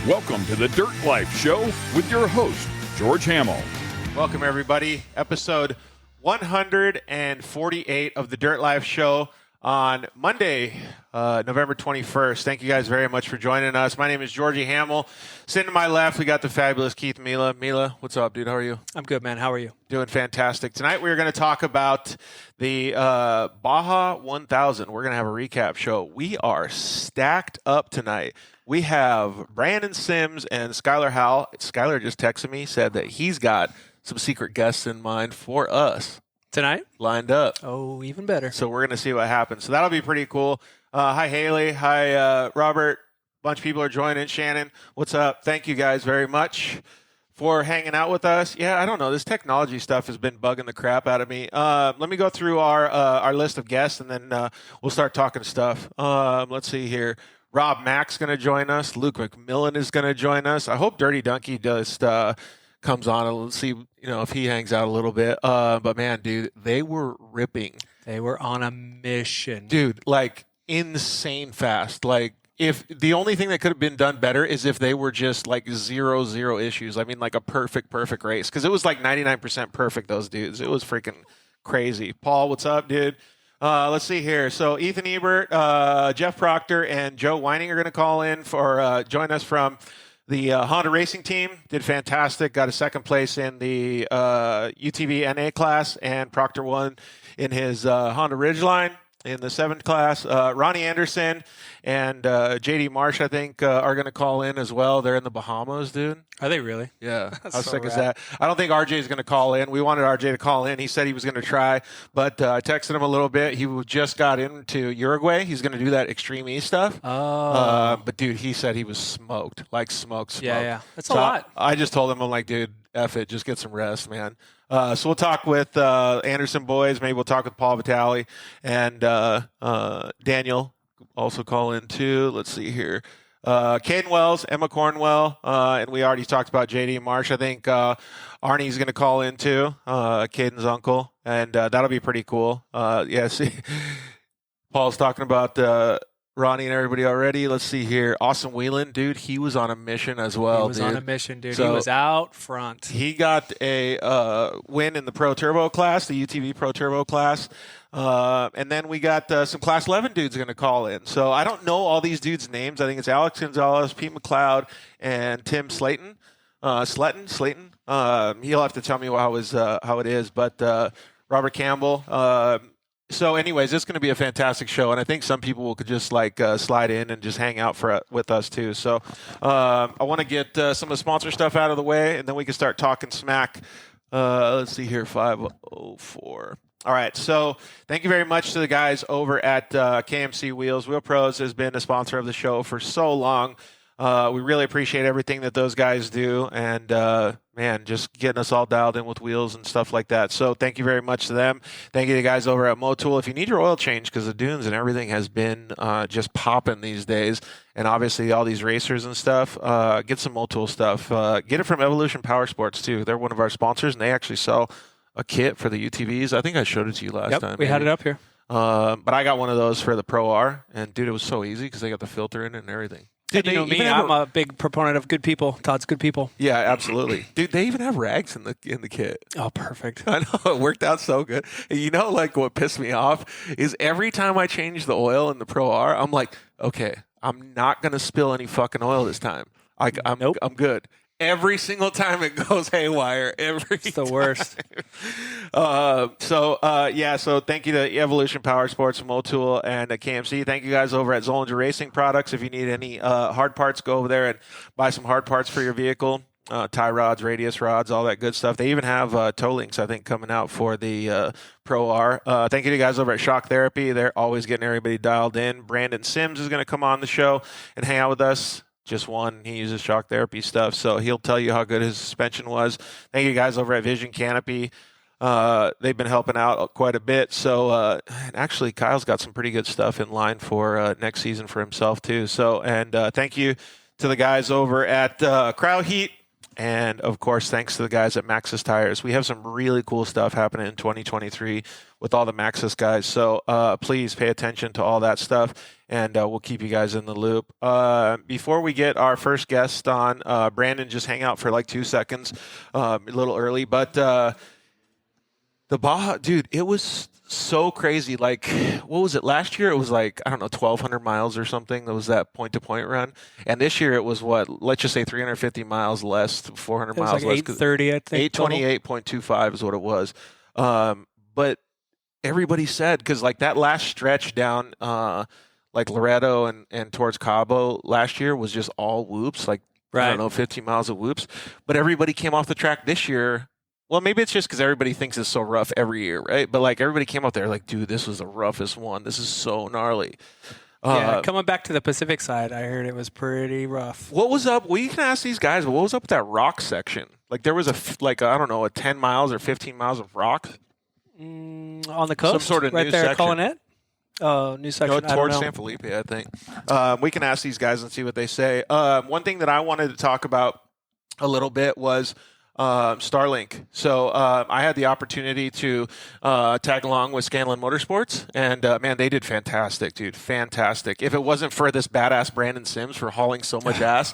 Welcome to the Dirt Life Show with your host, George Hamill. Welcome, everybody. Episode 148 of the Dirt Life Show on Monday, November 21st. Thank you guys very much for joining us. My name is Georgie Hamill. Sitting to my left, we got the fabulous Keith Mila. Mila, what's up, dude? How are you? I'm good, man. How are you? Doing fantastic. Tonight, we're going to talk about the Baja 1000. We're going to have a recap show. We are stacked up tonight. We have Branden Sims and Skylar Howell. Skylar just texted me, said that he's got some secret guests in mind for us. Tonight? Lined up. Oh, even better. So we're going to see what happens. So that'll be pretty cool. Hi, Haley. Hi, Robert. A bunch of people are joining. Shannon, what's up? Thank you guys very much for hanging out with us. Yeah, I don't know. This technology stuff has been bugging the crap out of me. Let me go through our list of guests, and then we'll start talking stuff. Let's see here. Rob Mack's going to join us. Luke McMillin is going to join us. I hope Dirty Duncan just comes on and see, if he hangs out a little bit. But man, dude, they were ripping. They were on a mission. Dude, like insane fast. Like if the only thing that could have been done better is if they were just like 0-0 issues. I mean, like a perfect race. Because it was like 99% perfect, those dudes. It was freaking crazy. Paul, what's up, dude? Let's see here. So Ethan Ebert, Jeff Proctor, and Joe Whining are going to call in for join us from the Honda racing team. Did fantastic. Got a second place in the UTV NA class, and Proctor won in his Honda Ridgeline in the 7th class. Ronnie Anderson and JD Marsh, I think, are going to call in as well. They're in the Bahamas, dude. Are they really? Yeah. That's How so sick is rad. that? I don't think RJ is going to call in. We wanted RJ to call in. He said he was going to try, but I texted him a little bit. He just got into Uruguay. He's going to do that Extreme E stuff. Oh. But, dude, he said he was smoked. Like smoked. Yeah. That's So a lot. I just told him, I'm like, dude, F it. Just get some rest, man. So we'll talk with Anderson boys. Maybe we'll talk with Paul Vitale and Daniel. Also call in too. Let's see here. Kaden Wells, Emma Cornwell, and we already talked about JD Marsh. I think Arnie's going to call in too, Caden's uncle, and that'll be pretty cool. See, Paul's talking about Ronnie and everybody already. Let's see here. Austin Whelan, dude, he was on a mission as well. He was on a mission, dude. So he was out front. He got a win in the Pro Turbo class, the UTV Pro Turbo class. And then we got some Class 11 dudes going to call in. So I don't know all these dudes' names. I think it's Alex Gonzalez, Pete McLeod, and Tim Slayton. Slayton. He'll have to tell me how it is. But Robert Campbell. So anyways, it's going to be a fantastic show, and I think some people could just slide in and just hang out with us too. So I want to get some of the sponsor stuff out of the way, and then we can start talking smack. Let's see here, 504. All right, so thank you very much to the guys over at KMC Wheels. Wheel Pros has been a sponsor of the show for so long. We really appreciate everything that those guys do, and man, just getting us all dialed in with wheels and stuff like that. So thank you very much to them. Thank you to the guys over at Motul. If you need your oil change, because the dunes and everything has been just popping these days, and obviously all these racers and stuff, get some Motul stuff. Get it from Evolution Power Sports too. They're one of our sponsors, and they actually sell a kit for the UTVs. I think I showed it to you last time. We had it up here. But I got one of those for the Pro R, and dude, it was so easy because they got the filter in it and everything. Dude, You know me, I'm a big proponent of good people. Todd's good people. Yeah, absolutely. Dude, they even have rags in the kit. Oh, perfect. I know, it worked out so good. And what pissed me off is every time I change the oil in the Pro R, I'm like, okay, I'm not going to spill any fucking oil this time. Nope. I'm good. Every single time it goes haywire. It's the worst. So thank you to Evolution Power Sports, Motul, and KMC. Thank you guys over at Zollinger Racing Products. If you need any hard parts, go over there and buy some hard parts for your vehicle. Tie rods, radius rods, all that good stuff. They even have toe links, I think, coming out for the Pro R. Thank you to guys over at Shock Therapy. They're always getting everybody dialed in. Branden Sims is going to come on the show and hang out with us. Just one. He uses shock therapy stuff, so he'll tell you how good his suspension was. Thank you guys over at Vision Canopy. They've been helping out quite a bit. So actually, Kyle's got some pretty good stuff in line for next season for himself too. So, and thank you to the guys over at Crowd Heat. And, of course, thanks to the guys at Maxxis Tires. We have some really cool stuff happening in 2023 with all the Maxxis guys. So please pay attention to all that stuff, and we'll keep you guys in the loop. Before we get our first guest on, Branden just hang out for like 2 seconds, a little early. But the Baja, dude, it was so crazy. Like, what was it? Last year it was like, I don't know, 1,200 miles or something. That was that point-to-point run. And this year it was what? Let's just say 350 miles less, 400 miles like less. 830, I think. 828.25 is what it was. But everybody said, because like that last stretch down like Loreto and towards Cabo last year was just all whoops, like, I don't know, 15 miles of whoops. But everybody came off the track this year. Well, maybe it's just because everybody thinks it's so rough every year, right? But like everybody came out there like, dude, this was the roughest one. This is so gnarly. Yeah, coming back to the Pacific side, I heard it was pretty rough. What was up? Well, you can ask these guys, but what was up with that rock section? Like there was I don't know, a 10 miles or 15 miles of rock? On the coast? Some sort of right new there section. Calling it? Oh, new section. No, towards San Felipe, I think. We can ask these guys and see what they say. One thing that I wanted to talk about a little bit was Starlink. So I had the opportunity to tag along with Scanlon Motorsports, and man, they did fantastic, dude. Fantastic. If it wasn't for this badass Branden Sims for hauling so much ass,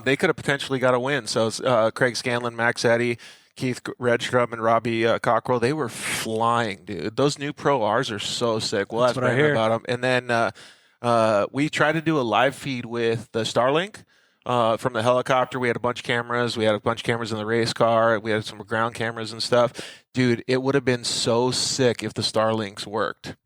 they could have potentially got a win. So Craig Scanlon, Max Eddy, Keith Redstrom, and Robbie Cockrell, they were flying, dude. Those new Pro Rs are so sick. We'll ask Branden about them. And then we tried to do a live feed with the Starlink. From the helicopter. We had a bunch of cameras. We had a bunch of cameras in the race car. We had some ground cameras and stuff. Dude, it would have been so sick if the Starlinks worked.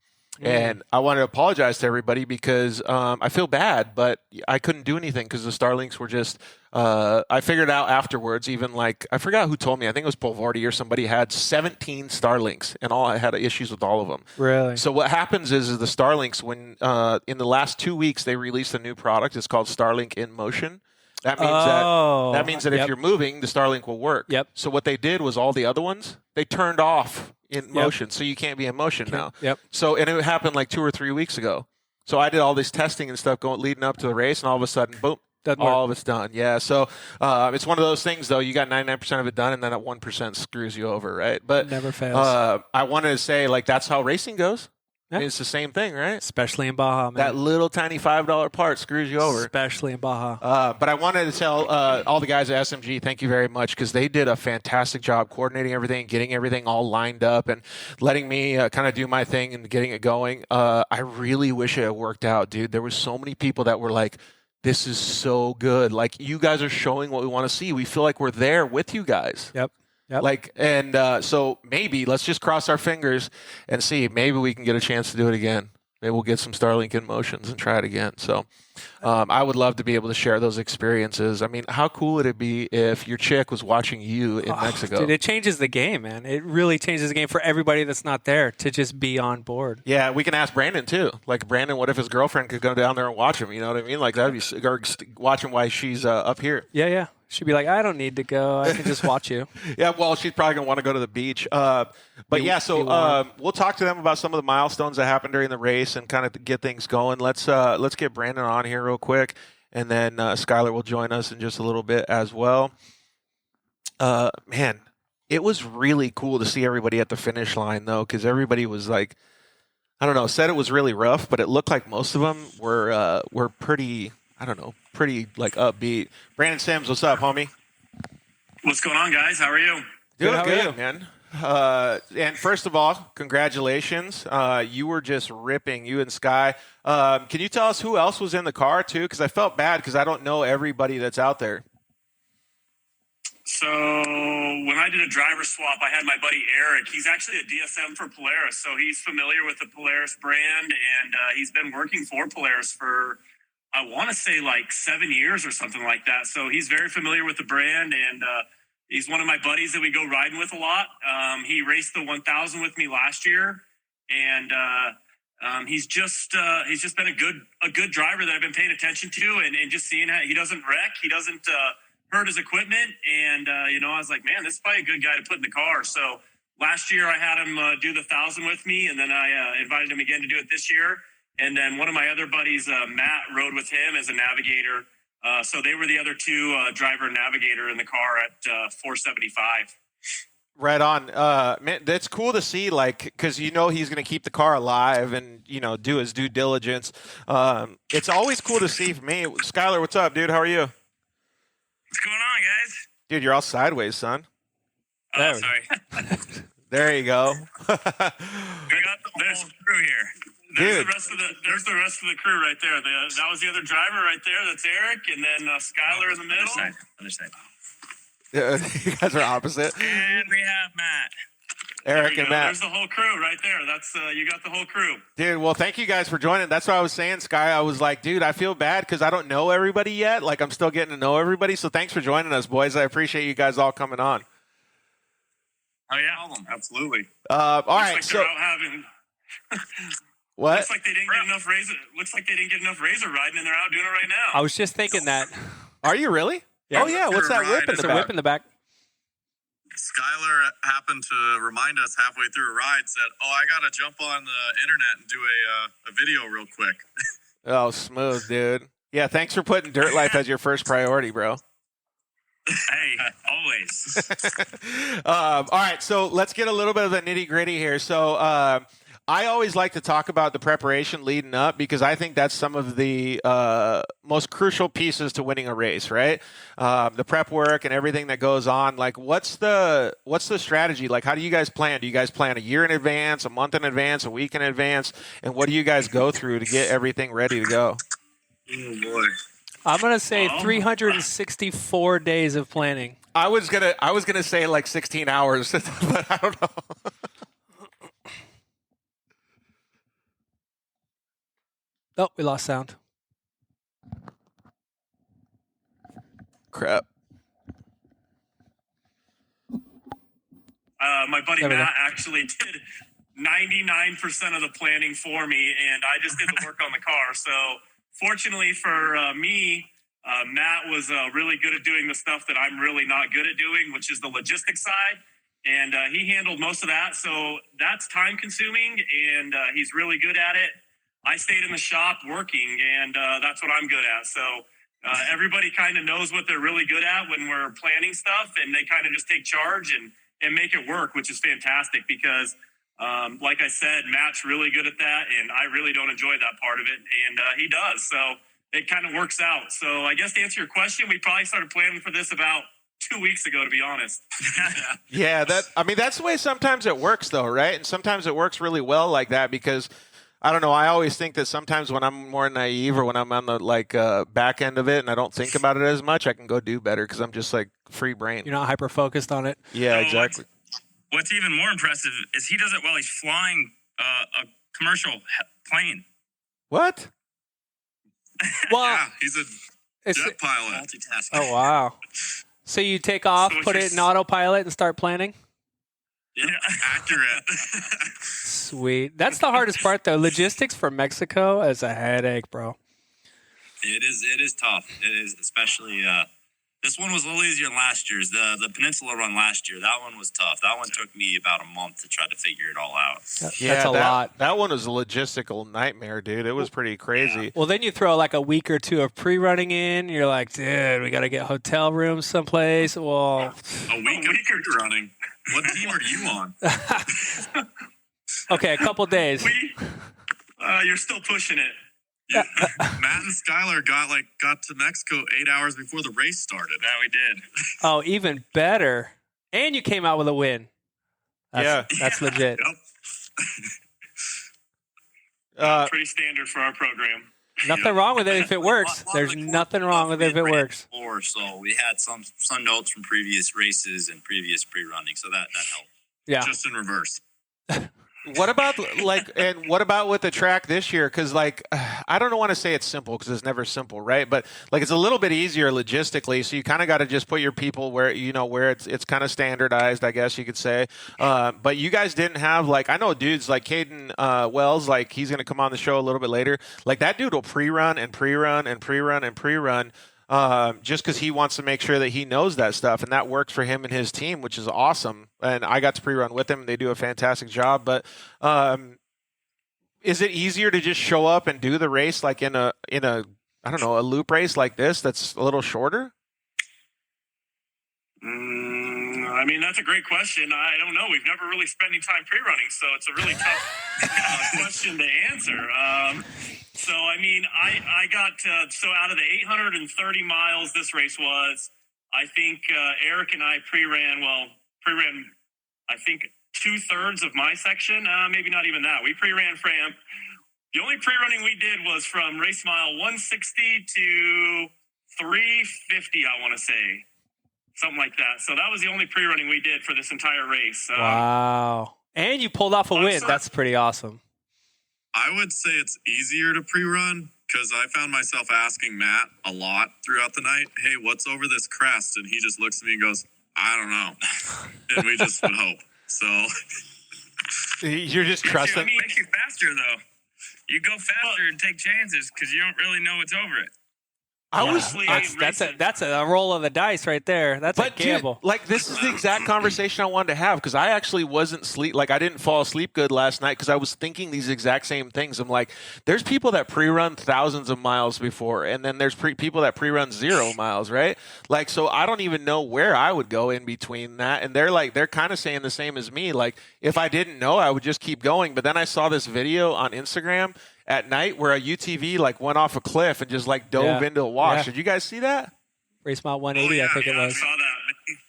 And I want to apologize to everybody because I feel bad, but I couldn't do anything because the Starlinks were just I figured out afterwards, even like, I forgot who told me. I think it was Polvardi or somebody had 17 Starlinks and all I had issues with all of them. Really? So what happens is the Starlinks, when in the last 2 weeks, they released a new product. It's called Starlink in Motion. That means that if you're moving, the Starlink will work. Yep. So what they did was all the other ones, they turned off in motion. So you can't be in motion now. Yep. So, and it happened like 2 or 3 weeks ago. So I did all this testing and stuff leading up to the race, and all of a sudden, boom, all of it's done. Yeah. So it's one of those things, though. You got 99% of it done, and then that 1% screws you over, right? But never fails. I wanted to say, like, that's how racing goes. I mean, it's the same thing, right? Especially in Baja, man. That little tiny $5 part screws you over. Especially in Baja. But I wanted to tell all the guys at SMG, thank you very much, because they did a fantastic job coordinating everything, getting everything all lined up, and letting me kind of do my thing and getting it going. I really wish it had worked out, dude. There were so many people that were like, this is so good. Like, you guys are showing what we want to see. We feel like we're there with you guys. Yep. Like, and so maybe let's just cross our fingers and see. Maybe we can get a chance to do it again. Maybe we'll get some Starlink in motions and try it again. So I would love to be able to share those experiences. I mean, how cool would it be if your chick was watching you in Mexico? Dude, it changes the game, man. It really changes the game for everybody that's not there to just be on board. Yeah, we can ask Branden, too. Like, Branden, what if his girlfriend could go down there and watch him? You know what I mean? Like, that would be, or watch him while she's up here. Yeah. She'd be like, I don't need to go. I can just watch you. Yeah, well, she's probably going to want to go to the beach. But we'll talk to them about some of the milestones that happened during the race and kind of get things going. Let's get Branden on here real quick, and then Skylar will join us in just a little bit as well. Man, it was really cool to see everybody at the finish line, though, because everybody was like, I don't know, said it was really rough, but it looked like most of them were pretty, I don't know, pretty like upbeat. Branden Sims, what's up, homie? What's going on, guys? How are you? Doing good, man. And first of all, congratulations. You were just ripping, you and Sky. Can you tell us who else was in the car, too? Because I felt bad because I don't know everybody that's out there. So when I did a driver swap, I had my buddy Eric. He's actually a DSM for Polaris, so he's familiar with the Polaris brand, and he's been working for Polaris for, I want to say, like 7 years or something like that. So he's very familiar with the brand, and he's one of my buddies that we go riding with a lot. He raced the 1000 with me last year, and he's just been a good driver that I've been paying attention to, and just seeing how he doesn't wreck, he doesn't hurt his equipment, and I was like, man, this is probably a good guy to put in the car. So last year I had him do the 1000 with me, and then I invited him again to do it this year. And then one of my other buddies, Matt, rode with him as a navigator So they were the other two, driver and navigator in the car at 475. Right on. Man, that's cool to see, like, because he's going to keep the car alive and, do his due diligence. It's always cool to see for me. Skylar, what's up, dude? How are you? What's going on, guys? Dude, you're all sideways, son. Oh, sorry. There you go. We got the whole crew here. There's the rest of the crew right there. That was the other driver right there. That's Eric, and then Skylar in the middle. Other side. You guys are opposite. And we have Matt. Eric and Matt. There's the whole crew right there. That's you got the whole crew. Dude, well, thank you guys for joining. That's what I was saying, Sky. I was like, dude, I feel bad because I don't know everybody yet. Like, I'm still getting to know everybody. So thanks for joining us, boys. I appreciate you guys all coming on. Oh, yeah. Absolutely. All right. Like so they're out having... what? Looks like they didn't get enough razor. Looks like they didn't get enough razor riding, and they're out doing it right now. I was just thinking that. Are you really? Yeah. Oh, yeah. What's that whip in It's the a back? whip in the back. Skylar happened to remind us halfway through a ride, said, I got to jump on the internet and do a video real quick. Oh, smooth, dude. Yeah, thanks for putting Dirt Life as your first priority, bro. Hey, always. All right, so let's get a little bit of the nitty-gritty here. So I always like to talk about the preparation leading up because I think that's some of the most crucial pieces to winning a race, right? The prep work and everything that goes on. Like, what's the strategy? Like, how do you guys plan? Do you guys plan a year in advance, a month in advance, a week in advance? And what do you guys go through to get everything ready to go? Oh, boy. I'm gonna say 364 days of planning. I was gonna say like 16 hours, but I don't know. Oh, we lost sound. Crap. My buddy There we Matt actually did 99% of the planning for me, and I just did the work on the car. So fortunately for me, Matt was really good at doing the stuff that I'm really not good at doing, which is the logistics side. And he handled most of that. So that's time consuming, and he's really good at it. I stayed in the shop working, and that's what I'm good at. So everybody kind of knows what they're really good at when we're planning stuff, and they kind of just take charge and make it work, which is fantastic because, like I said, Matt's really good at that, and I really don't enjoy that part of it, and he does. So it kind of works out. So I guess to answer your question, we probably started planning for this about 2 weeks ago, to be honest. Yeah, that's the way sometimes it works, though, right? And sometimes it works really well like that because I don't know. I always think that sometimes when I'm more naive or when I'm on the back end of it and I don't think about it as much, I can go do better because I'm just like free brain. You're not hyper focused on it. Yeah, exactly. What's even more impressive is he does it while he's flying a commercial plane. What? Well, Yeah, he's a it's, jet pilot. Multitasking. oh wow. So you take off, So put it's it in just- autopilot, and start planning. Yeah. Accurate. Sweet. That's the hardest part, though. Logistics for Mexico is a headache, bro. It is tough. It is, especially this one was a little easier than last year's. The Peninsula run last year, that one was tough. That one took me about a month to try to figure it all out. That's a lot. That one was a logistical nightmare, dude. It was pretty crazy. Well, then you throw like a week or two of pre-running in. You're like, dude, we got to get hotel rooms someplace. Well, A week of running. What team are you on? okay, a couple days. You're still pushing it. Yeah. Matt and Skylar got to Mexico 8 hours before the race started. That we did. Oh, even better. And you came out with a win. That's legit. Yep. Pretty standard for our program. Nothing wrong with it if it works. There's nothing wrong with it if it works. So we had some notes from previous races and previous pre-running, so that helped. Yeah. Just in reverse. What about what about with the track this year? Because I don't want to say it's simple because it's never simple, right? But it's a little bit easier logistically. So you kind of got to just put your people where it's kind of standardized, I guess you could say. But you guys didn't have I know dudes like Kaden Wells, he's going to come on the show a little bit later. That dude will pre-run and pre-run and pre-run and pre-run. Just because he wants to make sure that he knows that stuff, and that works for him and his team, which is awesome. And I got to pre-run with him; they do a fantastic job. But is it easier to just show up and do the race in a I don't know, a loop race like this that's a little shorter? I mean, that's a great question. I don't know. We've never really spent any time pre-running, so it's a really tough question to answer. So, I mean, I got so out of the 830 miles this race was, I think Eric and I pre-ran, I think 2/3 of my section. Maybe not even that. We pre-ran from, the only pre-running we did was from race mile 160 to 350, I want to say. Something like that. So that was the only pre-running we did for this entire race. Wow. And you pulled off a win. That's pretty awesome. I would say it's easier to pre-run because I found myself asking Matt a lot throughout the night, hey, what's over this crest? And he just looks at me and goes, I don't know. And we just would hope. So You're just trusting. I mean, it makes you faster, though. You go faster and take chances because you don't really know what's over it. That's a roll of the dice right there. That's a gamble. Dude, like, this is the exact conversation I wanted to have because I actually wasn't I didn't fall asleep good last night because I was thinking these exact same things. I'm like, there's people that pre-run thousands of miles before, and then there's people that pre-run 0 miles, right? Like, so I don't even know where I would go in between that. And they're kind of saying the same as me. Like, if I didn't know, I would just keep going. But then I saw this video on Instagram at night where a UTV like went off a cliff and just like dove into a wash. Yeah. Did you guys see that? Race mile 180, I think it was. I saw that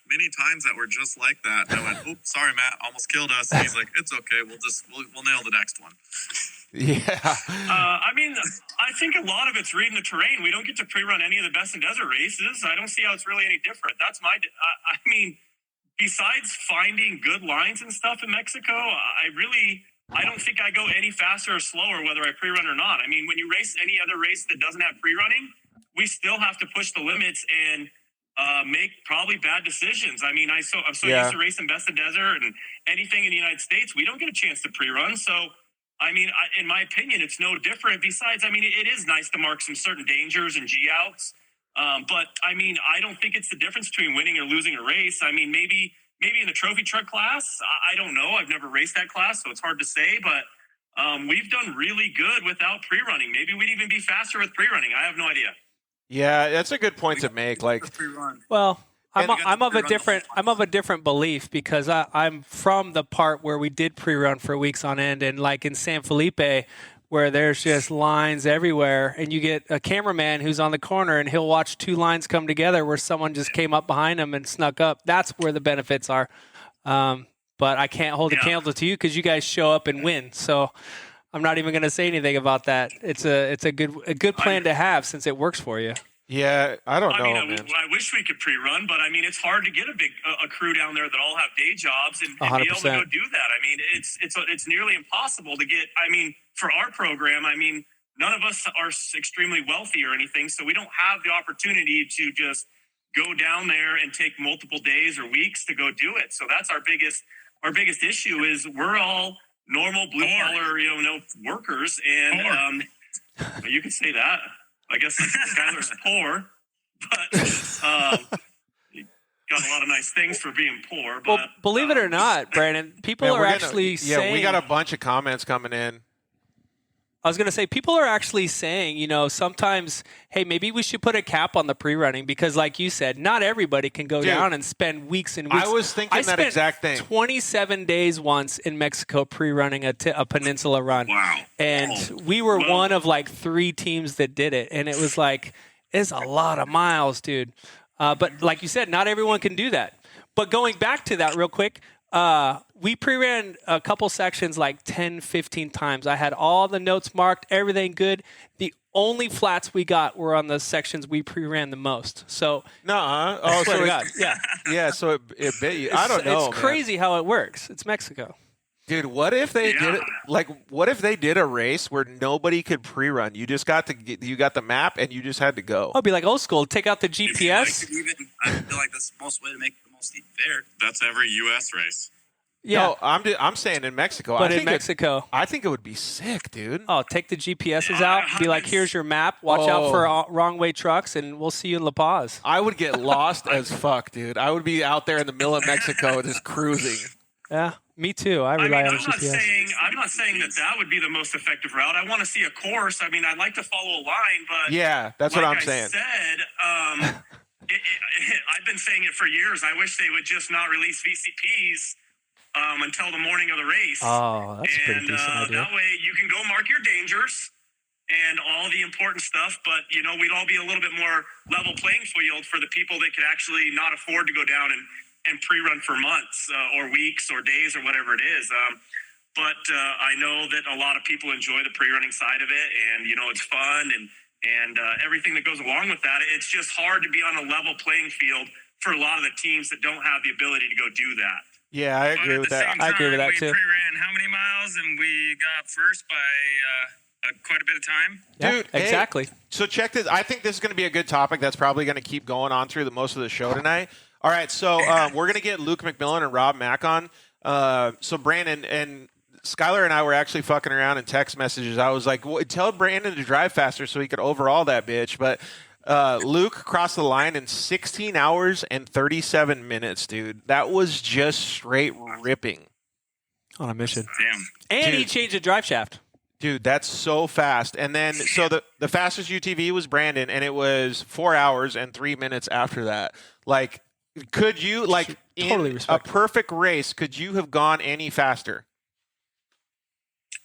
many times that were just like that. And I went, oops, sorry, Matt, almost killed us. And he's like, it's okay. We'll nail the next one. Yeah. I mean, I think a lot of it's reading the terrain. We don't get to pre-run any of the best in desert races. I don't see how it's really any different. That's I mean, besides finding good lines and stuff in Mexico, I don't think I go any faster or slower whether I pre-run or not. I mean, when you race any other race that doesn't have pre-running, we still have to push the limits and make probably bad decisions. I mean, I'm so used to racing best in desert and anything in the United States, we don't get a chance to pre-run. So, I mean, in my opinion, it's no different. Besides, I mean, it is nice to mark some certain dangers and G-outs. But, I mean, I don't think it's the difference between winning or losing a race. I mean, maybe in the trophy truck class, I don't know. I've never raced that class, so it's hard to say. But we've done really good without pre-running. Maybe we'd even be faster with pre-running. I have no idea. Yeah, that's a good point to make. Like, well, I'm of a different belief because I'm from the part where we did pre-run for weeks on end, and like in San Felipe, where there's just lines everywhere, and you get a cameraman who's on the corner, and he'll watch 2 lines come together where someone just came up behind him and snuck up. That's where the benefits are. But I can't hold a candle to you because you guys show up and win. So I'm not even going to say anything about that. It's a good plan to have since it works for you. Yeah, I don't know, man. I wish we could pre-run, but I mean, it's hard to get a crew down there that all have day jobs and be able to go do that. I mean, it's nearly impossible to get. I mean, for our program, I mean, none of us are extremely wealthy or anything, so we don't have the opportunity to just go down there and take multiple days or weeks to go do it. So that's our biggest issue is we're all normal blue collar, workers, and you could say that. I guess Skylar's poor, but got a lot of nice things for being poor. But, well, believe it or not, Brandon, people are actually saying... Yeah, we got a bunch of comments coming in. I was going to say, people are actually saying, sometimes, hey, maybe we should put a cap on the pre-running because, like you said, not everybody can go down and spend weeks and weeks. I was thinking that exact thing. 27 days once in Mexico pre-running a peninsula run. Wow. And we were one of, 3 teams that did it. And it was it's a lot of miles, dude. But like you said, not everyone can do that. But going back to that real quick, we pre-ran a couple sections 10, 15 times. I had all the notes marked, everything good. The only flats we got were on the sections we pre-ran the most. So Oh, swear to God. Yeah. Yeah, so it bit you. I don't know. It's crazy how it works. It's Mexico. Dude, what if they did it? What if they did a race where nobody could pre-run? You just got you got the map and you just had to go. I'll be like old school. Take out the GPS. I feel like that's the most way to make the most fair. That's every U.S. race. Yeah, no, I'm saying in Mexico. But in Mexico, I think it would be sick, dude. Oh, take the GPSs out. Be like, here's your map. Watch out for wrong way trucks, and we'll see you in La Paz. I would get lost as fuck, dude. I would be out there in the middle of Mexico just cruising. Yeah. Me too. I rely on I'm not GPS. saying that would be the most effective route. I want to see a course. I mean, I'd like to follow a line, but Yeah, that's what I'm saying. Said, I've been saying it for years. I wish they would just not release VCPs until the morning of the race. Oh, that's a pretty decent idea. That way you can go mark your dangers and all the important stuff, but we'd all be a little bit more level playing field for the people that could actually not afford to go down and pre-run for months or weeks or days or whatever it is. But I know that a lot of people enjoy the pre-running side of it, and it's fun and everything that goes along with that. It's just hard to be on a level playing field for a lot of the teams that don't have the ability to go do that. Yeah, I agree with that. I agree with that too. We pre-ran how many miles, and we got first by quite a bit of time. Dude, yeah, exactly. Hey, so check this. I think this is going to be a good topic that's probably going to keep going on through most of the show tonight. All right, so we're going to get Luke McMillin and Rob Mack on. So Branden and Skylar and I were actually fucking around in text messages. I was like, tell Branden to drive faster so he could overhaul that bitch. But Luke crossed the line in 16 hours and 37 minutes, dude. That was just straight ripping. On a mission. Damn. And he changed the drive shaft. Dude, that's so fast. And then, so the fastest UTV was Branden, and it was 4 hours and 3 minutes after that. Like, could you, like, totally in a perfect race, could you have gone any faster?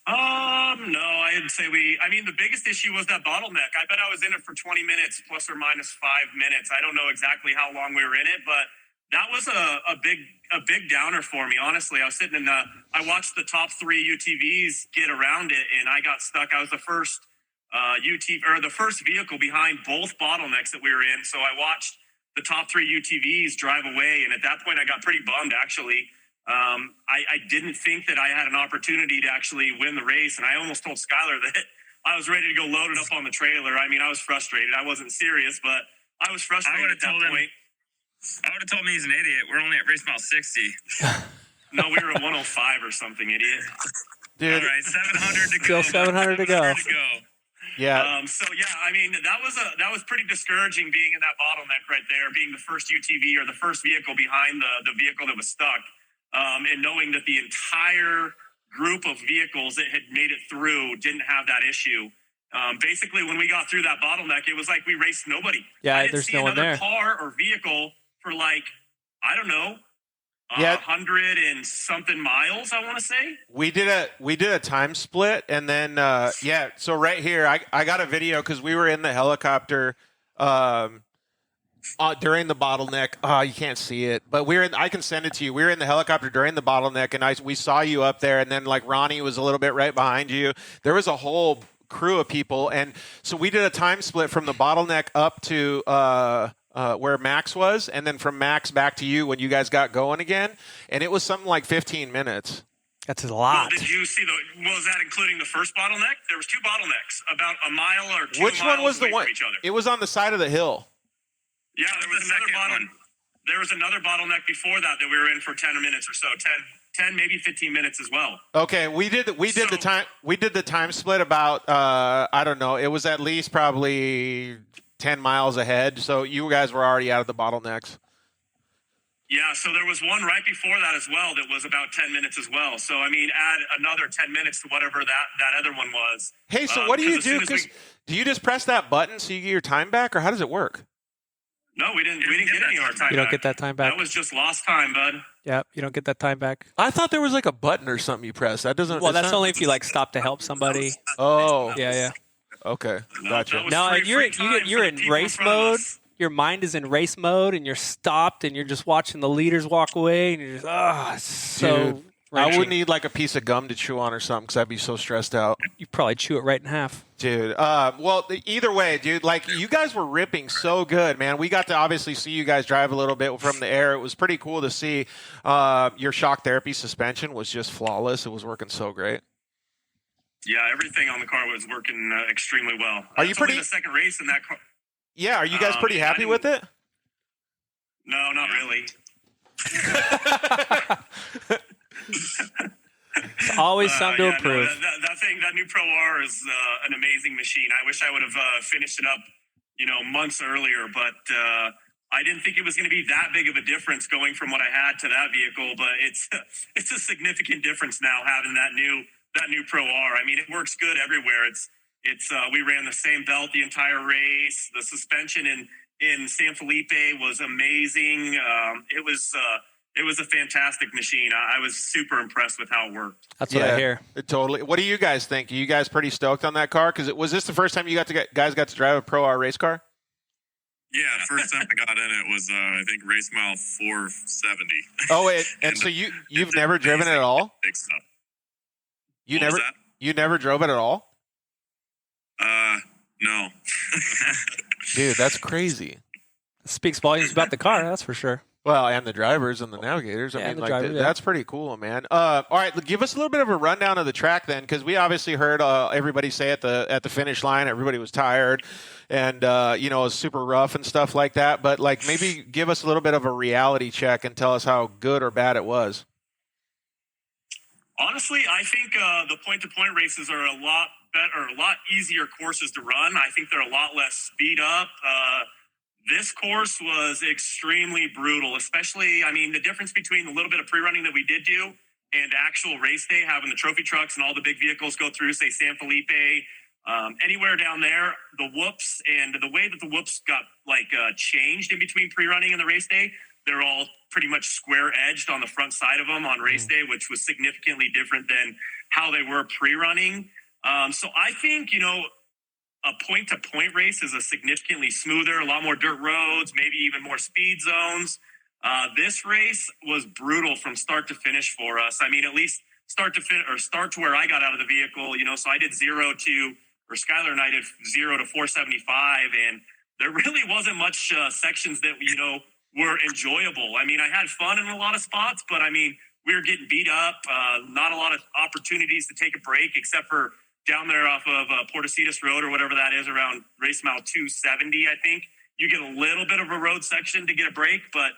No, I'd say the biggest issue was that bottleneck. I bet I was in it for 20 minutes, plus or minus 5 minutes. I don't know exactly how long we were in it, but that was a big downer for me, honestly. I was sitting I watched the top 3 UTVs get around it, and I got stuck. I was the first the first vehicle behind both bottlenecks that we were in. So I watched the top 3 UTVs drive away, and at that point I got pretty bummed, actually. I didn't think that I had an opportunity to actually win the race, and I almost told Skylar that I was ready to go load it up on the trailer. I mean, I was frustrated. I wasn't serious, but I was frustrated at that point. I would have told me he's an idiot. We're only at race mile 60. No, we were at 105 or something, idiot. Dude. All right, 700 to go. Still 700 to go. Yeah. That was pretty discouraging, being in that bottleneck right there, being the first UTV or the first vehicle behind the vehicle that was stuck, and knowing that the entire group of vehicles that had made it through didn't have that issue. Basically, when we got through that bottleneck, it was like we raced nobody. Yeah, I didn't there's see no one another there. car or vehicle for I don't know, 100 and something miles, I want to say. We did a time split, and then so right here I got a video because we were in the helicopter during the bottleneck. You can't see it, but I can send it to you. We were in the helicopter during the bottleneck, and we saw you up there, and then like Ronnie was a little bit right behind you. There was a whole crew of people, and so we did a time split from the bottleneck up to where Max was, and then from Max back to you when you guys got going again, and it was something like 15 minutes. That's a lot. Well, did you see was that including the first bottleneck? There was 2 bottlenecks, about a mile or 2 Which miles one was the away one? from each other. It was on the side of the hill. Yeah, there was another bottleneck before that we were in for 10 minutes or so, 10 maybe 15 minutes as well. Okay, we did the time split about I don't know, it was at least probably 10 miles ahead, so you guys were already out of the bottlenecks. Yeah, so there was one right before that as well that was about 10 minutes as well. So, I mean, add another 10 minutes to whatever that other one was. Hey, so what do you do? Do you just press that button so you get your time back, or how does it work? No, we didn't get any of our time back. You don't get that time back. That was just lost time, bud. Yeah, you don't get that time back. I thought there was like a button or something you press. That doesn't. Well, that's only if you stop to help somebody. Oh. Yeah. Okay, gotcha. No, you're in race mode. Your mind is in race mode, and you're stopped, and you're just watching the leaders walk away, and you're just so. Dude, I would need like a piece of gum to chew on or something because I'd be so stressed out. You probably chew it right in half. Dude, well, either way, dude, like you guys were ripping so good, man. We got to obviously see you guys drive a little bit from the air. It was pretty cool to see. Your shock therapy suspension was just flawless. It was working so great. Yeah, everything on the car was working extremely well. Are you pretty? The second race in that car. Yeah, are you guys pretty happy with it? No, not really. Always something to improve. That new Pro R is an amazing machine. I wish I would have finished it up, months earlier. But I didn't think it was going to be that big of a difference going from what I had to that vehicle, but it's a significant difference now having that new Pro R. I mean, it works good everywhere. We ran the same belt the entire race. The suspension in San Felipe was amazing. It was a fantastic machine. I was super impressed with how it worked. That's what I hear. Totally. What do you guys think? Are you guys pretty stoked on that car? Because was this the first time you guys got to drive a Pro R race car? Yeah, first time I got in it was, I think, race mile 470. Oh, and so you've never driven it at all? Big stuff. You never drove it at all? No. Dude, that's crazy. Speaks volumes about the car, that's for sure. Well, and the drivers and the navigators. I mean, that's pretty cool, man. All right, give us a little bit of a rundown of the track then, because we obviously heard everybody say at the finish line, everybody was tired, and it was super rough and stuff like that. But maybe give us a little bit of a reality check and tell us how good or bad it was. Honestly, I think the point-to-point races are a lot better, a lot easier courses to run. I think they're a lot less speed up. This course was extremely brutal, especially, I mean, the difference between the little bit of pre-running that we did do and actual race day, having the trophy trucks and all the big vehicles go through, say, San Felipe, anywhere down there, the whoops and the way that the whoops got, changed in between pre-running and the race day, they're all pretty much square-edged on the front side of them on race day, which was significantly different than how they were pre-running. So I think, a point-to-point race is a significantly smoother, a lot more dirt roads, maybe even more speed zones. This race was brutal from start to finish for us. I mean, at least start to where I got out of the vehicle, so I did Skylar and I did 0 to 475, and there really wasn't much sections that, were enjoyable. I mean, I had fun in a lot of spots, but I mean, we were getting beat up, not a lot of opportunities to take a break, except for down there off of Portecitas Road or whatever that is around race mile 270, I think. You get a little bit of a road section to get a break, but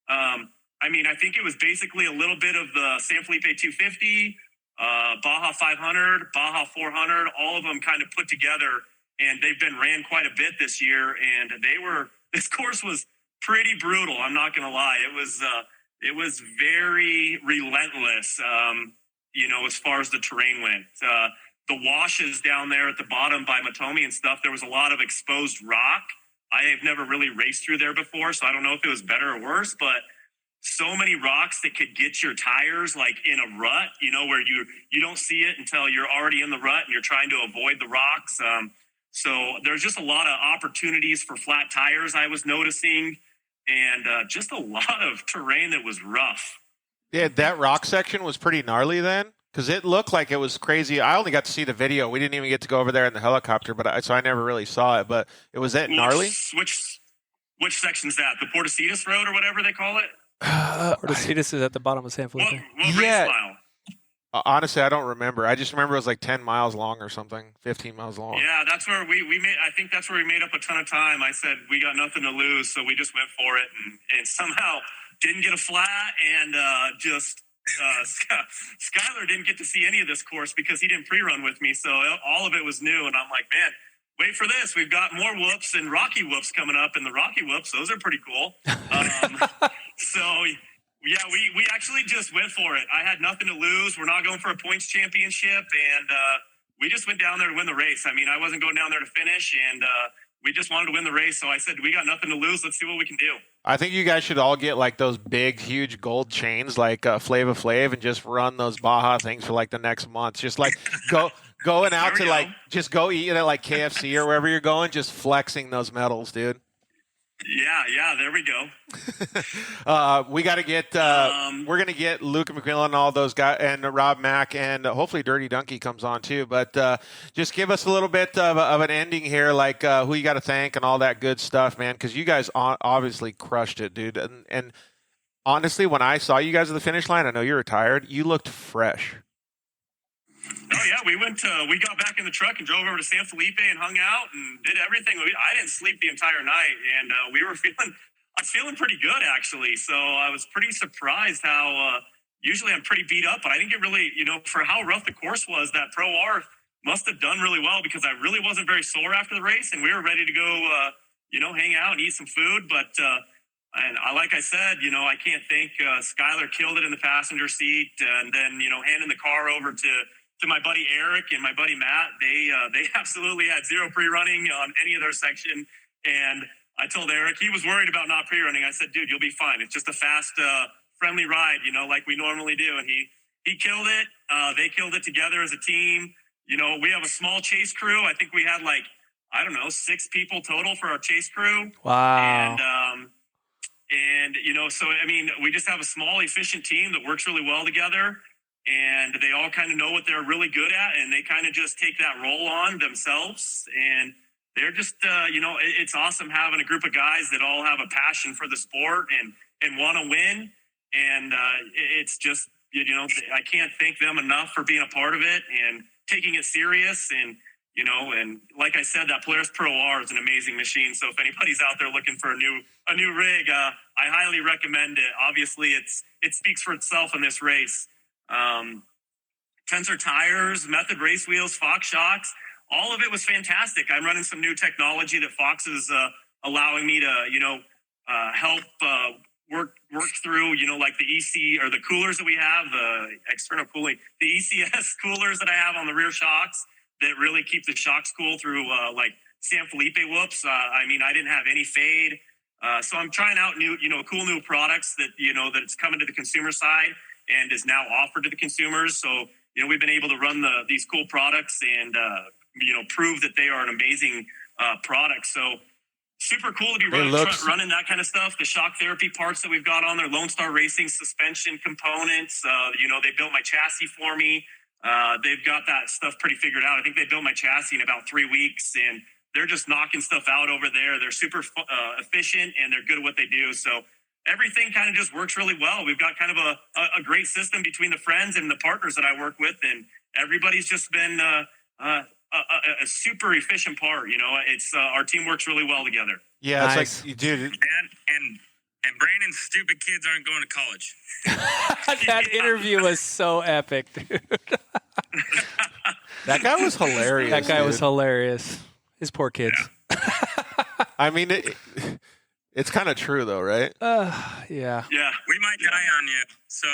I mean, I think it was basically a little bit of the San Felipe 250, Baja 500, Baja 400, all of them kind of put together, and they've been ran quite a bit this year, and this course was pretty brutal, I'm not going to lie. It was very relentless, as far as the terrain went. The washes down there at the bottom by Matomi and stuff, there was a lot of exposed rock. I have never really raced through there before, so I don't know if it was better or worse, but so many rocks that could get your tires in a rut, where you don't see it until you're already in the rut and you're trying to avoid the rocks. So there's just a lot of opportunities for flat tires I was noticing, and just a lot of terrain that was rough. Yeah, that rock section was pretty gnarly then. Because it looked like it was crazy. I only got to see the video. We didn't even get to go over there in the helicopter, so I never really saw it. But was that gnarly? Which section's that? The Portecitas Road or whatever they call it? Portecitas is at the bottom of San Felipe. What race mile? Honestly, I don't remember. I just remember it was 10 miles long or something, 15 miles long. Yeah, that's where we made. I think that's where we made up a ton of time. I said we got nothing to lose, so we just went for it, and somehow didn't get a flat, and Skylar didn't get to see any of this course because he didn't pre-run with me, so all of it was new, and I'm like, man, wait for this. We've got more whoops and Rocky whoops coming up, and the Rocky whoops, those are pretty cool. So, yeah, we actually just went for it. I had nothing to lose. We're not going for a points championship, and we just went down there to win the race. I mean, I wasn't going down there to finish, and we just wanted to win the race, so I said, we got nothing to lose. Let's see what we can do. I think you guys should all get those big, huge gold chains like Flava Flav and just run those Baja things for the next month. Just going out to just go eat at KFC or wherever you're going, just flexing those medals, dude. Yeah, there we go. We got to get we're going to get Luke McMillin and all those guys, and Rob Mack, and hopefully Dirty Donkey comes on too. But just give us a little bit of an ending here, who you got to thank and all that good stuff, man, because you guys obviously crushed it, dude. And honestly, when I saw you guys at the finish line, I know you were tired. You looked fresh. Oh, yeah, we got back in the truck and drove over to San Felipe and hung out and did everything. I didn't sleep the entire night, and I was feeling pretty good, actually. So I was pretty surprised how usually I'm pretty beat up, but I didn't get really, for how rough the course was, that Pro R must have done really well because I really wasn't very sore after the race, and we were ready to go, hang out and eat some food. But And like I said, I can't thank Skylar killed it in the passenger seat, and then handing the car over to my buddy Eric and my buddy Matt. They absolutely had zero pre-running on any of their section, and I told Eric, he was worried about not pre-running. I said, dude, you'll be fine. It's just a fast, friendly ride, like we normally do. And he killed it. They killed it together as a team. We have a small chase crew. I think we had 6 people total for our chase crew. Wow. And so, we just have a small, efficient team that works really well together. And they all kind of know what they're really good at. And they kind of just take that role on themselves. And they're just, it's awesome having a group of guys that all have a passion for the sport and want to win. And it's just, I can't thank them enough for being a part of it and taking it serious. And, and like I said, that Polaris Pro R is an amazing machine. So if anybody's out there looking for a new rig, I highly recommend it. Obviously, it speaks for itself in this race. Tensor tires, Method race wheels, Fox shocks. All of it was fantastic. I'm running some new technology that Fox is allowing me to, help work through, like the EC or the coolers that we have, the external cooling, the ECS coolers that I have on the rear shocks that really keep the shocks cool through San Felipe whoops. I didn't have any fade. So I'm trying out new, cool new products that, that it's coming to the consumer side and is now offered to the consumers. So, we've been able to run these cool products and, prove that they are an amazing product. So super cool to be running that kind of stuff. The shock therapy parts that we've got on there, Lone Star Racing suspension components. They built my chassis for me. They've got that stuff pretty figured out. I think they built my chassis in about 3 weeks, and they're just knocking stuff out over there. They're super efficient, and they're good at what they do. So everything kind of just works really well. We've got kind of a great system between the friends and the partners that I work with, and everybody's just been a super efficient part. It's our team works really well together. Yeah, nice. It's like you did. And Brandon's stupid kids aren't going to college. That interview was so epic, dude. That guy was hilarious. That guy was hilarious. His poor kids. Yeah. It's kind of true though, right? Yeah. Yeah. We might die on you. So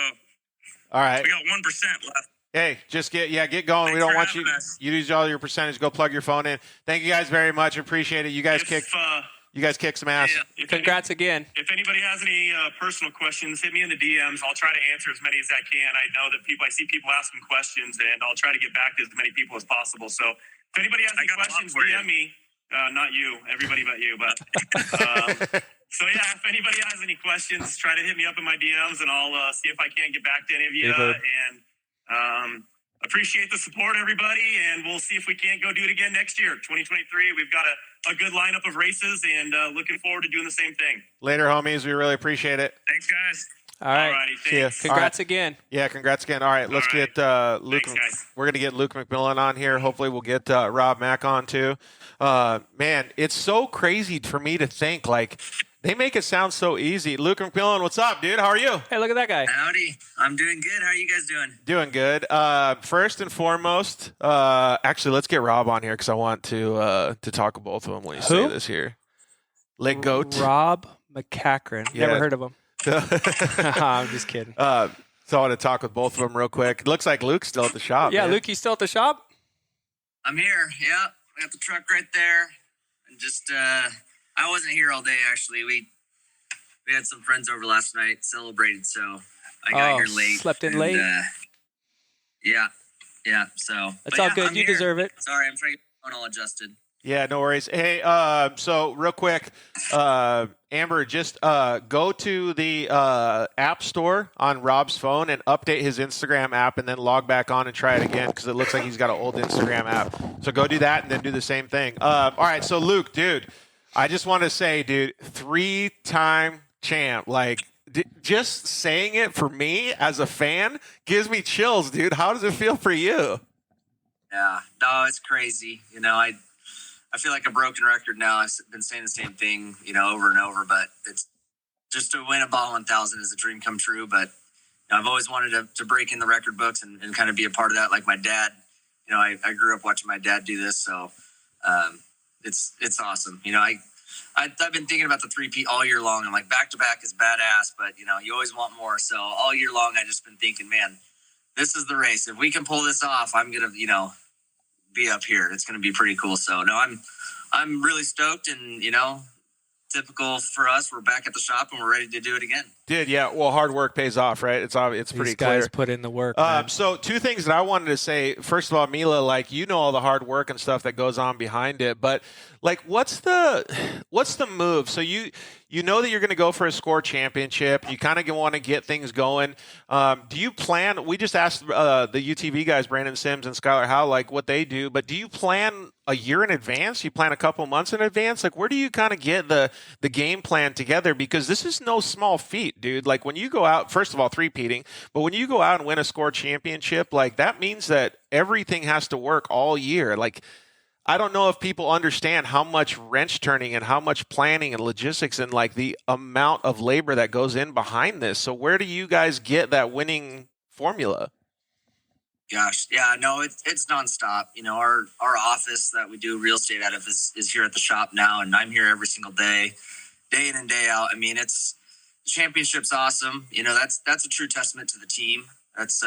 All right. we got 1% left. Hey, just get going. Thanks We don't for want you. having us. You use all your percentage. Go plug your phone in. Thank you guys very much. Appreciate it. You guys kick some ass. Congrats again. If anybody has any personal questions, hit me in the DMs. I'll try to answer as many as I can. I know that I see people asking questions, and I'll try to get back to as many people as possible. So if anybody has any questions, DM me. Not you, everybody but you. But so yeah, if anybody has any questions, try to hit me up in my DMs, and I'll see if I can get back to any of you. And appreciate the support, everybody, and we'll see if we can't go do it again next year, 2023. We've got a good lineup of races, and looking forward to doing the same thing. Later, homies. We really appreciate it. Thanks, guys. All right. Alrighty, See ya. thanks. Congrats again. Yeah, congrats again. All right, let's get Luke. Thanks, guys. We're going to get Luke McMillin on here. Hopefully, we'll get Rob Mack on too. Man, it's so crazy for me to think they make it sound so easy. Luke McMillin, what's up, dude? How are you? Hey, look at that guy. Howdy. I'm doing good. How are you guys doing? Doing good. First and foremost, actually, let's get Rob on here because I want to talk to both of them when you say this here. Leg Goat. Rob McCachran. Yeah. Never heard of him. I'm just kidding. So I want to talk with both of them real quick. It looks like Luke's still at the shop. Yeah, man. Luke, you still at the shop? I'm here. Yeah. I got the truck right there. And just, I wasn't here all day, actually. We had some friends over last night, celebrated, so I got here late. Slept in late? Yeah. So That's all good. You deserve it. Sorry, I'm trying to get my phone all adjusted. Yeah, no worries. Hey, so real quick, Amber, just go to the app store on Rob's phone and update his Instagram app and then log back on and try it again because it looks like he's got an old Instagram app. So go do that and then do the same thing. All right, so Luke, dude, I just want to say, dude, 3-time champ. Just saying it for me as a fan gives me chills, dude. How does it feel for you? Yeah. No, it's crazy. I feel like a broken record now. I've been saying the same thing, over and over, but it's just to win a Baja 1000 is a dream come true. But I've always wanted to break in the record books and kind of be a part of that. Like my dad, I grew up watching my dad do this. So, it's awesome. I've been thinking about the 3-peat all year long. I'm like, back-to-back is badass, but, you always want more. So all year long, I just been thinking, man, this is the race. If we can pull this off, I'm going to, be up here. It's going to be pretty cool. So, no, I'm really stoked, and, typical for us, we're back at the shop and we're ready to do it again. Dude, yeah. Well, hard work pays off, right? It's obvious. It's pretty clear. These guys put in the work. So 2 things that I wanted to say. First of all, Mila, like, all the hard work and stuff that goes on behind it, but like, what's the move? So you know that you're going to go for a score championship. You kind of want to get things going. Do you plan? We just asked the UTV guys, Branden Sims and Skylar Howe, like what they do. But do you plan a year in advance? You plan a couple months in advance? Like, where do you kind of get the game plan together? Because this is no small feat, dude. Like, when you go out, first of all, 3-peating, but when you go out and win a score championship, like, that means that everything has to work all year. Like, I don't know if people understand how much wrench turning and how much planning and logistics and like the amount of labor that goes in behind this. So where do you guys get that winning formula? Gosh, yeah, no, it's nonstop. Our office that we do real estate out of is here at the shop now, and I'm here every single day in and day out. I mean, the championship's awesome. That's a true testament to the team. That's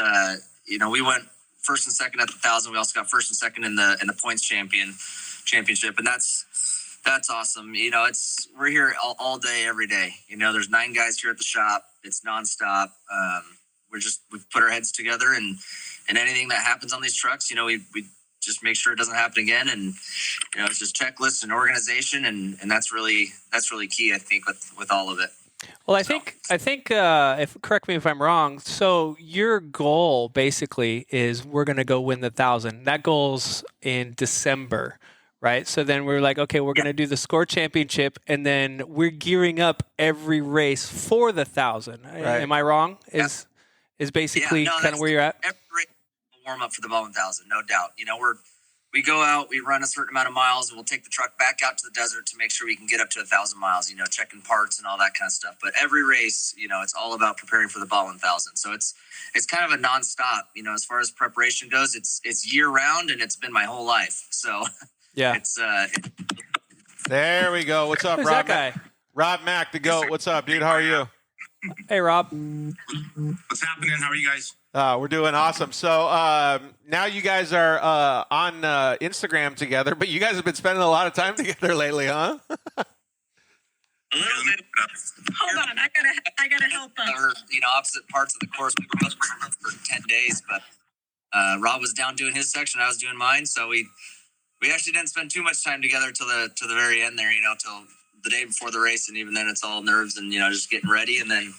we went first and second at the 1,000. We also got first and second in the points championship, and that's awesome. We're here all day, every day. There's 9 guys here at the shop. It's nonstop. We put our heads together, and anything that happens on these trucks, we just make sure it doesn't happen again. And it's just checklists and organization, and that's really key, I think, with all of it. Well, I think if correct me if I'm wrong. So your goal basically is we're going to go win the 1,000. That goal's in December, right? So then we're like, okay, we're going to do the score championship, and then we're gearing up every race for the 1,000. Right. Am I wrong? Is basically kind of where you're at? Every race will warm up for the Ball 1,000, no doubt. We go out, we run a certain amount of miles, and we'll take the truck back out to the desert to make sure we can get up to 1,000 miles, checking parts and all that kind of stuff. But every race, it's all about preparing for the Ball 1,000. So it's kind of a nonstop, as far as preparation goes. It's year round, and it's been my whole life. So yeah, there we go. What's up, Who's Rob? that guy? Rob Mack, the GOAT. What's up, dude? How are you? Hey, Rob. What's happening? How are you guys? We're doing awesome. So now you guys are on Instagram together, but you guys have been spending a lot of time together lately, huh? A little bit. Hold on, I gotta help us. Opposite parts of the course. We were for 10 days, but Rob was down doing his section, I was doing mine. So we actually didn't spend too much time together till the very end there. Till the day before the race, and even then it's all nerves and just getting ready, and then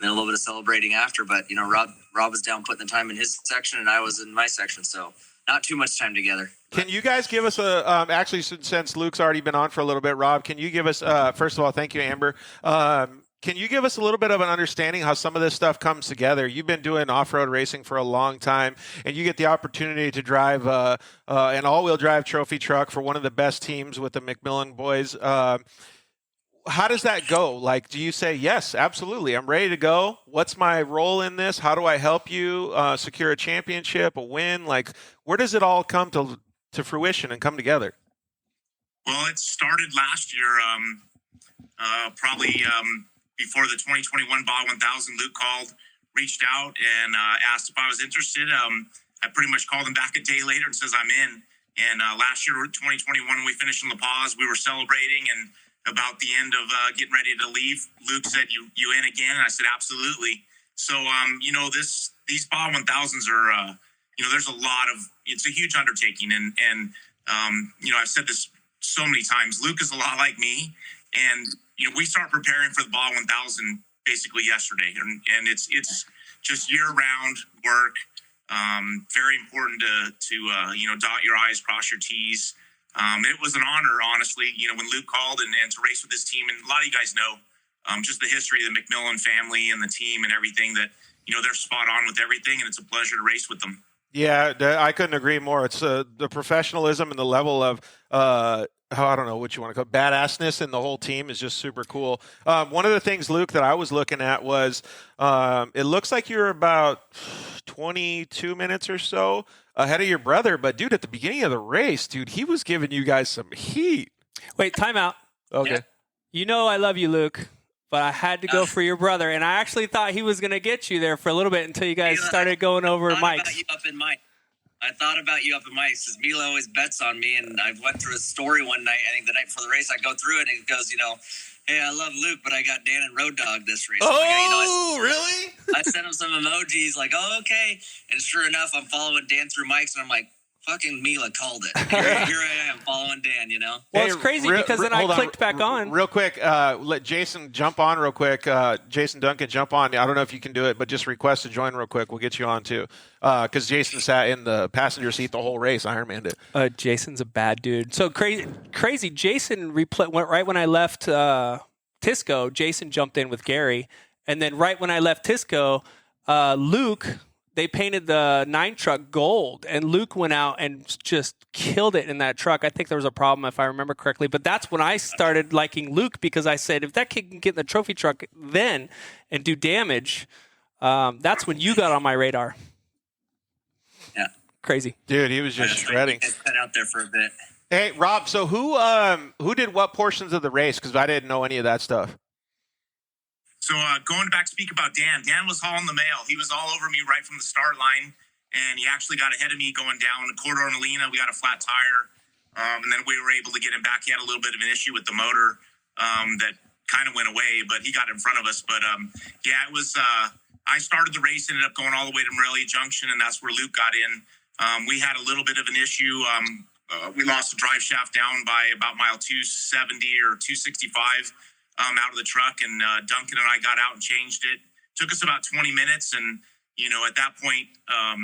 a little bit of celebrating after. But Rob was down putting the time in his section, and I was in my section, so not too much time together. Can you guys give us actually, since Luke's already been on for a little bit, Rob, can you give us first of all, thank you, Amber. Can you give us a little bit of an understanding how some of this stuff comes together? You've been doing off-road racing for a long time, and you get the opportunity to drive an all-wheel drive trophy truck for one of the best teams with the McMillin boys. How does that go? Like, do you say, yes, absolutely, I'm ready to go? What's my role in this? How do I help you secure a championship, a win? Like, where does it all come to fruition and come together? Well, it started last year, probably before the 2021 Baja 1000. Luke called, reached out, and asked if I was interested. I pretty much called him back a day later and says I'm in. And last year, 2021, when we finished in La Paz, we were celebrating, and about the end of getting ready to leave, Luke said, you in again? And I said, absolutely. So, these Baja 1000s are, there's a lot of, it's a huge undertaking. And I've said this so many times, Luke is a lot like me. And, we start preparing for the Baja 1000 basically yesterday. And it's just year round work. Very important to dot your I's, cross your T's. It was an honor, honestly, when Luke called and to race with this team. And a lot of you guys know just the history of the McMillin family and the team and everything that, they're spot on with everything. And it's a pleasure to race with them. Yeah, I couldn't agree more. It's the professionalism and the level of, I don't know what you want to call it, badassness in the whole team is just super cool. One of the things, Luke, that I was looking at was it looks like you're about 22 minutes or so ahead of your brother. But, dude, at the beginning of the race, dude, he was giving you guys some heat. Wait, time out. Okay. Yeah. You know I love you, Luke, but I had to go for your brother, and I actually thought he was going to get you there for a little bit until you guys started going over mics. I thought about you up in Mike's because Mila always bets on me, and I went through his story one night. I think the night before the race, I go through it, and it goes, hey, I love Luke, but I got Dan and Road Dog this race. Really? I sent him some emojis like, oh, okay. And sure enough, I'm following Dan through Mike's, and I'm like, fucking Mila called it. Here I am following Dan, Well, it's crazy because then I clicked back on. Real quick, let Jason jump on real quick. Jason Duncan, jump on. I don't know if you can do it, but just request to join real quick. We'll get you on too. Because Jason sat in the passenger seat the whole race. Ironman did. Jason's a bad dude. So crazy. Jason went right when I left Tisco. Jason jumped in with Gary. And then right when I left Tisco, Luke... They painted the 9 truck gold, and Luke went out and just killed it in that truck. I think there was a problem, if I remember correctly. But that's when I started liking Luke because I said, if that kid can get in the trophy truck then and do damage, that's when you got on my radar. Yeah. Crazy. Dude, he was just shredding. Cut out there for a bit. Hey, Rob, so who did what portions of the race? Because I didn't know any of that stuff. So going back to speak about Dan was hauling the mail. He was all over me right from the start line, and he actually got ahead of me going down the Corridor Molina. We got a flat tire, and then we were able to get him back. He had a little bit of an issue with the motor that kind of went away, but he got in front of us. But, it was I started the race, ended up going all the way to Morelia Junction, and that's where Luke got in. We had a little bit of an issue. We lost the drive shaft down by about mile 270 or 265. Out of the truck, and Duncan and I got out and changed it. Took us about 20 minutes, and at that point, I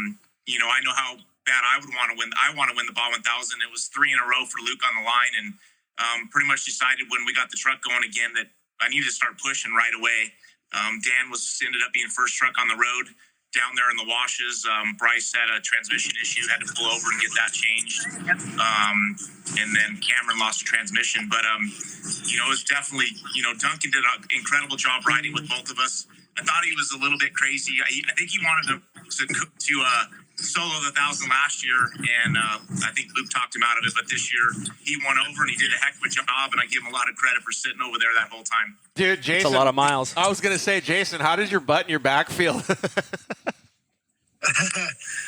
know how bad I would want to win. I want to win the Baja 1000. It was 3 in a row for Luke on the line, and pretty much decided when we got the truck going again that I needed to start pushing right away. Dan ended up being first truck on the road down there in the washes. Bryce had a transmission issue, had to pull over and get that changed. And then Cameron lost a transmission. But, it was definitely, Duncan did an incredible job riding with both of us. I thought he was a little bit crazy. I think he wanted to solo the 1,000 last year, and I think Luke talked him out of it. But this year, he won over, and he did a heck of a job, and I give him a lot of credit for sitting over there that whole time. Dude, Jason. It's a lot of miles. I was going to say, Jason, how does your butt and your back feel?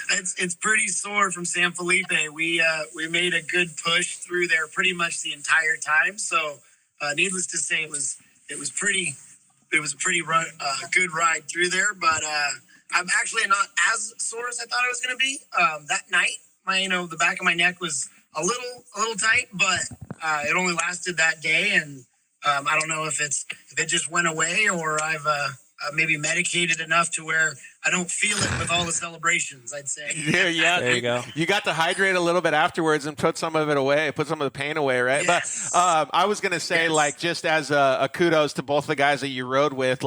It's pretty sore from San Felipe. We made a good push through there pretty much the entire time. So, needless to say, it was a pretty good ride through there. But I'm actually not as sore as I thought I was going to be. That night, the back of my neck was a little tight, but it only lasted that day, and I don't know if it just went away or I've maybe medicated enough to where I don't feel it with all the celebrations, I'd say. Yeah. There you go. You got to hydrate a little bit afterwards and put some of it away, put some of the pain away, right? Yes. But I was going to say, just as a kudos to both the guys that you rode with,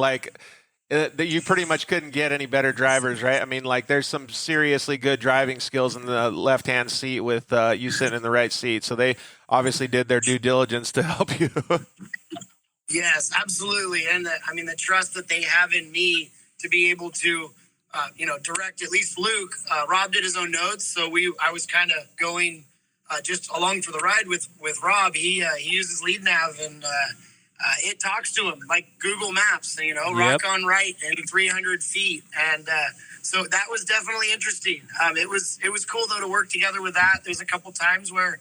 that you pretty much couldn't get any better drivers, right? I mean, there's some seriously good driving skills in the left-hand seat with you sitting in the right seat. So they obviously did their due diligence to help you. Yes, absolutely. And the trust that they have in me to be able to, direct at least Luke. Rob did his own notes, so I was kind of going just along for the ride with Rob. He uses lead nav, and it talks to him like Google Maps. Rock on right and 300 feet, and so that was definitely interesting. It was cool though to work together with that. There's a couple times where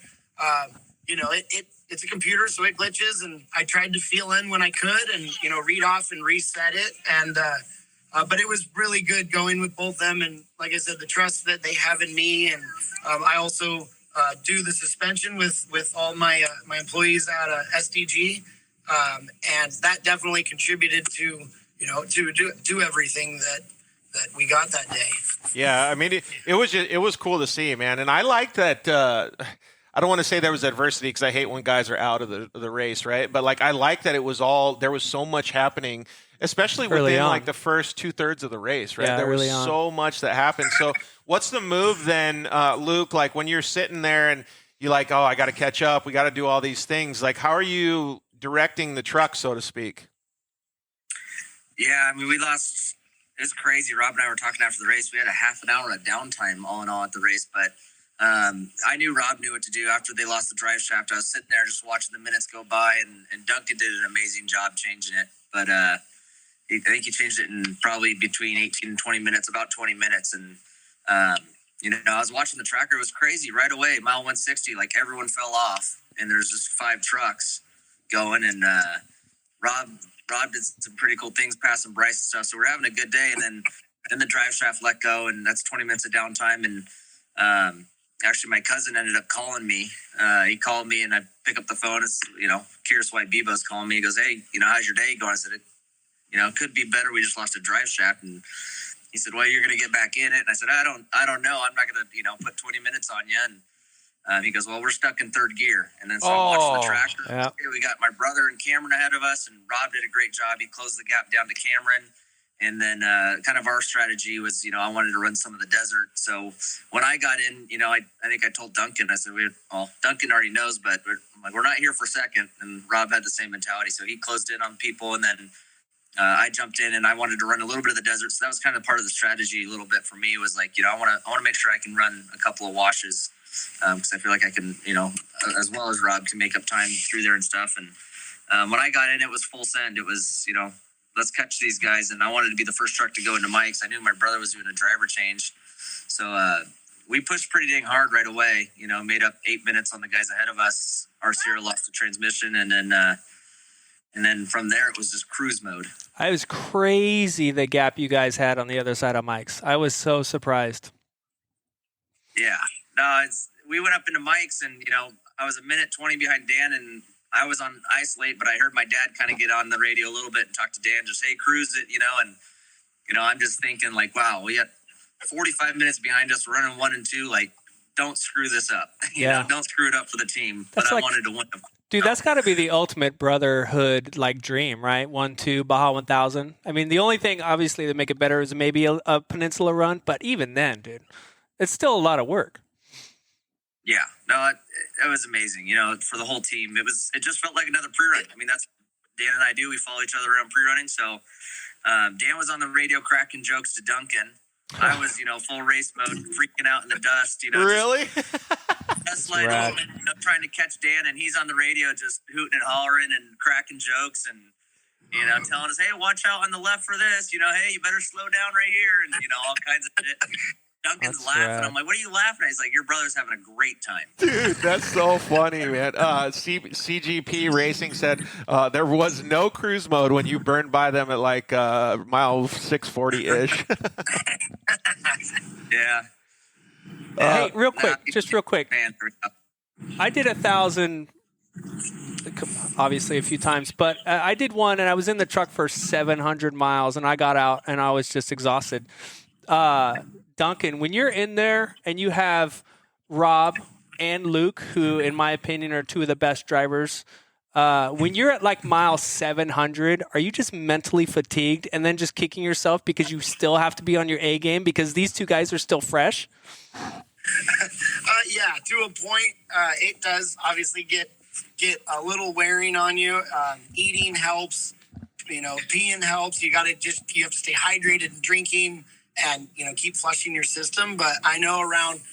it's a computer, so it glitches, and I tried to feel in when I could and, read off and reset it. And, but it was really good going with both them. And like I said, the trust that they have in me. And I also do the suspension with all my employees at SDG. And that definitely contributed to everything that we got that day. Yeah. I mean, it was cool to see, man. And I like that, I don't want to say there was adversity because I hate when guys are out of the race, right? But I like that there was so much happening, especially within the first 2/3 of the race, right? Yeah, there was so much that happened. So what's the move then, Luke? When you're sitting there and you're like, oh, I got to catch up, we got to do all these things. How are you directing the truck, so to speak? Yeah, we lost. It was crazy. Rob and I were talking after the race. We had a half an hour of downtime all in all at the race, but I knew Rob knew what to do after they lost the drive shaft. I was sitting there just watching the minutes go by, and Duncan did an amazing job changing it. But I think he changed it in probably between 18 and 20 minutes, about 20 minutes. And, I was watching the tracker. It was crazy right away. Mile 160, like everyone fell off, and there's just 5 trucks going. And Rob did some pretty cool things, passing Bryce and stuff. So we're having a good day. And then the drive shaft let go, and that's 20 minutes of downtime. And actually, my cousin ended up calling me. He called me, and I pick up the phone. It's, curious why Bebo's calling me. He goes, "Hey, how's your day going?" I said, it could be better. We just lost a drive shaft. And he said, "Well, you're going to get back in it." And I said, I don't know. I'm not going to, put 20 minutes on you. And he goes, "Well, we're stuck in third gear." And then so I'm watching the tractor. Yeah. We got my brother and Cameron ahead of us, and Rob did a great job. He closed the gap down to Cameron. And then kind of our strategy was, I wanted to run some of the desert. So when I got in, I think I told Duncan, I said, Duncan already knows, but we're not here for second. And Rob had the same mentality. So he closed in on people. And then I jumped in, and I wanted to run a little bit of the desert. So that was kind of part of the strategy a little bit for me, was like, I want to make sure I can run a couple of washes, because I feel like I can, as well as Rob, can make up time through there and stuff. And when I got in, it was full send. It was, let's catch these guys. And I wanted to be the first truck to go into Mike's. I knew my brother was doing a driver change. So we pushed pretty dang hard right away, made up 8 minutes on the guys ahead of us. Our Sierra lost the transmission. And then from there, it was just cruise mode. It was crazy the gap you guys had on the other side of Mike's. I was so surprised. Yeah. No, we went up into Mike's, and, I was a minute 20 behind Dan, and I was on ice late, but I heard my dad kind of get on the radio a little bit and talk to Dan, just, "Hey, cruise it," and, I'm just thinking, like, wow, we got 45 minutes behind us, running 1 and 2, like, don't screw this up. Don't screw it up for the team. But I wanted to win. Dude, that's got to be the ultimate brotherhood, dream, right? 1-2, Baja 1000. I mean, the only thing, obviously, that make it better is maybe a peninsula run, but even then, dude, it's still a lot of work. Yeah, no, it was amazing. For the whole team, it just felt like another pre-run. I mean, that's Dan and I do. We follow each other around pre-running. So Dan was on the radio cracking jokes to Duncan. I was, full race mode, freaking out in the dust. Really? Just like trying to catch Dan, and he's on the radio just hooting and hollering and cracking jokes, and telling us, "Hey, watch out on the left for this. Hey, you better slow down right here," and all kinds of shit. Duncan's laughing. Rad. I'm like, "What are you laughing at?" He's like, "Your brother's having a great time." Dude, that's so funny, man. CGP Racing said there was no cruise mode when you burned by them at mile 640-ish. Yeah. Hey, real quick. I did 1,000, obviously a few times, but I did one, and I was in the truck for 700 miles, and I got out, and I was just exhausted. Duncan, when you're in there and you have Rob and Luke, who, in my opinion, are two of the best drivers, when you're at mile 700, are you just mentally fatigued and then just kicking yourself because you still have to be on your A game because these two guys are still fresh? Yeah, to a point, it does obviously get a little wearing on you. Eating helps, peeing helps. You have to stay hydrated and drinking, and keep flushing your system. But I know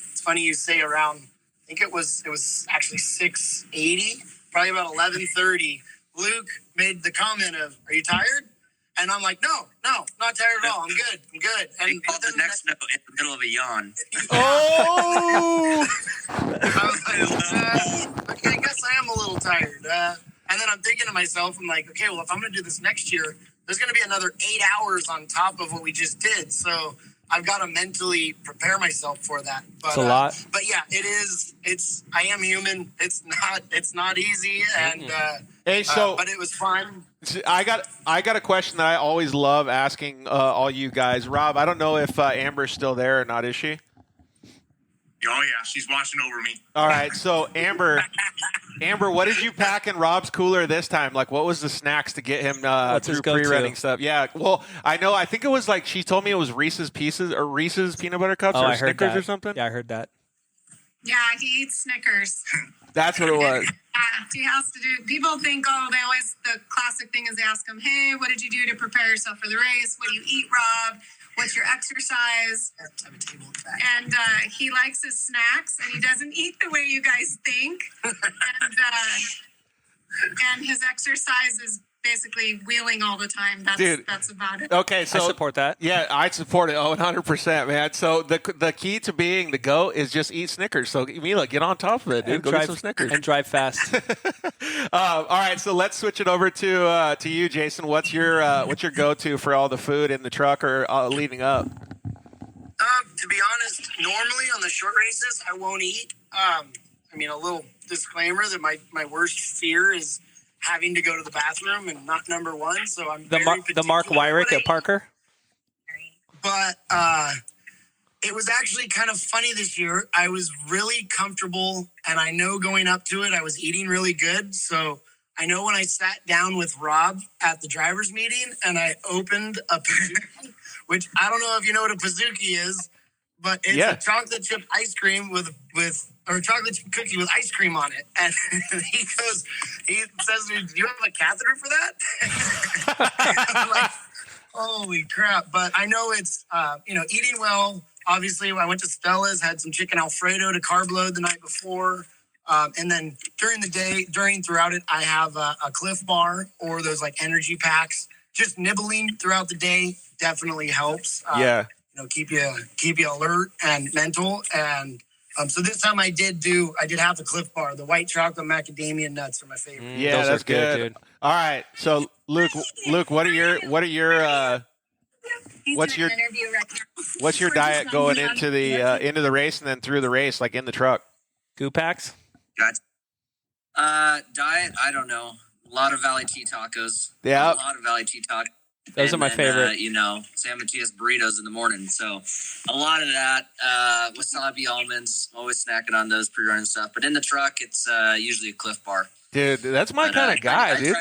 it's funny you say around, I think it was actually 680, probably about 11:30. Luke made the comment of, "Are you tired?" And I'm like, no, not tired at all. I'm good. And he called the next note in the middle of a yawn. Oh! I was like, I guess I am a little tired. And then I'm thinking to myself, I'm like, okay, well, if I'm going to do this next year, there's going to be another 8 hours on top of what we just did. So I've got to mentally prepare myself for that. But, it's a lot. But yeah, I am human. It's not easy. And, but it was fun. I got a question that I always love asking all you guys. Rob, I don't know if Amber's still there or not. Is she? Oh yeah, she's watching over me. All right, so Amber, what did you pack in Rob's cooler this time? What was the snacks to get him through pre-running stuff? Yeah, well, I think it was she told me it was Reese's Pieces or Reese's Peanut Butter Cups or Snickers or something. Yeah, I heard that. Yeah, he eats Snickers. That's what it was. He has to do. People think, the classic thing is they ask him, "Hey, what did you do to prepare yourself for the race? What do you eat, Rob? What's your exercise?" And he likes his snacks, and he doesn't eat the way you guys think. And his exercise is basically wheeling all the time. That's about it. Okay, so I support that. Yeah, I support it 100%, man. So the key to being the GOAT is just eat Snickers. So Mila, get on top of it, dude. Go get some Snickers and drive fast. All right, so let's switch it over to you, Jason. What's your go-to for all the food in the truck or leading up? To be honest, normally on the short races, I won't eat. A little disclaimer that my worst fear is having to go to the bathroom and not number one. So I'm the Mark Wyrick at Parker. But it was actually kind of funny this year. I was really comfortable, and I know going up to it, I was eating really good. So I know when I sat down with Rob at the driver's meeting and I opened a Pizookie, which I don't know if you know what a Pizookie is, but it's a chocolate chip ice cream or a chocolate chip cookie with ice cream on it. And he says to me, "Do you have a catheter for that?" I'm like, holy crap. But I know it's, eating well. Obviously, I went to Stella's, had some chicken Alfredo to carb load the night before. And then throughout it, I have a Cliff Bar or those like energy packs. Just nibbling throughout the day definitely helps. Keep you alert and mental. And so this time I did have the Cliff Bar. The white chocolate macadamia nuts are my favorite. Yeah, that's good, dude. All right, so Luke, what's your diet going into the race and then through the race, like in the truck? Goo packs. Gotcha. Diet, I don't know. A lot of Valley Tea tacos. Yeah. A lot of Valley Tea tacos. Those are my favorite. San Matias burritos in the morning. So a lot of that. Wasabi almonds, always snacking on those pre-run stuff. But in the truck, it's usually a Cliff Bar. Dude, that's my kind of guy, dude. I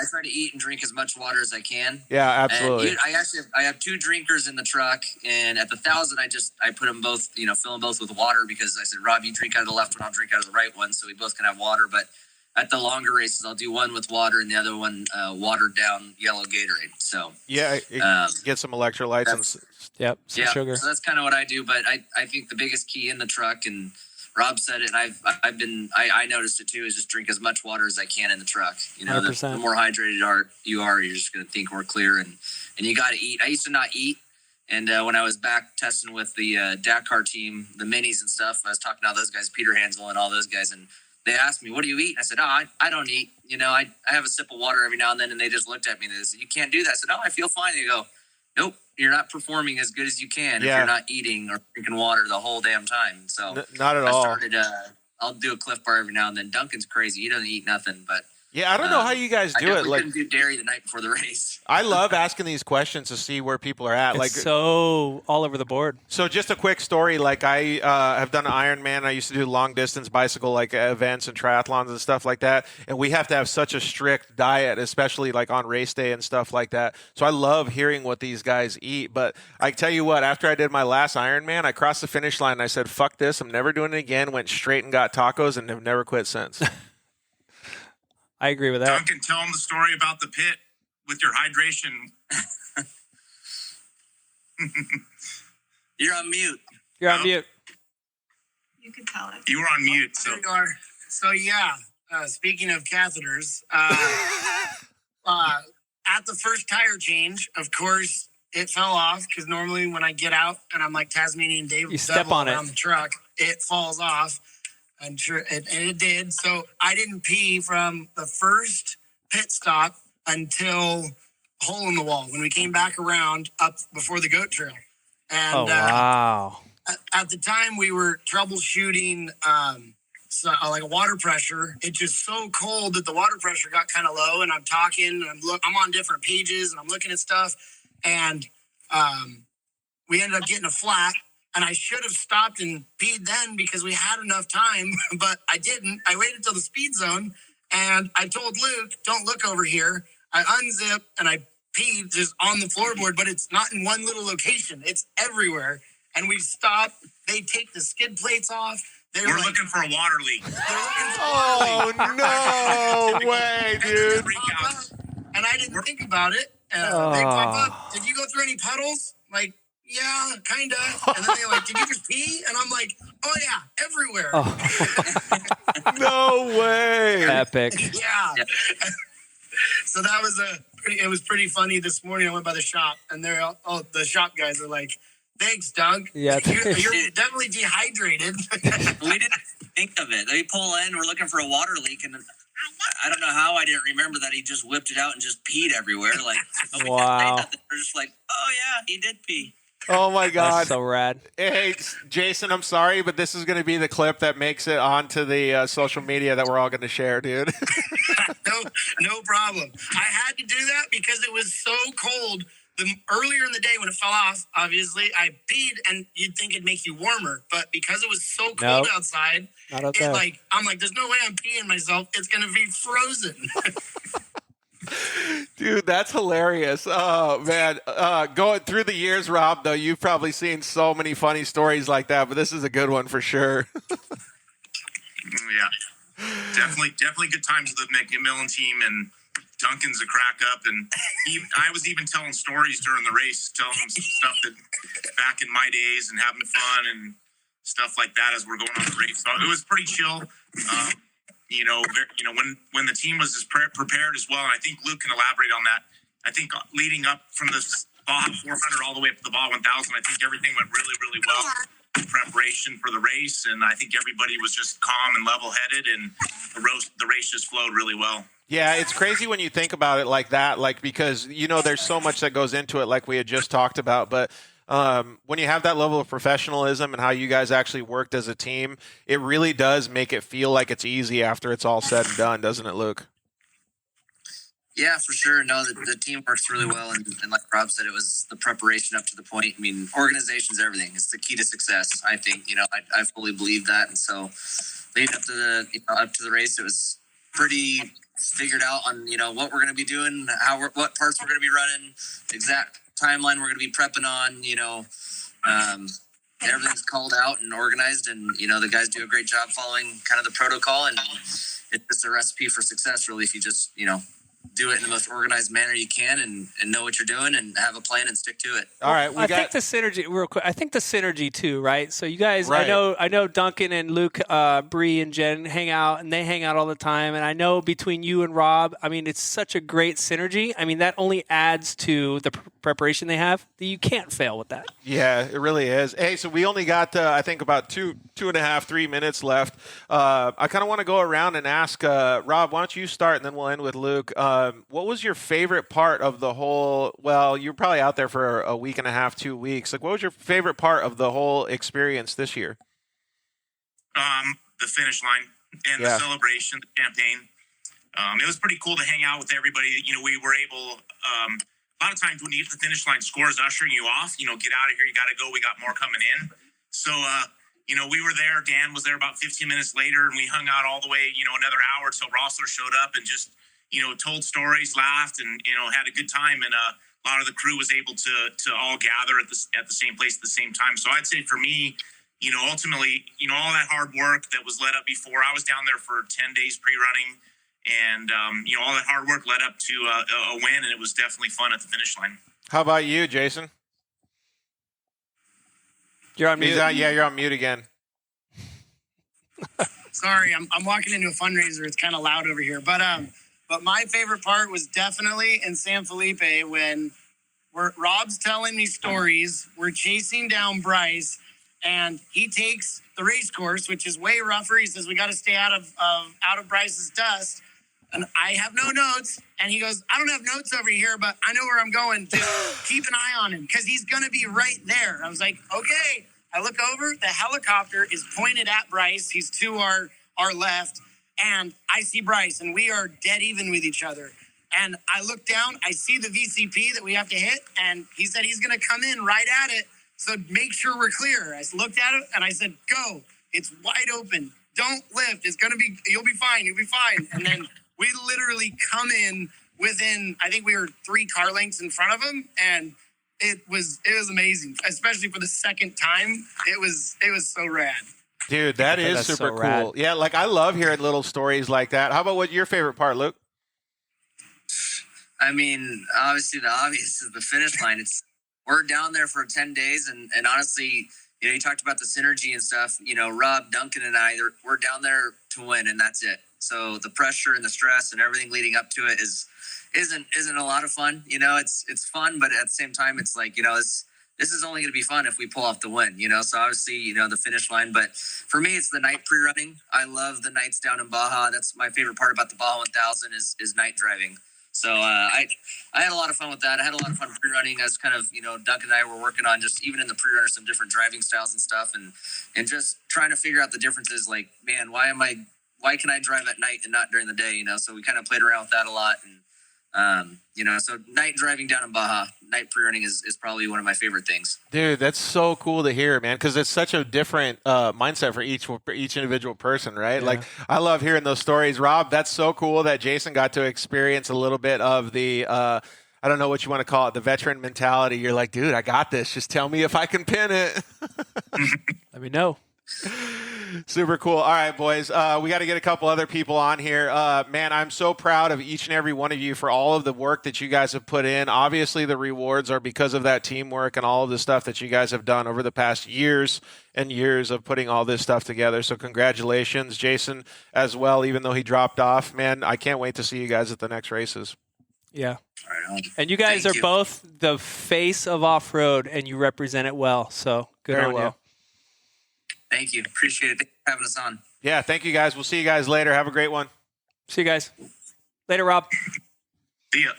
try to eat and drink as much water as I can. Yeah, absolutely. And I have two drinkers in the truck, and at the 1,000, I put them both, fill them both with water because I said, Rob, you drink out of the left one, I'll drink out of the right one, so we both can have water. But at the longer races, I'll do one with water and the other one watered down yellow Gatorade. So get some electrolytes and some sugar. So that's kind of what I do. But I think the biggest key in the truck, and Rob said it, and I noticed it too, is just drink as much water as I can in the truck. The more hydrated you are, you're just going to think more clear, and you got to eat. I used to not eat. And when I was back testing with the Dakar team, the minis and stuff, I was talking to all those guys, Peter Hansel and all those guys, and they asked me, "What do you eat?" And I said, I don't eat. I have a sip of water every now and then. And they just looked at me and they said, "You can't do that." I said, "No, I feel fine." They go, "Nope, you're not performing as good as you can if you're not eating or drinking water the whole damn time." So not at all. I started, I'll do a Cliff Bar every now and then. Duncan's crazy. He doesn't eat nothing, but yeah, I don't know how you guys do it. Like, couldn't do dairy the night before the race. I love asking these questions to see where people are at. It's so all over the board. So just a quick story. Like I have done an Ironman. I used to do long distance bicycle events and triathlons and stuff like that. And we have to have such a strict diet, especially like on race day and stuff like that. So I love hearing what these guys eat. But I tell you what, after I did my last Ironman, I crossed the finish line and I said, "Fuck this! I'm never doing it again." Went straight and got tacos and have never quit since. I agree with that. Duncan, tell them the story about the pit with your hydration. You're on mute. You're on mute. You could tell it. You were on mute. So, speaking of catheters, at the first tire change, of course, it fell off because normally when I get out and I'm like Tasmanian Devil, you step on around it. The truck, it falls off. And it did. So I didn't pee from the first pit stop until hole in the wall when we came back around up before the goat trail. And wow. At the time we were troubleshooting like water pressure. It's just so cold that the water pressure got kind of low, and I'm talking and I'm on different pages and I'm looking at stuff, and we ended up getting a flat. And I should have stopped and peed then because we had enough time, but I didn't. I waited till the speed zone, and I told Luke, "Don't look over here." I unzip and I peed just on the floorboard, but it's not in one little location. It's everywhere. And we stop. They take the skid plates off. We're looking for a water leak. Oh, no way, dude. And I didn't think about it. They pop up. Did you go through any puddles? Like, yeah, kind of. And then they're like, did you just pee? And I'm like, oh, yeah, everywhere. No way. Epic. Yeah. So that was it was pretty funny this morning. I went by the shop, and the shop guys are like, thanks, Doug. Yeah. You're definitely dehydrated. We didn't think of it. They pull in, we're looking for a water leak, and I don't know how I didn't remember that he just whipped it out and just peed everywhere. Like, wow. We're just like, oh yeah, he did pee. Oh my God. That's so rad. Hey, Jason, I'm sorry, but this is going to be the clip that makes it onto the social media that we're all going to share, dude. No problem. I had to do that because it was so cold. Earlier in the day when it fell off, obviously, I peed, and you'd think it'd make you warmer. But because it was so cold outside, I'm like, there's no way I'm peeing myself. It's going to be frozen. Dude, that's hilarious. Oh, man. Going through the years, Rob, though, you've probably seen so many funny stories like that, but this is a good one for sure. Yeah. Definitely good times with the McMillin team, and Duncan's a crack up, and I was even telling stories during the race, telling them some stuff that back in my days and having fun and stuff like that as we're going on the race. So it was pretty chill. When the team was as prepared as well, and I think Luke can elaborate on that. I think leading up from the Baja 400 all the way up to the Baja 1000, I think everything went really, really well in preparation for the race, and I think everybody was just calm and level-headed, and the race just flowed really well. Yeah, it's crazy when you think about it like that, because, there's so much that goes into it like we had just talked about, but when you have that level of professionalism and how you guys actually worked as a team, it really does make it feel like it's easy after it's all said and done, doesn't it, Luke? Yeah, for sure. No, the team works really well, and like Rob said, it was the preparation up to the point. I mean, organization's everything. It's the key to success, I think. I fully believe that, and so leading up to the race, it was pretty figured out on what we're going to be doing, what parts we're going to be running, exact timeline we're going to be prepping on. Everything's called out and organized, and the guys do a great job following kind of the protocol, and it's just a recipe for success, really, if you just do it in the most organized manner you can, and know what you're doing and have a plan and stick to it. All right, I think the synergy, real quick. I think the synergy too, right? So you guys, right. I know Duncan and Luke, Bree and Jen hang out, and they hang out all the time. And I know between you and Rob, I mean, it's such a great synergy. I mean, that only adds to the preparation they have. That you can't fail with that. Yeah, it really is. Hey, so we only got, I think, about 2.5-3 minutes left. I kind of want to go around and ask, Rob, why don't you start, and then we'll end with Luke. What was your favorite part of the whole, well, you're probably out there for a week and a half, 2 weeks. What was your favorite part of the whole experience this year? The finish line and the celebration, the campaign. It was pretty cool to hang out with everybody. We were able, a lot of times when you get to the finish line, scores ushering you off, get out of here, you got to go, we got more coming in. So, we were there, Dan was there about 15 minutes later, and we hung out all the way, another hour until Rossler showed up and just, told stories, laughed, and, had a good time. And a lot of the crew was able to all gather at the same place at the same time. So I'd say for me, ultimately, all that hard work that was led up before, I was down there for 10 days pre-running, and, all that hard work led up to a win, and it was definitely fun at the finish line. How about you, Jason? You're on mute. You're on mute again. Sorry, I'm walking into a fundraiser. It's kind of loud over here. But my favorite part was definitely in San Felipe when Rob's telling me stories. We're chasing down Bryce, and he takes the race course, which is way rougher. He says, we got to stay out of Bryce's dust. And I have no notes. And he goes, I don't have notes over here, but I know where I'm going. Just keep an eye on him because he's going to be right there. I was like, okay. I look over. The helicopter is pointed at Bryce. He's to our left. And I see Bryce, and we are dead even with each other. And I look down. I see the VCP that we have to hit. And he said he's going to come in right at it. So make sure we're clear. I looked at it, and I said, go. It's wide open. Don't lift. You'll be fine. You'll be fine. And then we literally come in within, I think we were 3 car lengths in front of him, and it was amazing, especially for the second time. It was so rad. Dude, that is That's super so cool. rad. Yeah, like I love hearing little stories like that. How about what your favorite part, Luke? I mean, obviously the obvious is the finish line. We're down there for 10 days, and honestly, you talked about the synergy and stuff. Rob, Duncan, and I, we're down there to win, and that's it. So the pressure and the stress and everything leading up to it isn't a lot of fun. It's fun, but at the same time, it's like this is only going to be fun if we pull off the win. So obviously, the finish line. But for me, it's the night pre-running. I love the nights down in Baja. That's my favorite part about the Baja 1000 is night driving. So I had a lot of fun with that. I had a lot of fun pre-running as kind of, Duncan and I were working on just even in the pre-runner some different driving styles and stuff and just trying to figure out the differences. Like, man, why can I drive at night and not during the day? So we kind of played around with that a lot. And, so night driving down in Baja, night pre-running is probably one of my favorite things. Dude, that's so cool to hear, man, because it's such a different mindset for each individual person, right? Yeah. Like, I love hearing those stories. Rob, that's so cool that Jason got to experience a little bit of the I don't know what you want to call it, the veteran mentality. You're like, dude, I got this. Just tell me if I can pin it. Let me know. Super cool. All right, boys. We got to get a couple other people on here. Man, I'm so proud of each and every one of you for all of the work that you guys have put in. Obviously, the rewards are because of that teamwork and all of the stuff that you guys have done over the past years and years of putting all this stuff together. So congratulations, Jason, as well, even though he dropped off. Man, I can't wait to see you guys at the next races. Yeah. And you guys are both the face of off-road, and you represent it well. So good Very on well. you. Thank you. Appreciate it. Thanks for having us on. Yeah, thank you, guys. We'll see you guys later. Have a great one. See you guys. Later, Rob. See ya.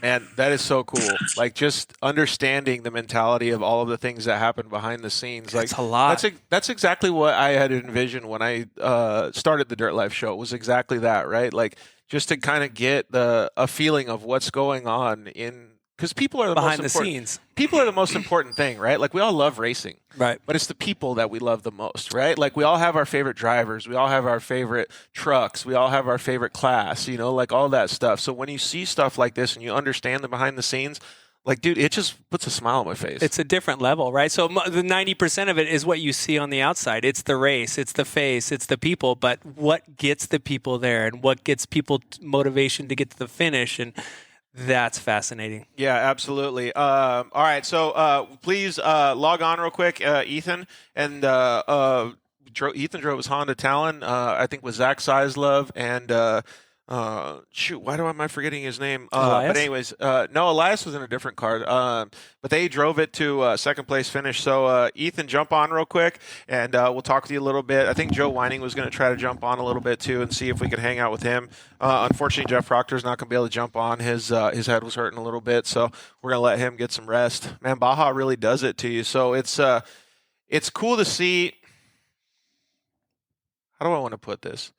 Man, that is so cool. Like, just understanding the mentality of all of the things that happen behind the scenes. Like, That's a lot. That's exactly what I had envisioned when I started the Dirt Life show. It was exactly that, right? Like, just to kind of get a feeling of what's going on because people are the Behind most the important. scenes. People are the most important thing, right? Like, we all love racing. Right. But it's the people that we love the most, right? Like, we all have our favorite drivers. We all have our favorite trucks. We all have our favorite class, like all that stuff. So when you see stuff like this and you understand the behind the scenes, like, dude, it just puts a smile on my face. It's a different level, right? So the 90% of it is what you see on the outside. It's the race, it's the face, it's the people. But what gets the people there and what gets people motivation to get to the finish? And that's fascinating. Yeah, absolutely. All right, so please log on real quick, Ethan. And Ethan drove his Honda Talon, I think with Zach Sizlove and why am I forgetting his name? Elias? But anyways, no, Elias was in a different car. But they drove it to second place finish. So Ethan, jump on real quick, and we'll talk with you a little bit. I think Joe Whining was going to try to jump on a little bit too, and see if we could hang out with him. Unfortunately, Jeff Proctor's not going to be able to jump on. His head was hurting a little bit, so we're going to let him get some rest. Man, Baja really does it to you. So it's cool to see. How do I want to put this?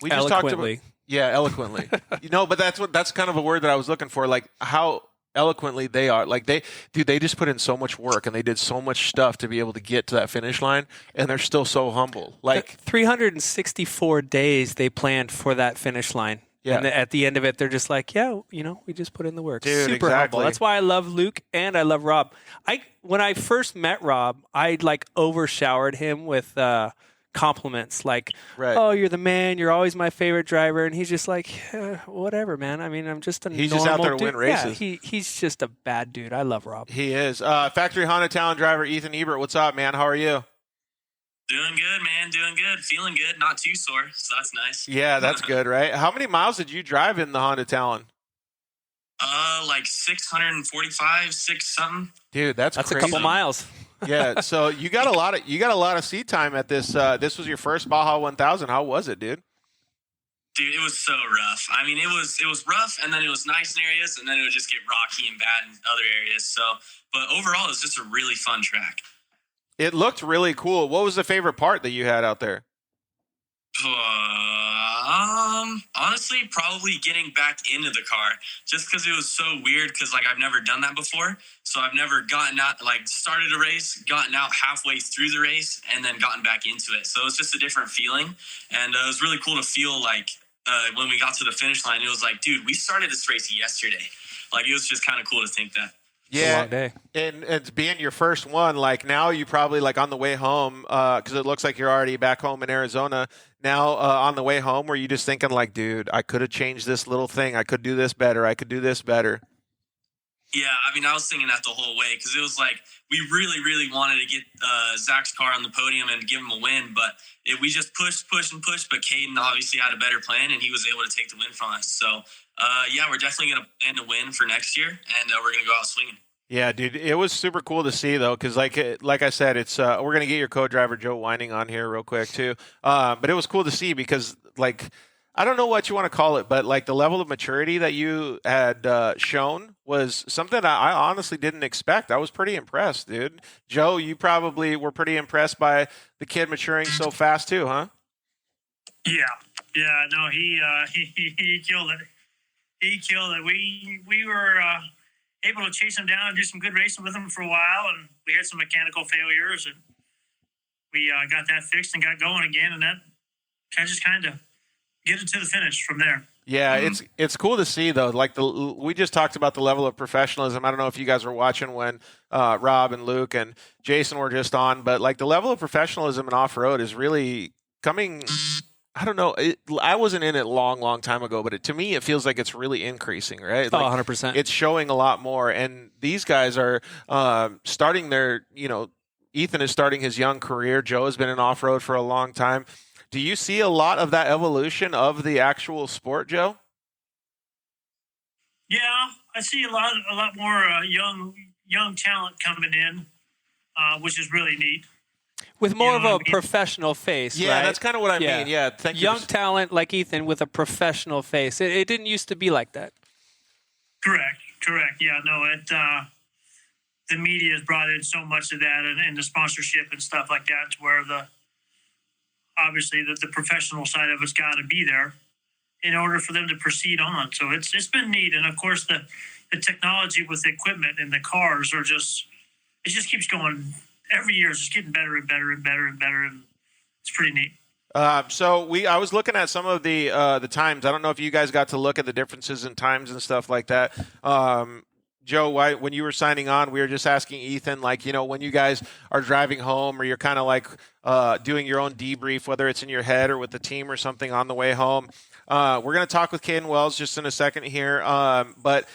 We just Eloquently. talked about, eloquently. But that's kind of a word that I was looking for. Like, how eloquently they are. Like, they just put in so much work and they did so much stuff to be able to get to that finish line, and they're still so humble. Like, 364 days they planned for that finish line. Yeah. And at the end of it, they're just like, we just put in the work. Dude, Super exactly. humble. That's why I love Luke and I love Rob. When I first met Rob, I overshowered him with compliments like, right. Oh, you're the man, you're always my favorite driver. And he's just like, whatever, man. I mean, I'm just a he's normal just out there to dude. win races. Yeah, he's just a bad dude. I love Rob. He is. Factory Honda Talon driver Ethan Ebert, what's up, man? How are you? Doing good, man. Doing good. Feeling good. Not too sore, so that's nice. Yeah, that's good, right? How many miles did you drive in the Honda Talon? Like 645, 6 something. Dude, that's crazy. A couple miles. Yeah, so you got a lot of seat time at this. This was your first Baja 1000. How was it, dude? Dude, it was so rough. I mean, it was rough, and then it was nice in areas, and then it would just get rocky and bad in other areas. So, but overall, it was just a really fun track. It looked really cool. What was the favorite part that you had out there? Honestly, probably getting back into the car, just because it was so weird. Because I've never done that before, so I've never gotten out, started a race, gotten out halfway through the race, and then gotten back into it. So it's just a different feeling, and it was really cool to feel when we got to the finish line. It was like, dude, we started this race yesterday. It was just kind of cool to think that. It's a long day. And it's being your first one, like now you probably like on the way home, because it looks like you're already back home in Arizona. Now on the way home, were you just thinking like, dude, I could have changed this little thing. I could do this better. I could do this better. Yeah, I mean, I was thinking that the whole way because it was like we really, really wanted to get Zach's car on the podium and give him a win, but we just pushed. But Kaden obviously had a better plan, and he was able to take the win from us. So, yeah, we're definitely going to plan to win for next year, and we're going to go out swinging. Yeah, dude, it was super cool to see though, because like I said, it's we're gonna get your co-driver Joe Whining on here real quick too. But it was cool to see because like I don't know what you want to call it, but like the level of maturity that you had shown was something I honestly didn't expect. I was pretty impressed, dude. Joe, you probably were pretty impressed by the kid maturing so fast too, huh? Yeah. No, he killed it. He killed it. We were able to chase him down and do some good racing with him for a while, and we had some mechanical failures, and we got that fixed and got going again, and that kind of get it to the finish from there. Yeah, it's cool to see though. Like we just talked about the level of professionalism. I don't know if you guys were watching when Rob and Luke and Jason were just on, but like the level of professionalism in off road is really coming. I don't know. I wasn't in it a long time ago, but to me, it feels like it's really increasing, right? Like 100%. It's showing a lot more. And these guys are starting their, Ethan is starting his young career. Joe has been in off-road for a long time. Do you see a lot of that evolution of the actual sport, Joe? Yeah, I see a lot more young talent coming in, which is really neat. With more of a professional face, yeah, right? That's kind of what I mean. Yeah, thank you. Young talent like Ethan with a professional face. It didn't used to be like that. Correct. Yeah, no, the media has brought in so much of that and the sponsorship and stuff like that to where obviously the professional side of it's got to be there in order for them to proceed on. So it's been neat. And of course the technology with the equipment and the cars it just keeps going. Every year it's just getting better and better and better and better, and it's pretty neat. So I was looking at some of the times. I don't know if you guys got to look at the differences in times and stuff like that. Joe, when you were signing on, we were just asking Ethan, like, when you guys are driving home or you're kind of like doing your own debrief, whether it's in your head or with the team or something on the way home. We're going to talk with Kaden Wells just in a second here, but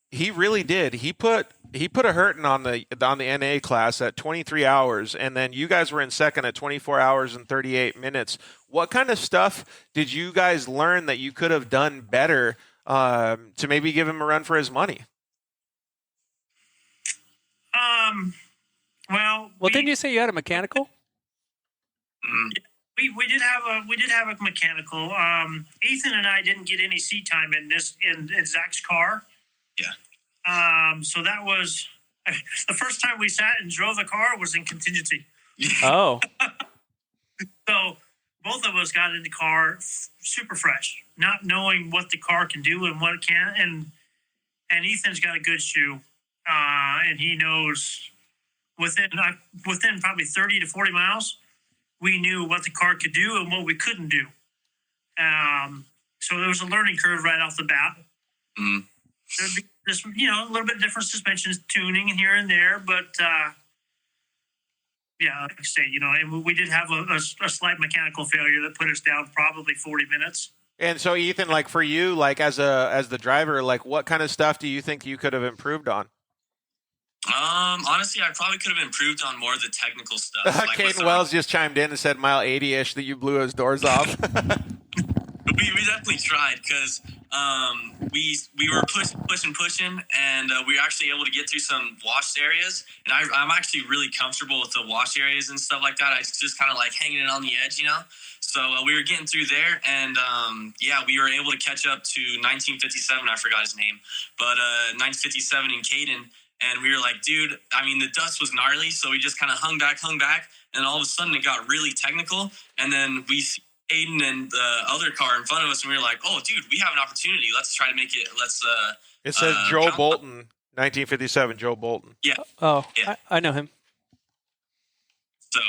he really did. He put a hurting on the NA class at 23 hours, and then you guys were in second at 24 hours and 38 minutes. What kind of stuff did you guys learn that you could have done better to maybe give him a run for his money? Well, didn't you say you had a mechanical? We did have a mechanical. Ethan and I didn't get any seat time in Zach's car. Yeah. So that was the first time we sat and drove the car was in contingency. Oh. So both of us got in the car super fresh, not knowing what the car can do and what it can. And Ethan's got a good shoe, and he knows within probably 30 to 40 miles, we knew what the car could do and what we couldn't do. So there was a learning curve right off the bat. Mm. There'd be just, a little bit different suspension tuning here and there, but yeah, like I say, and we did have a slight mechanical failure that put us down probably 40 minutes. And so, Ethan, like for you, like as the driver, like what kind of stuff do you think you could have improved on? Honestly, I probably could have improved on more of the technical stuff. Kaden Wells just chimed in and said mile 80-ish that you blew his doors off. We definitely tried because we were pushing, and we were actually able to get through some washed areas. And I'm actually really comfortable with the wash areas and stuff like that. I just kind of like hanging it on the edge, So we were getting through there, and we were able to catch up to 1957. I forgot his name, but 1957 in Kaden. And we were like, dude, I mean, the dust was gnarly, so we just kind of hung back, and all of a sudden it got really technical. And then we see Aiden and the other car in front of us, and we were like, oh, dude, we have an opportunity. Let's try to make it. It says Joe Bolton, 1957, Joe Bolton. Yeah. Oh, yeah. I know him. So,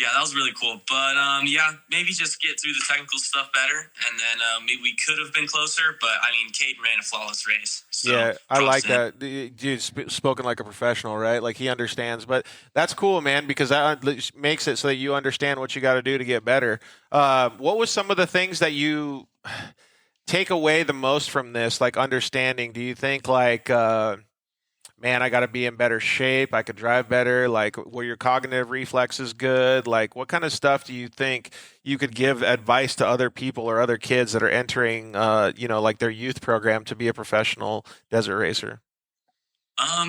Yeah, that was really cool. But yeah, maybe just get through the technical stuff better, and then maybe we could have been closer. But I mean, Kaden ran a flawless race. So Yeah, I like to him. that. Dude, spoken like a professional, right? Like he understands. But that's cool, man, because that makes it so that you understand what you got to do to get better. What was some of the things that you take away the most from this, like understanding? Do you think like man, I got to be in better shape, I could drive better, like were your cognitive reflexes good? Like what kind of stuff do you think you could give advice to other people or other kids that are entering like their youth program to be a professional desert racer?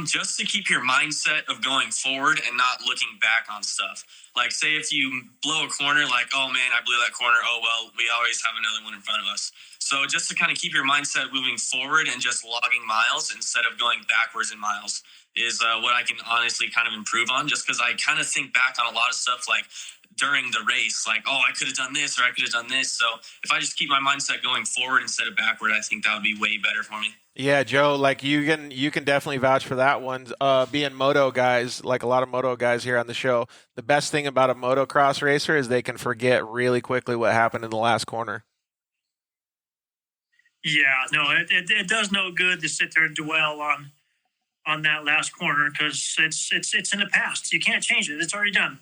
Just to keep your mindset of going forward and not looking back on stuff. Like, say if you blow a corner, like, oh man, I blew that corner. Oh well, we always have another one in front of us. So just to kind of keep your mindset moving forward and just logging miles instead of going backwards in miles is what I can honestly kind of improve on. Just because I kind of think back on a lot of stuff like during the race, like, oh, I could have done this or I could have done this. So if I just keep my mindset going forward instead of backward, I think that would be way better for me. Yeah, Joe, like you can definitely vouch for that one. Being moto guys, like a lot of moto guys here on the show, the best thing about a motocross racer is they can forget really quickly what happened in the last corner. Yeah, no, it does no good to sit there and dwell on that last corner because it's in the past. You can't change it. It's already done.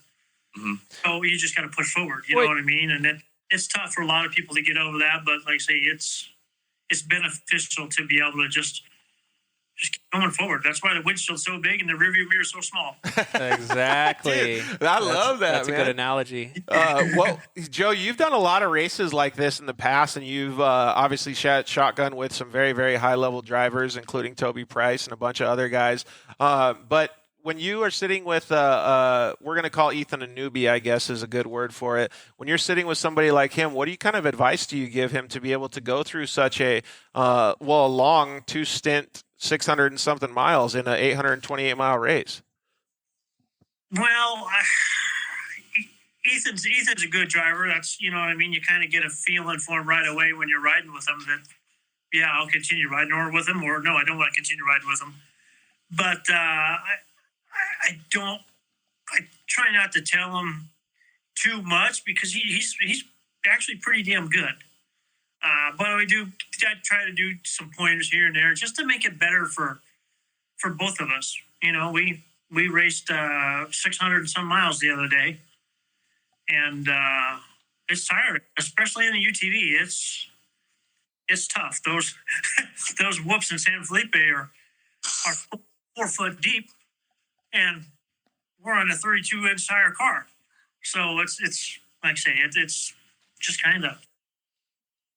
Mm-hmm. So you just got to push forward. You know what I mean? And it's tough for a lot of people to get over that. But like I say, it's beneficial to be able to just keep going forward. That's why the windshield's so big and the rearview mirror is so small. Exactly. Dude, I love that. That's man. a good analogy. Well, Joe, you've done a lot of races like this in the past, and you've obviously shotgun with some very, very high-level drivers, including Toby Price and a bunch of other guys. But when you are sitting with, we're going to call Ethan a newbie, I guess is a good word for it. When you're sitting with somebody like him, what kind of advice do you give him to be able to go through such a long two-stint 600 and something miles in an 828-mile race? Well, Ethan's a good driver. That's, you know what I mean? You kind of get a feeling for him right away when you're riding with him that, yeah, I'll continue riding with him, or no, I don't want to continue riding with him. But I try not to tell him too much because he's actually pretty damn good. But I try to do some pointers here and there just to make it better for both of us. You know, we raced 600 and some miles the other day, and it's tiring, especially in the UTV. It's tough. Those whoops in San Felipe are 4 foot deep, and we're on a 32-inch tire car. So it's like I say, it's just kind of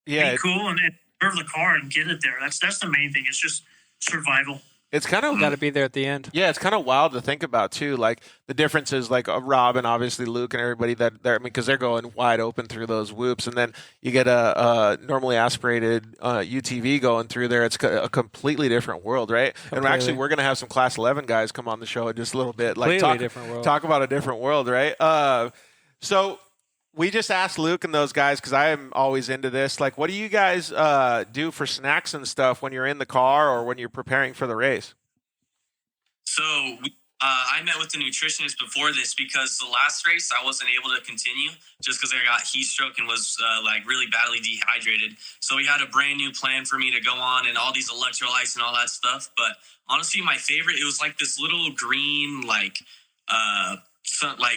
be cool and serve the car and get it there. That's the main thing. It's just survival. It's kind of got to be there at the end. Yeah, it's kind of wild to think about too. Like the differences, like Rob and obviously Luke and everybody because they're going wide open through those whoops, and then you get a normally aspirated UTV going through there. It's a completely different world, right? Completely. And actually, we're going to have some Class 11 guys come on the show in just a little bit, like talk about a different world, right? So we just asked Luke and those guys because I am always into this. Like, what do you guys do for snacks and stuff when you're in the car or when you're preparing for the race? So I met with the nutritionist before this because the last race I wasn't able to continue just because I got heat stroke and was really badly dehydrated. So we had a brand new plan for me to go on and all these electrolytes and all that stuff. But honestly, my favorite, it was like this little green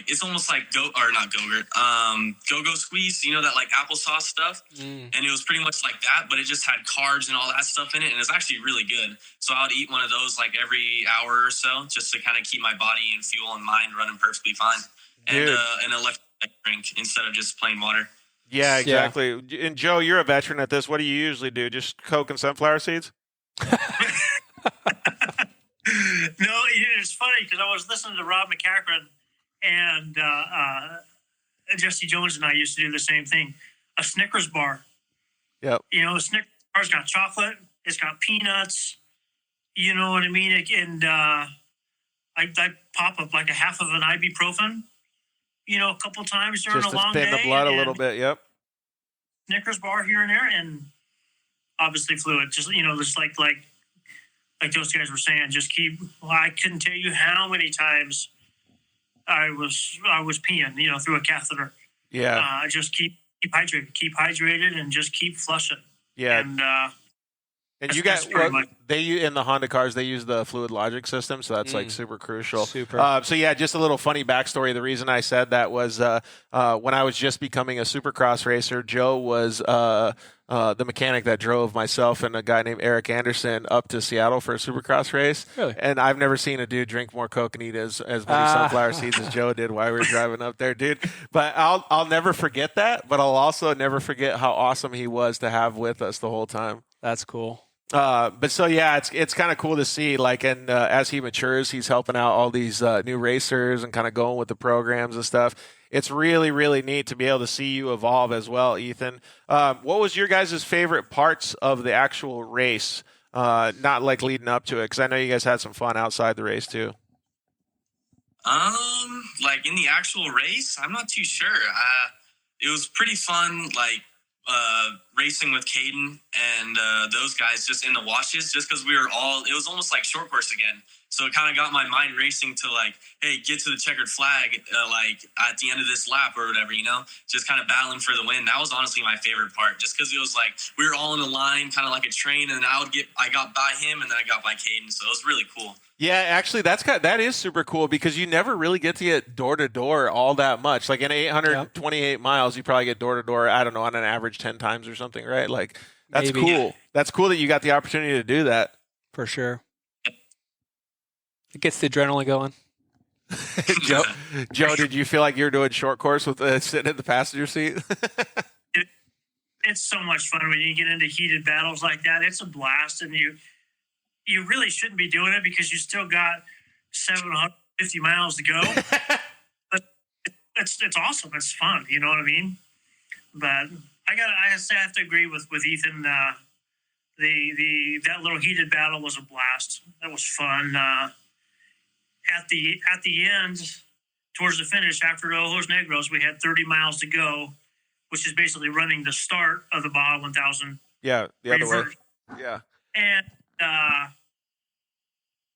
it's almost like go-go squeeze, you know, that like applesauce stuff. And it was pretty much like that, but it just had carbs and all that stuff in it, and it's actually really good. So I would eat one of those like every hour or so just to kind of keep my body and fuel and mind running perfectly fine. Dude. And an electrolyte drink instead of just plain water. Yeah, exactly. Yeah. And Joe, you're a veteran at this. What do you usually do? Just Coke and sunflower seeds? No, it's funny because I was listening to Rob McCachran and Jesse Jones and I used to do the same thing. A Snickers bar. Yep. You know, a Snickers bar's got chocolate. It's got peanuts. You know what I mean? And I pop up like a half of an ibuprofen, you know, a couple times during just a long day. Just to thin the blood a little bit, yep. Snickers bar here and there, and obviously fluid. Just, you know, just like those guys were saying, just keep, I couldn't tell you how many times I was peeing, through a catheter. Yeah. Just keep hydrated, and just keep flushing. Yeah. And you guys, in the Honda cars, they use the fluid logic system, so that's like super crucial. Super. So yeah, just a little funny backstory. The reason I said that was when I was just becoming a Supercross racer, Joe was the mechanic that drove myself and a guy named Eric Anderson up to Seattle for a Supercross race. Really? And I've never seen a dude drink more Coke and eat as many sunflower seeds as Joe did while we were driving up there, dude. But I'll never forget that. But I'll also never forget how awesome he was to have with us the whole time. That's cool. But so yeah, it's kind of cool to see, like, and as he matures, he's helping out all these new racers and kind of going with the programs and stuff. It's really, really neat to be able to see you evolve as well, Ethan. What was your guys' favorite parts of the actual race? Not like leading up to it, because I know you guys had some fun outside the race too. Like in the actual race, I'm not too sure. It was pretty fun, like racing with Kaden and those guys just in the washes, just because it was almost like short course again. So it kind of got my mind racing to like, hey, get to the checkered flag like at the end of this lap or whatever, just kind of battling for the win. That was honestly my favorite part, just because it was like we were all in a line, kind of like a train, and I got by him and then I got by Kaden. So it was really cool. Yeah, actually, that is super cool, because you never really get to get door to door all that much. Like in 828 miles, you probably get door to door, I don't know, on an average 10 times or something, right? Like that's Maybe. cool. That's cool that you got the opportunity to do that. For sure. It gets the adrenaline going. Joe, did you feel like you were doing short course with sitting in the passenger seat? It's so much fun when you get into heated battles like that. It's a blast, and you really shouldn't be doing it because you still got 750 miles to go. But it's awesome. It's fun. You know what I mean? But I have to agree with Ethan. That little heated battle was a blast. That was fun. At the end, towards the finish, after Ojos Negros, we had 30 miles to go, which is basically running the start of the Baja 1000. Yeah, the other way. Yeah. And,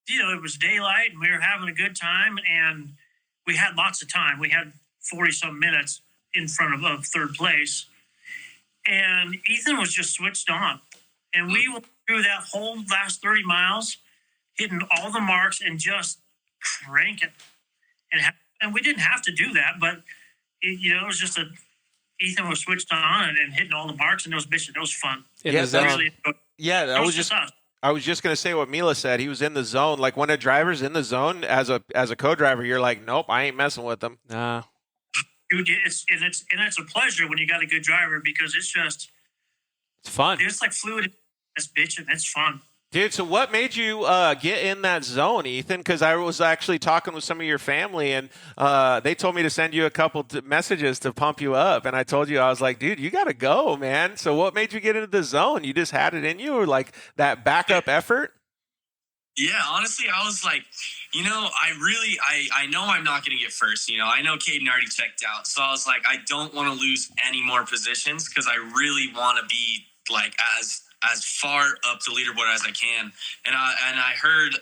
it was daylight, and we were having a good time, and we had lots of time. We had 40-some minutes in front of third place. And Ethan was just switched on. And we went through that whole last 30 miles, hitting all the marks and just cranking. And we didn't have to do that, but it was just Ethan was switched on and hitting all the marks, and it was fun. I was just going to say what Mila said. He was in the zone. Like when a driver's in the zone as a co-driver, you're like, nope, I ain't messing with them. Nah. Dude, it's a pleasure when you got a good driver, because it's fun. It's like fluid. It's bitching. It's fun. Dude, so what made you get in that zone, Ethan? Because I was actually talking with some of your family, and they told me to send you a couple messages to pump you up. And I told you, I was like, dude, you got to go, man. So what made you get into the zone? You just had it in you, or like that backup effort? Yeah, honestly, I was like, I know I'm not going to get first. I know Kaden already checked out. So I was like, I don't want to lose any more positions, because I really want to be like as far up the leaderboard as I can. And I heard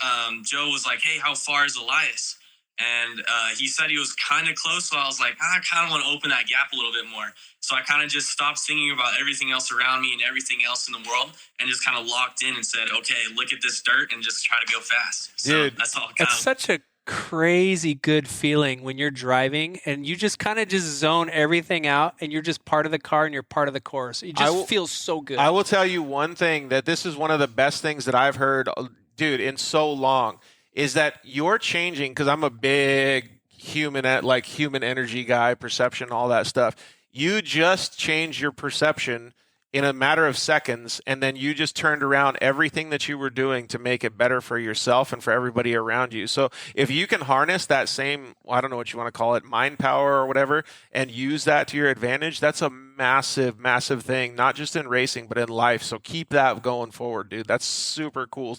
Joe was like, hey, how far is Elias? And he said he was kind of close. So I was like, I kind of want to open that gap a little bit more. So I kind of just stopped thinking about everything else around me and everything else in the world, and just kind of locked in and said, okay, look at this dirt and just try to go fast. So dude, that's all. It's such a crazy good feeling when you're driving and you just kind of just zone everything out, and you're just part of the car and you're part of the course. It just feels so good. I will tell you one thing, that this is one of the best things that I've heard, dude, in so long, is that you're changing, because I'm a big human energy guy, perception, all that stuff. You just changed your perception in a matter of seconds, and then you just turned around everything that you were doing to make it better for yourself and for everybody around you. So if you can harness that same, I don't know what you want to call it, mind power or whatever, and use that to your advantage, that's a massive, massive thing, not just in racing, but in life. So keep that going forward, dude. That's super cool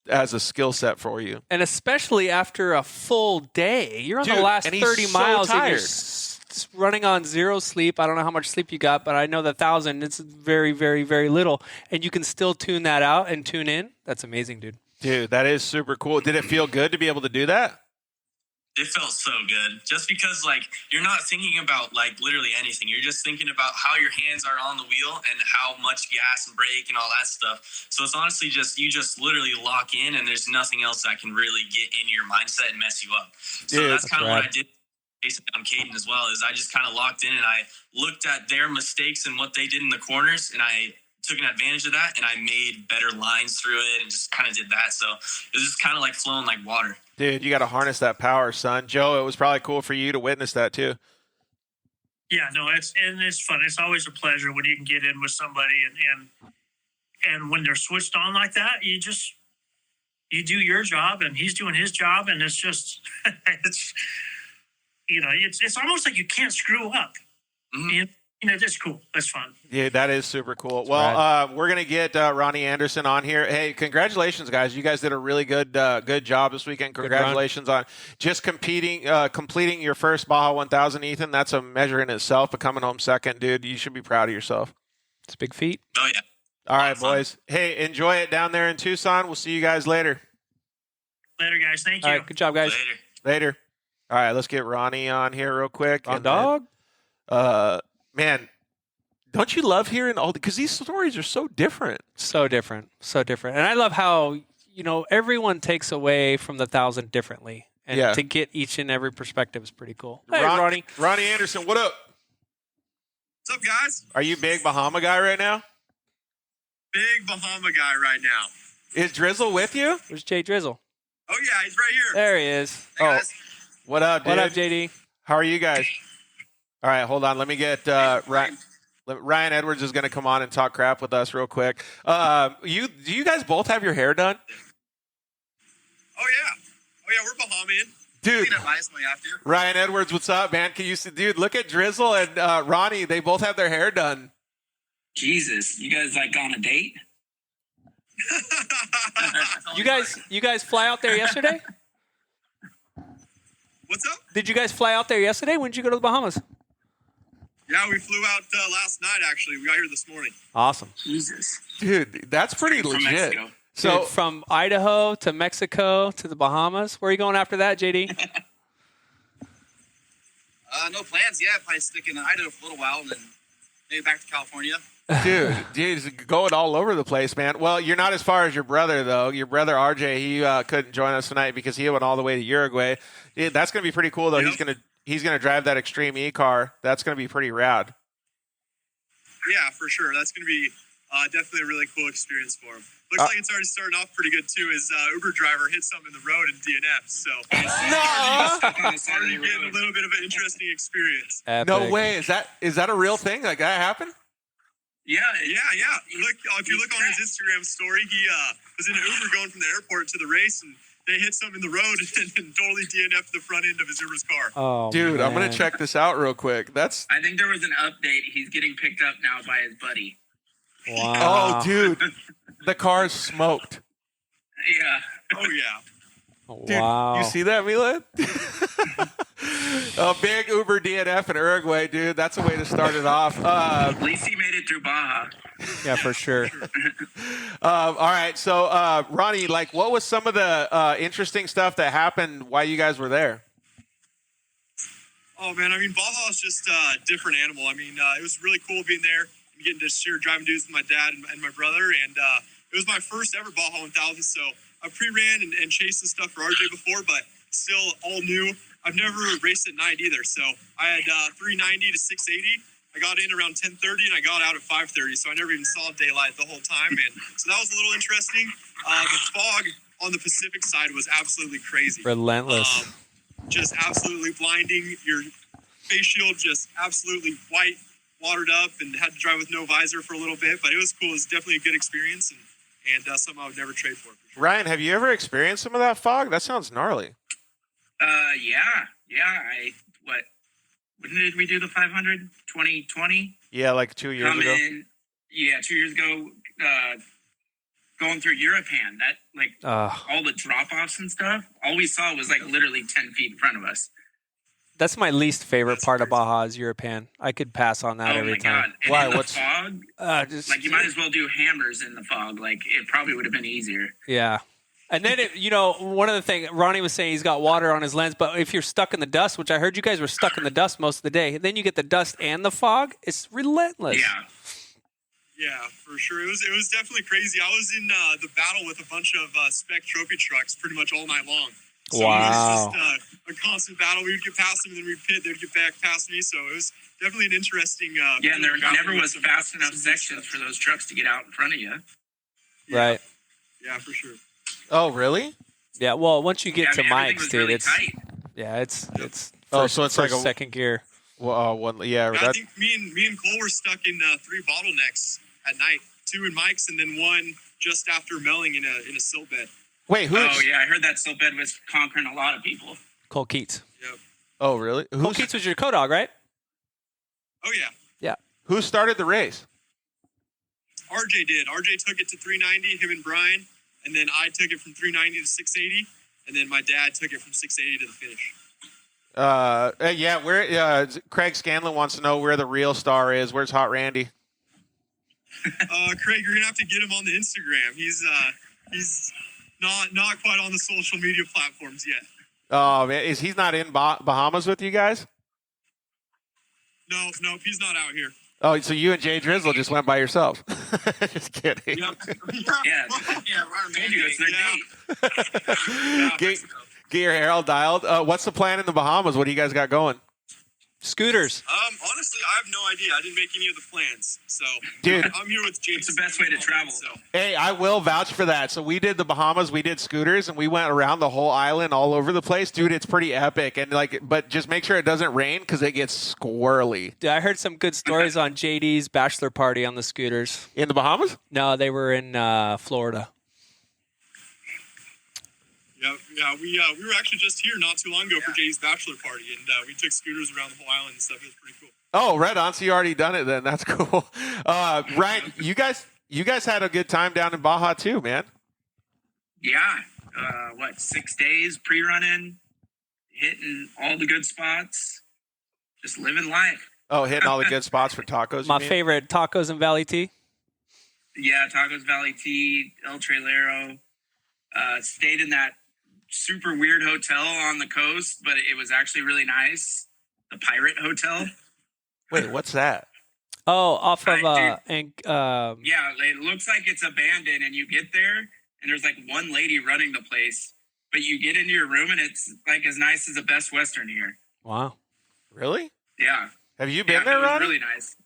as a skill set for you. And especially after a full day. You're on the last 30 miles and you're running on zero sleep. I don't know how much sleep you got, but I know the 1,000, it's very, very, very little. And you can still tune that out and tune in. That's amazing, dude. Dude, that is super cool. Did it feel good to be able to do that? It felt so good just because like you're not thinking about like literally anything. You're just thinking about how your hands are on the wheel and how much gas and brake and all that stuff. So it's honestly just, you just literally lock in and there's nothing else that can really get in your mindset and mess you up. So that's kind of what I did basically on Kaden as well, is I just kind of locked in and I looked at their mistakes and what they did in the corners, and I took an advantage of that and I made better lines through it and just kind of did that. So it was just kind of like flowing like water. Dude, you got to harness that power, son. Joe, it was probably cool for you to witness that too. Yeah, no, it's fun. It's always a pleasure when you can get in with somebody and when they're switched on like that, you do your job and he's doing his job, and it's just it's almost like you can't screw up. Mm-hmm. It's cool. That's fun. Yeah, that is super cool. Well, we're going to get Ronnie Anderson on here. Hey, congratulations, guys. You guys did a really good job this weekend. Congratulations on just completing your first Baja 1000, Ethan. That's a measure in itself, but coming home second, dude, you should be proud of yourself. It's a big feat. Oh, yeah. All right, boys. Hey, enjoy it down there in Tucson. We'll see you guys later. Later, guys. Thank you. All right, good job, guys. Later. All right, let's get Ronnie on here real quick. Dog. Man, don't you love hearing all because these stories are so different. So different. And I love how, everyone takes away from the 1,000 differently. And to get each and every perspective is pretty cool. Hey, Ronnie. Ronnie Anderson, what up? What's up, guys? Are you big Bahama guy right now? Big Bahama guy right now. Is Drizzle with you? Where's Jay Drizzle? Oh, yeah, he's right here. There he is. Hey, guys. What up, dude? What up, JD? How are you guys? All right, hold on. Let me get Ryan Edwards is going to come on and talk crap with us real quick. Do you guys both have your hair done? Oh, yeah, we're Bahamian. Dude, advice when we have to. Ryan Edwards, what's up, man? Can you see, dude? Look at Drizzle and Ronnie. They both have their hair done. Jesus, you guys like on a date? You guys fly out there yesterday? What's up? Did you guys fly out there yesterday? When did you go to the Bahamas? Yeah, we flew out last night, actually. We got here this morning. Awesome. Jesus. Dude, that's pretty legit. Mexico. So from Idaho to Mexico to the Bahamas. Where are you going after that, JD? No plans yet. Probably stick in Idaho for a little while and then maybe back to California. Dude, he's going all over the place, man. Well, you're not as far as your brother, though. Your brother, RJ, he couldn't join us tonight because he went all the way to Uruguay. That's going to be pretty cool, though. Yep. He's gonna drive that Extreme E car. That's going to be pretty rad. Yeah, for sure. That's going to be definitely a really cool experience for him. Looks like it's already starting off pretty good, too. His Uber driver hit something in the road in DNF. So it's already getting a little bit of an interesting experience. Epic. No way. Is that a real thing? Like that happened? Yeah. Look, if you look on his Instagram story, he was in an Uber going from the airport to the race, and they hit something in the road and totally DNF'd the front end of his Uber's car. Oh, dude, man. I'm gonna check this out real quick. I think there was an update. He's getting picked up now by his buddy. Wow. Oh, dude, the car's smoked. Yeah. Oh yeah. Dude, wow. You see that, Mila? A big Uber DNF in Uruguay, dude. That's a way to start it off. At least he made it through Baja. Yeah, for sure. All right. So, Ronnie, what was some of the interesting stuff that happened while you guys were there? Oh, man. I mean, Baja is just a different animal. I mean, it was really cool being there and getting to share driving dudes with my dad and my brother. And it was my first ever Baja 1000. So I pre-ran and chased some stuff for RJ before, but still all new. I've never raced at night either. So I had 390 to 680. I got in around 10:30 and I got out at 5:30. So I never even saw daylight the whole time. And so that was a little interesting. The fog on the Pacific side was absolutely crazy. Relentless. Just absolutely blinding. Your face shield just absolutely white, watered up, and had to drive with no visor for a little bit. But it was cool. It was definitely a good experience and something I would never trade for sure. Ryan, have you ever experienced some of that fog? That sounds gnarly. Yeah. When did we do the 500? 2020? Yeah, like 2 years ago. 2 years ago. Going through Europan, all the drop-offs and stuff, all we saw was literally 10 feet in front of us. That's my least favorite part of Baja is Europan. I could pass on that every time. God. Why? And What's the fog? You might as well do hammers in the fog. It probably would have been easier. Yeah. And then, one of the things Ronnie was saying, he's got water on his lens, but if you're stuck in the dust, which I heard you guys were stuck in the dust most of the day, then you get the dust and the fog. It's relentless. Yeah, for sure. It was definitely crazy. I was in the battle with a bunch of spec trophy trucks pretty much all night long. So wow. It was just a constant battle. We would get past them, and then we'd pit. They would get back past me. So it was definitely an interesting. And there never was fast enough sections for those trucks to get out in front of you. Right. Yeah, for sure. Oh, really? Yeah. Well, once you get to Mike's, dude, really it's tight. it's so it's like a second gear. Well, I think me and Cole were stuck in 3 bottlenecks at night. 2 in Mike's, and then 1 just after melling in a silt bed. Wait, who? Oh yeah, I heard that silt bed was conquering a lot of people. Cole Keats. Yep. Oh, really? Cole Keats was your co-dog, right? Oh yeah. Yeah. Who started the race? RJ did. RJ took it to 390, him and Brian, and then I took it from 390 to 680, and then my dad took it from 680 to the finish. Where Craig Scanlon wants to know where the real star is. Where's Hot Randy? Craig, you're gonna have to get him on the Instagram. He's not quite on the social media platforms yet. Oh man, he's not in Bahamas with you guys? No, he's not out here. Oh, so you and Jay Drizzle just went by yourself? Just kidding. Yep. Yeah, told you it's their date. Get your hair all dialed. What's the plan in the Bahamas? What do you guys got going? Scooters. Honestly, I have no idea. I didn't make any of the plans. So, dude, I'm here with James. It's the best way to travel. So. Hey, I will vouch for that. So we did the Bahamas, we did scooters, and we went around the whole island all over the place. Dude, it's pretty epic. And but just make sure it doesn't rain because it gets squirrely. Dude, I heard some good stories on JD's bachelor party on the scooters. In the Bahamas? No, they were in Florida. Yeah, we were actually just here not too long ago for Jay's bachelor party, and we took scooters around the whole island and stuff. It was pretty cool. Oh, right on. So you already done it then. That's cool. Ryan, you guys had a good time down in Baja too, man. Yeah. 6 days pre-running, hitting all the good spots, just living life. Oh, hitting all the good spots for tacos. My favorite, tacos in Valley T. Yeah, Tacos Valley T, El Trailero. Stayed in that super weird hotel on the coast, but it was actually really nice. The Pirate Hotel. Wait, what's that? Oh, off of yeah, it looks like it's abandoned, and you get there, and there's like one lady running the place, but you get into your room, and it's like as nice as a Best Western here. Wow. Really? Yeah. Have you been there, Ronnie? Ronnie? Really nice.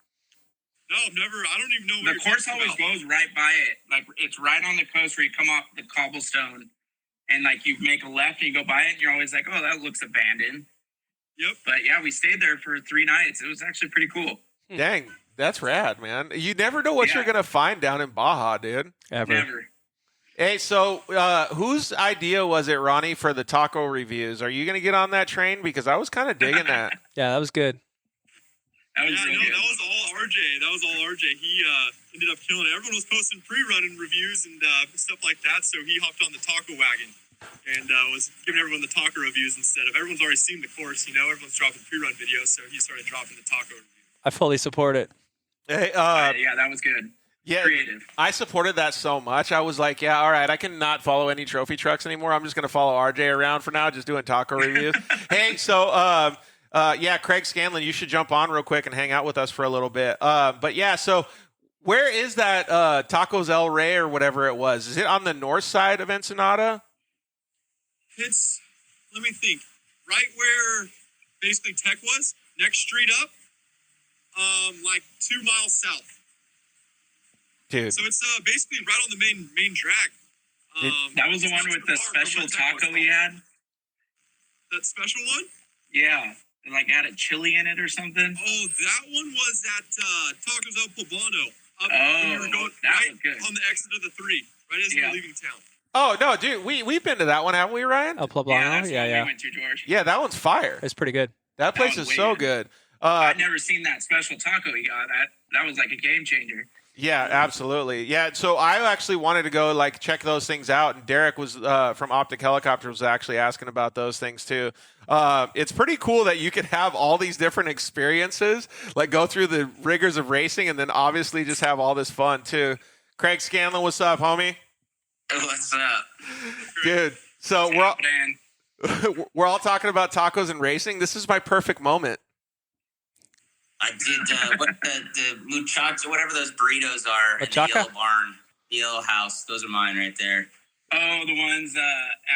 No, I've never. I don't even know. The course always goes right by it. Like it's right on the coast where you come off the cobblestone, and like you make a left and you go by it, and you're always like, "Oh, that looks abandoned." Yep. But yeah, we stayed there for 3 nights. It was actually pretty cool. Dang, that's rad, man. You never know what you're gonna find down in Baja, dude. Ever. Never. Hey, so whose idea was it, Ronnie, for the taco reviews? Are you gonna get on that train? Because I was kind of digging that. Yeah, that was good. That was all RJ. He ended up killing it. Everyone was posting pre-running reviews and stuff like that, so he hopped on the taco wagon and was giving everyone the taco reviews instead of. Everyone's already seen the course, everyone's dropping pre-run videos, so he started dropping the taco review. I fully support it. Hey, yeah, that was good. Yeah, creative. I supported that so much. I was like, yeah, all right, I can not follow any trophy trucks anymore. I'm just going to follow RJ around for now, just doing taco reviews. Hey, so Craig Scanlon, you should jump on real quick and hang out with us for a little bit. But yeah, so where is that Tacos El Rey or whatever it was? Is it on the north side of Ensenada? It's, let me think, right where basically Tech was, next street up, like 2 miles south. Dude. So it's basically right on the main drag. That was the one with the special taco he had? That special one? Yeah. Like had a chili in it or something? Oh, that one was at Tacos El Poblano. That was good. On the exit of the 3, right as you're leaving town. Oh, no, dude, we've been to that one, haven't we, Ryan? El Poblano? Yeah, that's what we went to, George. Yeah, that one's fire. It's pretty good. That place is so good. I'd never seen that special taco he got. That was like a game changer. Yeah, absolutely. Yeah, so I actually wanted to go check those things out, and Derek was from Optic Helicopter was actually asking about those things too. It's pretty cool that you can have all these different experiences, go through the rigors of racing, and then obviously just have all this fun too. Craig Scanlon, what's up, homie? What's up, dude? So we're all talking about tacos and racing. This is my perfect moment. I did what the muchacho, whatever those burritos are, at the Machaca? Yellow Barn, the Yellow House. Those are mine right there. Oh, the ones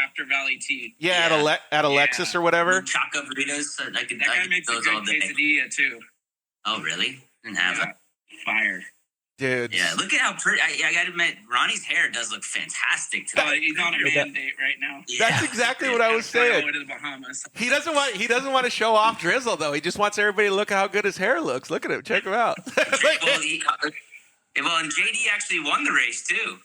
after Valley T. Yeah, at Alexis or whatever. Muchaca burritos. I could That guy makes a those good all day. quesadilla too. Oh, really? Didn't have it. Fire. Dude. Yeah, look at how pretty. I gotta admit, Ronnie's hair does look fantastic today. Oh, he's on a mandate right now. That's exactly what I was saying. Go to the Bahamas. He doesn't want to show off Drizzle though. He just wants everybody to look at how good his hair looks. Look at him. Check him out. Well, and JD actually won the race too.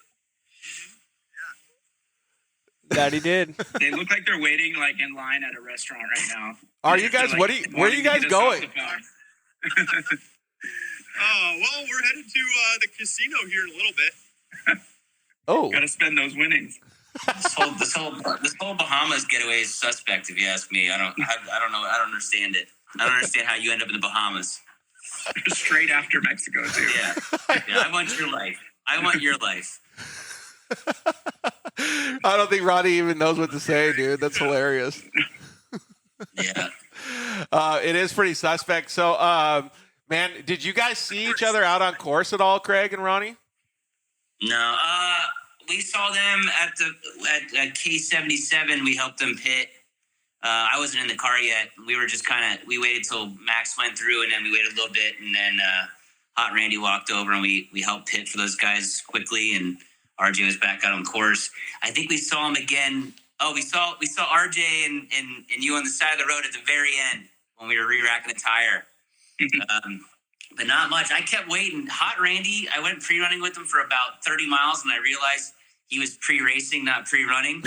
That he did. They look like they're waiting like in line at a restaurant right now. Are you guys? Where are you guys going? Well, we're headed to the casino here in a little bit. Oh, gotta spend those winnings. This whole Bahamas getaway is suspect, if you ask me. I don't know. I don't understand it. I don't understand how you end up in the Bahamas. Straight after Mexico too. Yeah. I want your life. I want your life. I don't think Ronnie even knows what to say, dude. That's hilarious. Yeah. It is pretty suspect. So, man, did you guys see each other out on course at all, Craig and Ronnie? No. We saw them at K77. We helped them pit. I wasn't in the car yet. We were just we waited till Max went through, and then we waited a little bit, and then Hot Randy walked over, and we helped pit for those guys quickly, and RJ was back out on course. I think we saw him again. Oh, we saw RJ and you on the side of the road at the very end when we were re-racking the tire. But not much. I kept waiting. Hot Randy, I went pre-running with him for about 30 miles, and I realized he was pre-racing, not pre-running.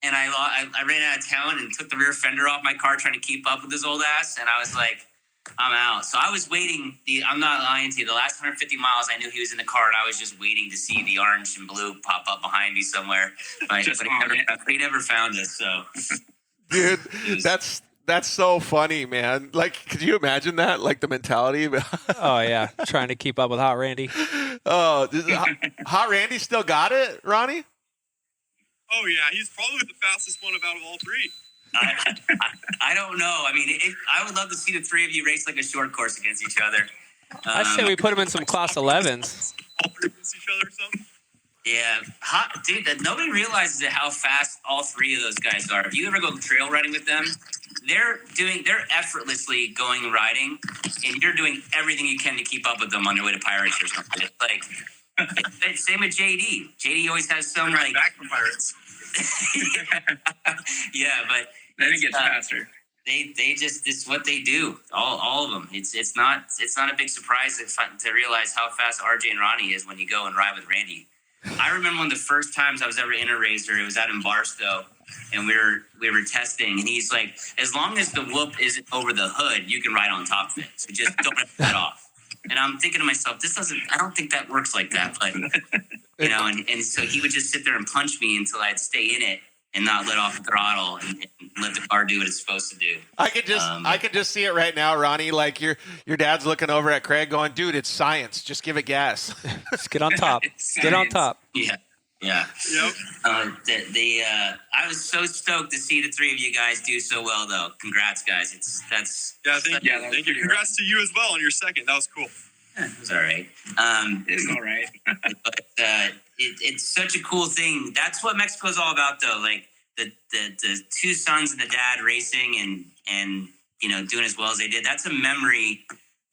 And I ran out of town and took the rear fender off my car trying to keep up with his old ass, and I was like, I'm out. So I was waiting. I'm not lying to you. The last 150 miles, I knew he was in the car, and I was just waiting to see the orange and blue pop up behind me somewhere. But he never found us. So, dude, that's so funny, man. Like, could you imagine that? Like the mentality. Oh yeah, trying to keep up with Hot Randy. Oh, Hot Randy still got it, Ronnie? Oh yeah, he's probably the fastest one out of all three. I don't know. I mean, I would love to see the three of you race like a short course against each other. I say we put him in some Class 11s. Against each other or something. Yeah, dude. Nobody realizes how fast all three of those guys are. If you ever go trail riding with them, they're effortlessly going riding, and you're doing everything you can to keep up with them on their way to Pirates or something. It's like same with JD. JD always has some like back from Pirates. Yeah, but then it gets faster. They just, it's what they do. All of them. It's not a big surprise to realize how fast RJ and Ronnie is when you go and ride with Randy. I remember one of the first times I was ever in a racer. It was out in Barstow, and we were testing. And he's like, as long as the whoop isn't over the hood, you can ride on top of it. So just don't rip that off. And I'm thinking to myself, I don't think that works like that. But you know, and so he would just sit there and punch me until I'd stay in it and not let off the throttle and let the car do what it's supposed to do. I could just see it right now, Ronnie. Like your dad's looking over at Craig, going, "Dude, it's science. Just give it gas. Just get on top. Get on top." Yeah. Yeah. Yep. I was so stoked to see the three of you guys do so well, though. Congrats, guys. Thank you. Congrats to you as well on your second. That was cool. It was all right. It's all right. But it's such a cool thing. That's what Mexico's all about, though. Like the two sons and the dad racing and you know doing as well as they did. That's a memory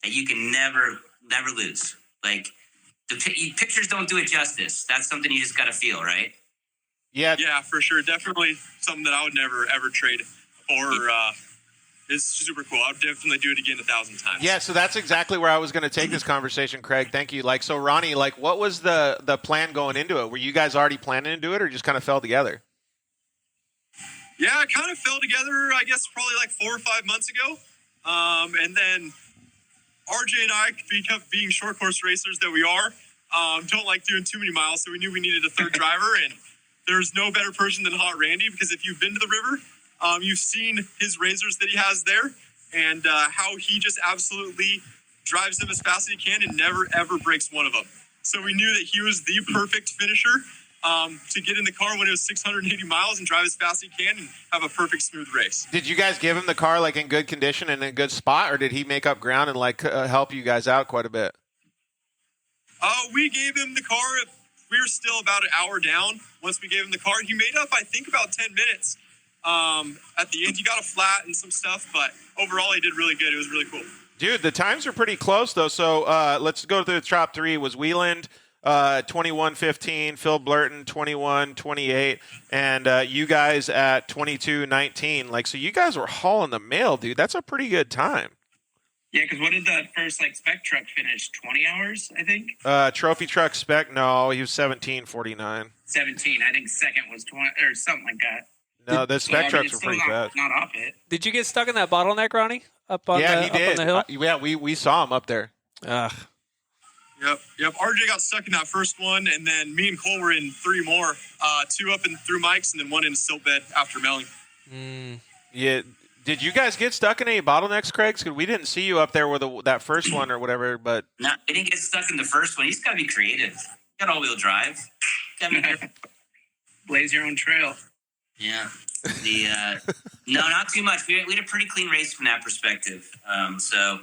that you can never lose. Like the pictures don't do it justice. That's something you just got to feel, right? Yeah. Yeah, for sure. Definitely something that I would never ever trade for. It's super cool. I would definitely do it again 1,000 times. Yeah, so that's exactly where I was going to take this conversation, Craig. Thank you. Like, so Ronnie, like, what was the plan going into it? Were you guys already planning to do it, or just kind of fell together? Yeah, it kind of fell together, I guess, probably like 4 or 5 months ago. And then RJ and I, being short course racers that we are, don't like doing too many miles, so we knew we needed a third driver, and there's no better person than Hot Randy, because if you've been to the river, you've seen his razors that he has there, and how he just absolutely drives them as fast as he can and never, ever breaks one of them. So we knew that he was the perfect finisher to get in the car when it was 680 miles and drive as fast as he can and have a perfect smooth race. Did you guys give him the car like in good condition and in a good spot, or did he make up ground and like help you guys out quite a bit? We gave him the car. We were still about an hour down. Once we gave him the car, he made up, I think, about 10 minutes. At the end, he got a flat and some stuff, but overall, he did really good. It was really cool. Dude, the times are pretty close, though. So let's go through the top three. Was Wieland 21:15, Phil Blurton 21:28, and you guys at 22:19. Like, so you guys were hauling the mail, dude. That's a pretty good time. Yeah, because what did the first spec truck finish? 20 hours, I think. Trophy truck spec, no, he was 17:49. 17. I think second was 20 or something like that. No, the spec trucks were pretty fast. Not off it. Did you get stuck in that bottleneck, Ronnie? Up on he the did. Up on the hill? We saw him up there. Ugh. Yep. RJ got stuck in that first one, and then me and Cole were in three more. Two up and through Mike's, and then one in a silt bed after mailing. Yeah. Did you guys get stuck in any bottlenecks, Craig? Because we didn't see you up there with that first one or whatever. But no, we didn't get stuck in the first one. He's got to be creative. Got all-wheel drive. Blaze your own trail. Yeah. No, not too much. We had a pretty clean race from that perspective. So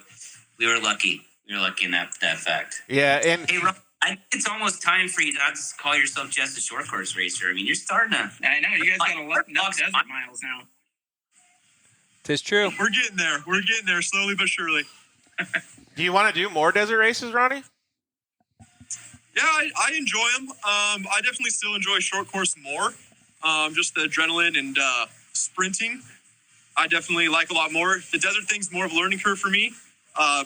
we were lucky. We were lucky in that fact. Yeah, and hey, Rob, I think it's almost time for you not to call yourself just a short course racer. I mean, you're starting to. I know you guys got enough desert miles now. It's true. We're getting there. We're getting there slowly but surely. Do you want to do more desert races, Ronnie? Yeah, I enjoy them. I definitely still enjoy short course more. Just the adrenaline and sprinting, I definitely like a lot more. The desert thing's more of a learning curve for me.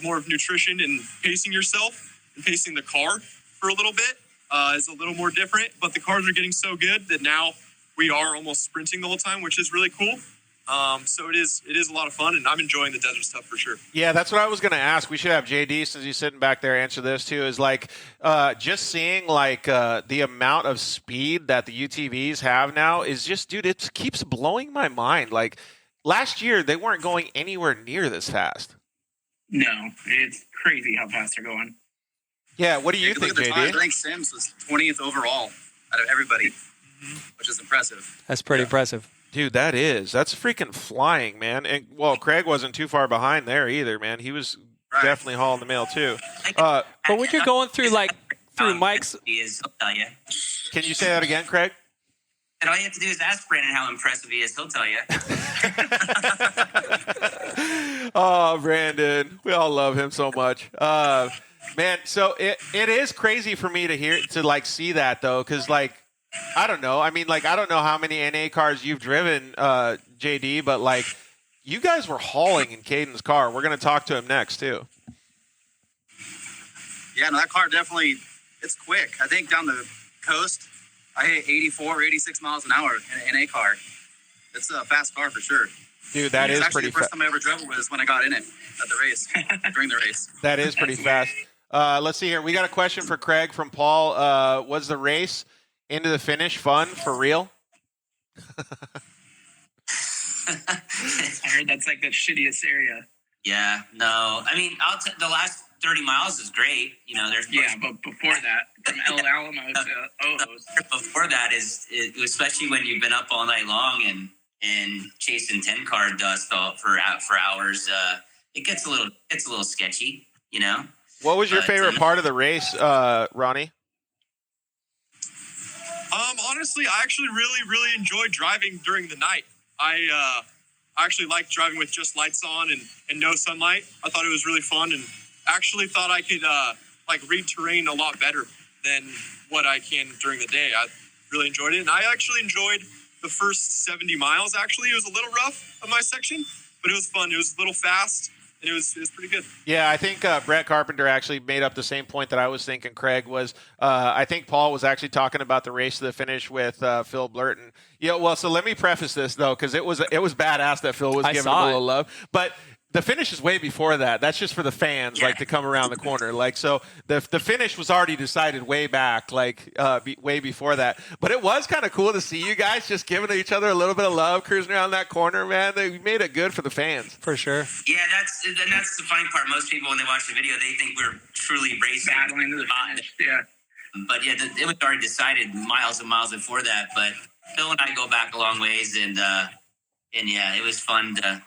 More of nutrition and pacing yourself and pacing the car for a little bit is a little more different. But the cars are getting so good that now we are almost sprinting the whole time, which is really cool. So it is a lot of fun, and I'm enjoying the desert stuff for sure. Yeah, that's what I was going to ask. We should have JD, since he's sitting back there, answer this too. Is like just seeing like the amount of speed that the UTVs have now is just, dude, it keeps blowing my mind. Like last year, they weren't going anywhere near this fast. No, it's crazy how fast they're going. Yeah, what do you think, JD? I think Sims was 20th overall out of everybody, which is impressive. That's pretty impressive. Dude, that's freaking flying, man. And well, Craig wasn't too far behind there either, man. He was definitely hauling the mail too. But when you're going through through Mike's, he'll tell you. Can you say that again, Craig? And all you have to do is ask Branden how impressive he is. He'll tell you. Oh, Branden, we all love him so much, man. So it is crazy for me to see that though, because I don't know. I mean, I don't know how many NA cars you've driven, JD, but you guys were hauling in Kaden's car. We're going to talk to him next too. Yeah, no, that car definitely, it's quick. I think down the coast, I hit 84 or 86 miles an hour in an NA car. It's a fast car for sure. Dude, that is pretty fast. The first time I ever drove it was when I got in it at the race, during the race. That is pretty fast. Let's see here. We got a question for Craig from Paul. Was the race into the finish fun for real? I heard that's the shittiest area. Yeah, no. I mean, the last 30 miles is great. You know, but before that, from El Alamo to Ojos. Before that is especially when you've been up all night long and chasing 10-car dust for hours. It gets a little sketchy. You know. What was your favorite part of the race, Ronnie? Honestly, I actually really enjoyed driving during the night. I actually liked driving with just lights on and no sunlight. I thought it was really fun, and actually thought I could read terrain a lot better than what I can during the day. I really enjoyed it, and I actually enjoyed the first 70 miles. Actually, it was a little rough of my section, but it was fun. It was a little fast. And it was pretty good. Yeah, I think Brett Carpenter actually made up the same point that I was thinking, Craig, was I think Paul was actually talking about the race to the finish with Phil Blurton. Yeah, well, so let me preface this, though, because it was badass that Phil was giving a little love. But the finish is way before that. That's just for the fans, to come around the corner. So the finish was already decided way back, way before that. But it was kind of cool to see you guys just giving each other a little bit of love, cruising around that corner, man. They made it good for the fans. For sure. Yeah, that's the funny part. Most people, when they watch the video, they think we're truly racing. Battling to the finish, yeah. But yeah, it was already decided miles and miles before that. But Phil and I go back a long ways, and yeah, it was fun to.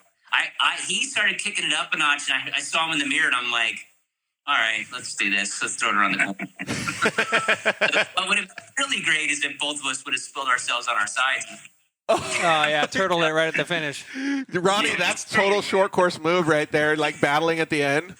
He started kicking it up a notch, and I saw him in the mirror, and I'm like, all right, let's do this. Let's throw it around the corner. What would have been really great is if both of us would have spilled ourselves on our sides. Oh yeah, turtle it right at the finish. Ronnie, that's total short course move right there, like battling at the end.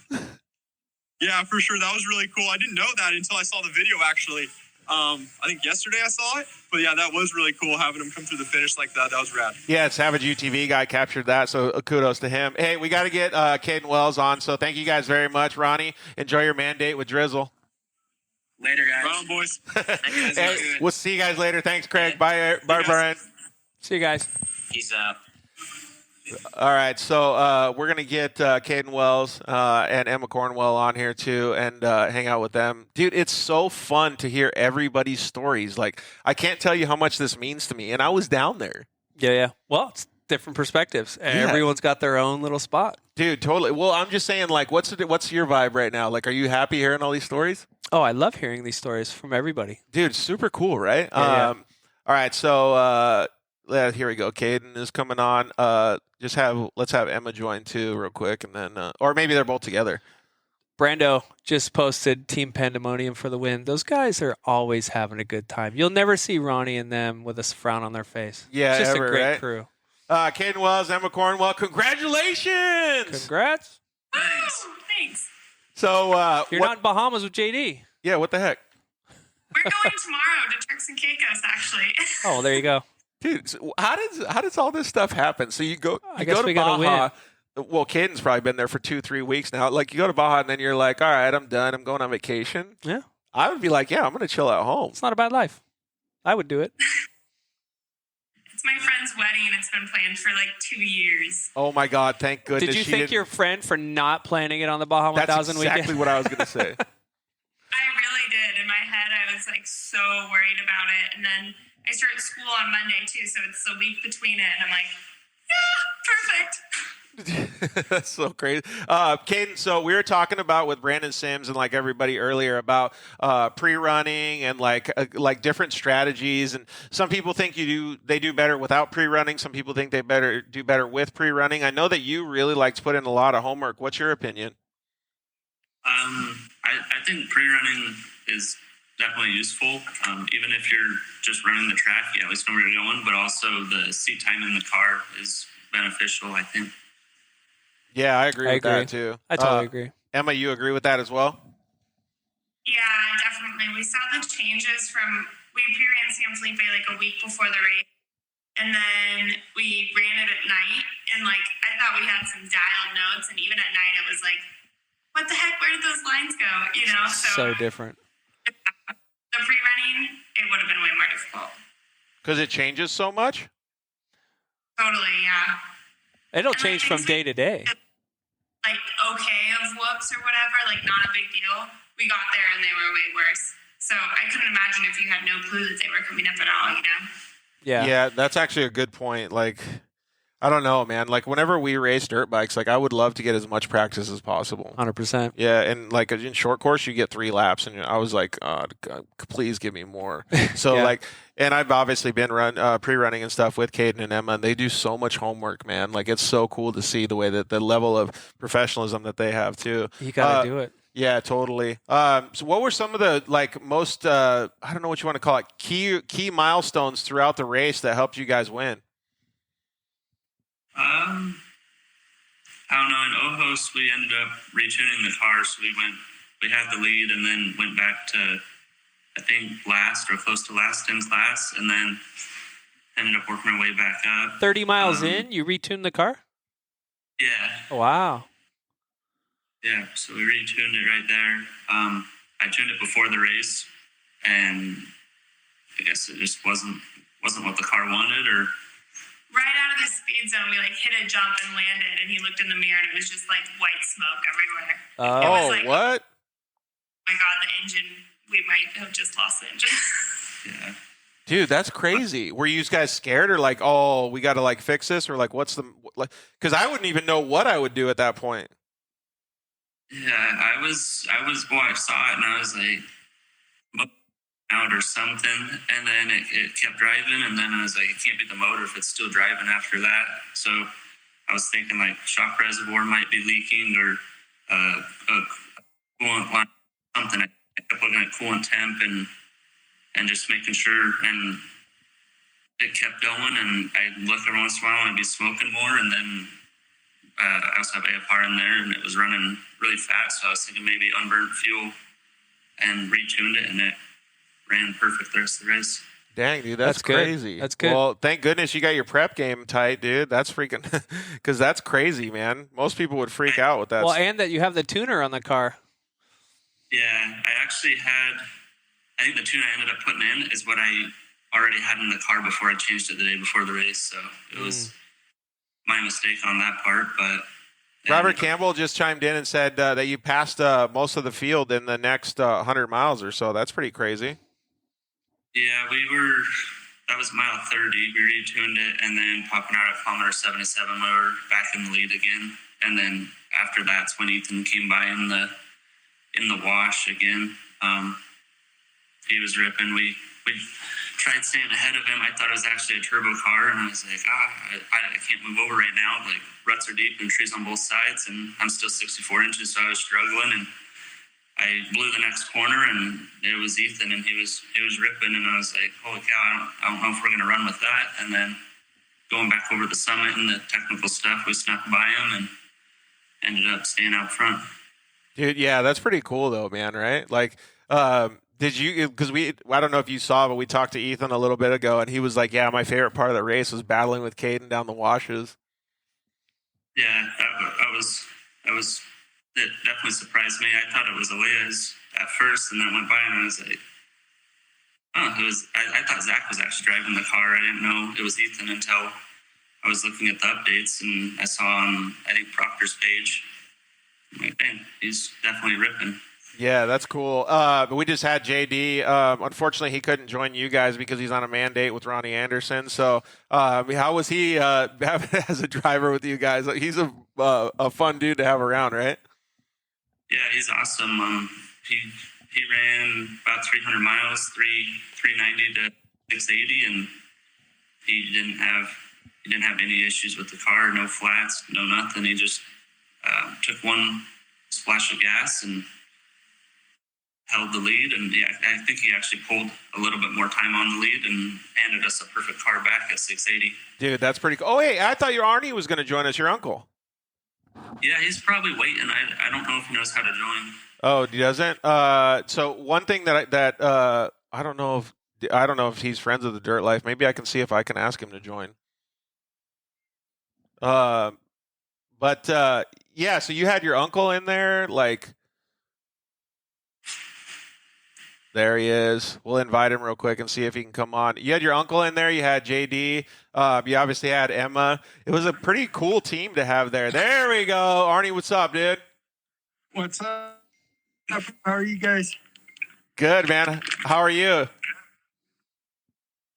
Yeah, for sure. That was really cool. I didn't know that until I saw the video, actually. I think yesterday I saw it. But yeah, that was really cool having him come through the finish like that. That was rad. Yeah, Savage UTV guy captured that, so kudos to him. Hey, we got to get Kaden Wells on, so thank you guys very much. Ronnie, enjoy your mandate with Drizzle. Later, guys. Right on, boys. Hey, we'll see you guys later. Thanks, Craig. Bye, Brian. See you guys. Peace out. All right, so we're going to get Kaden Wells and Emma Cornwell on here too and hang out with them. Dude, it's so fun to hear everybody's stories. Like, I can't tell you how much this means to me, and I was down there. Yeah. Well, it's different perspectives. Yeah. Everyone's got their own little spot. Dude, totally. Well, I'm just saying, like, what's your vibe right now? Like, are you happy hearing all these stories? Oh, I love hearing these stories from everybody. Dude, super cool, right? Yeah. All right, so here we go. Kaden is coming on. Let's have Emma join too, real quick, and then or maybe they're both together. Brando just posted Team Pandemonium for the win. Those guys are always having a good time. You'll never see Ronnie and them with a frown on their face. Yeah, it's just ever, a great right? crew. Kaden Wells, Emma Cornwell, congratulations! Congrats. Thanks. So you're not in Bahamas with JD. Yeah, what the heck? We're going tomorrow to Turks and Caicos, actually. Oh, there you go. Dude, so how does all this stuff happen? So you go I guess to we gotta Baja. Well, Caden's probably been there for 2-3 weeks now. Like, you go to Baja and then you're like, all right, I'm done. I'm going on vacation. Yeah. I would be like, yeah, I'm going to chill at home. It's not a bad life. I would do it. It's my friend's wedding, and it's been planned for like 2 years. Oh my God! Thank goodness. Did you thank your friend for not planning it on the Baja 1000 That's weekend? exactly what I was going to say. I really did. In my head, I was like so worried about it. And then I started school on Monday too, so it's the week between it. And I'm like, yeah, perfect. That's so crazy. Kaden, so we were talking about with Branden Sims and like everybody earlier about pre-running and like different strategies. And some people think they do better without pre-running. Some people think they do better with pre-running. I know that you really like to put in a lot of homework. What's your opinion? I think pre-running is definitely useful. Even if you're just running the track, you at least know where you're going, but also the seat time in the car is beneficial, I think. Yeah, I agree with that too. I totally agree. Emma, you agree with that as well? Yeah, definitely. We saw the changes we pre-ran San Felipe like a week before the race. And then we ran it at night. And like, I thought we had some dialed notes. And even at night, it was like, what the heck? Where did those lines go? You know? So different. The pre-running, it would have been way more difficult. Because it changes so much? Totally, yeah. It'll change from day to day. Like, okay of whoops or whatever, like not a big deal. We got there and they were way worse. So I couldn't imagine if you had no clue that they were coming up at all, you know? Yeah, that's actually a good point. Like, I don't know, man. Like, whenever we race dirt bikes, like, I would love to get as much practice as possible. 100%. Yeah, and like in short course, you get 3 laps, and I was like, God, please give me more. So Yeah. and I've obviously been pre-running and stuff with Kaden and Emma, and they do so much homework, man. Like, it's so cool to see the way that the level of professionalism that they have too. You gotta do it. Yeah, totally. So what were some of the like most I don't know what you want to call it, key milestones throughout the race that helped you guys win? I don't know. In Ojos, we ended up retuning the car, so we had the lead, and then went back to, I think, last or close to last in class, and then ended up working our way back up. 30 miles in, you retuned the car? Yeah. Wow. Yeah, so we retuned it right there. I tuned it before the race, and I guess it just wasn't what the car wanted, or. Right out of the speed zone, we like hit a jump and landed, and he looked in the mirror, and it was just like white smoke everywhere. Oh, like, what? Oh my God, the engine, we might have just lost the engine. Yeah. Dude, that's crazy. Were you guys scared or like, oh, we got to like fix this, or like, what's the like? Because I wouldn't even know what I would do at that point. Yeah, I was. Well, I saw it, and I was like, out or something. And then it kept driving. And then I was like, it can't be the motor if it's still driving after that. So I was thinking like shock reservoir might be leaking or a coolant line, something. I kept looking at coolant temp and just making sure. And it kept going. And I'd look every once in a while and I'd be smoking more. And then I also have AFR in there and it was running really fast. So I was thinking maybe unburnt fuel and retuned it, and it ran perfect the rest of the race. Dang, dude, that's crazy. Good. That's good. Well, thank goodness you got your prep game tight, dude. That's freaking – because that's crazy, man. Most people would freak out with that. Well, and that you have the tuner on the car. Yeah, I actually had – I think the tune I ended up putting in is what I already had in the car before I changed it the day before the race. So it was my mistake on that part, but – Robert Campbell just chimed in and said that you passed most of the field in the next 100 miles or so. That's pretty crazy. Yeah, that was mile 30. We retuned it, and then popping out at kilometer 77, we were back in the lead again. And then after that's when Ethan came by in the wash again. He was ripping. We tried staying ahead of him. I thought it was actually a turbo car, and I was like, I can't move over right now. Like, ruts are deep and trees on both sides, and I'm still 64 inches, so I was struggling. And I blew the next corner, and it was Ethan, and he was ripping, and I was like, holy cow, I don't know if we're going to run with that. And then going back over the summit and the technical stuff, we snuck by him and ended up staying out front. Dude, yeah, that's pretty cool, though, man, right? Like, did you, because I don't know if you saw, but we talked to Ethan a little bit ago, and he was like, yeah, my favorite part of the race was battling with Kaden down the washes. Yeah, it definitely surprised me. I thought it was Elias at first, and then went by, and I was like, oh, I thought Zach was actually driving the car. I didn't know it was Ethan until I was looking at the updates, and I saw on, I think, Proctor's page. I'm like, dang, he's definitely ripping. Yeah, that's cool. But we just had JD. Unfortunately, he couldn't join you guys because he's on a mandate with Ronnie Anderson. So how was he as a driver with you guys? He's a fun dude to have around, right? Yeah, he's awesome. He ran about 300 miles, 390 to 680, and he didn't have any issues with the car, no flats, no nothing. He just took one splash of gas and held the lead, and yeah, I think he actually pulled a little bit more time on the lead and handed us a perfect car back at 680. Dude, that's pretty cool. Oh, hey, I thought your Arnie was going to join us, your uncle. Yeah, he's probably waiting. I don't know if he knows how to join. Oh, he doesn't? So one thing that I don't know if he's friends with the Dirt Life. Maybe I can see if I can ask him to join. But yeah, so you had your uncle in there, like. There he is. We'll invite him real quick and see if he can come on. You had your uncle in there. You had JD. You obviously had Emma. It was a pretty cool team to have there. There we go. Arnie, what's up, dude? What's up? How are you guys? Good, man. How are you?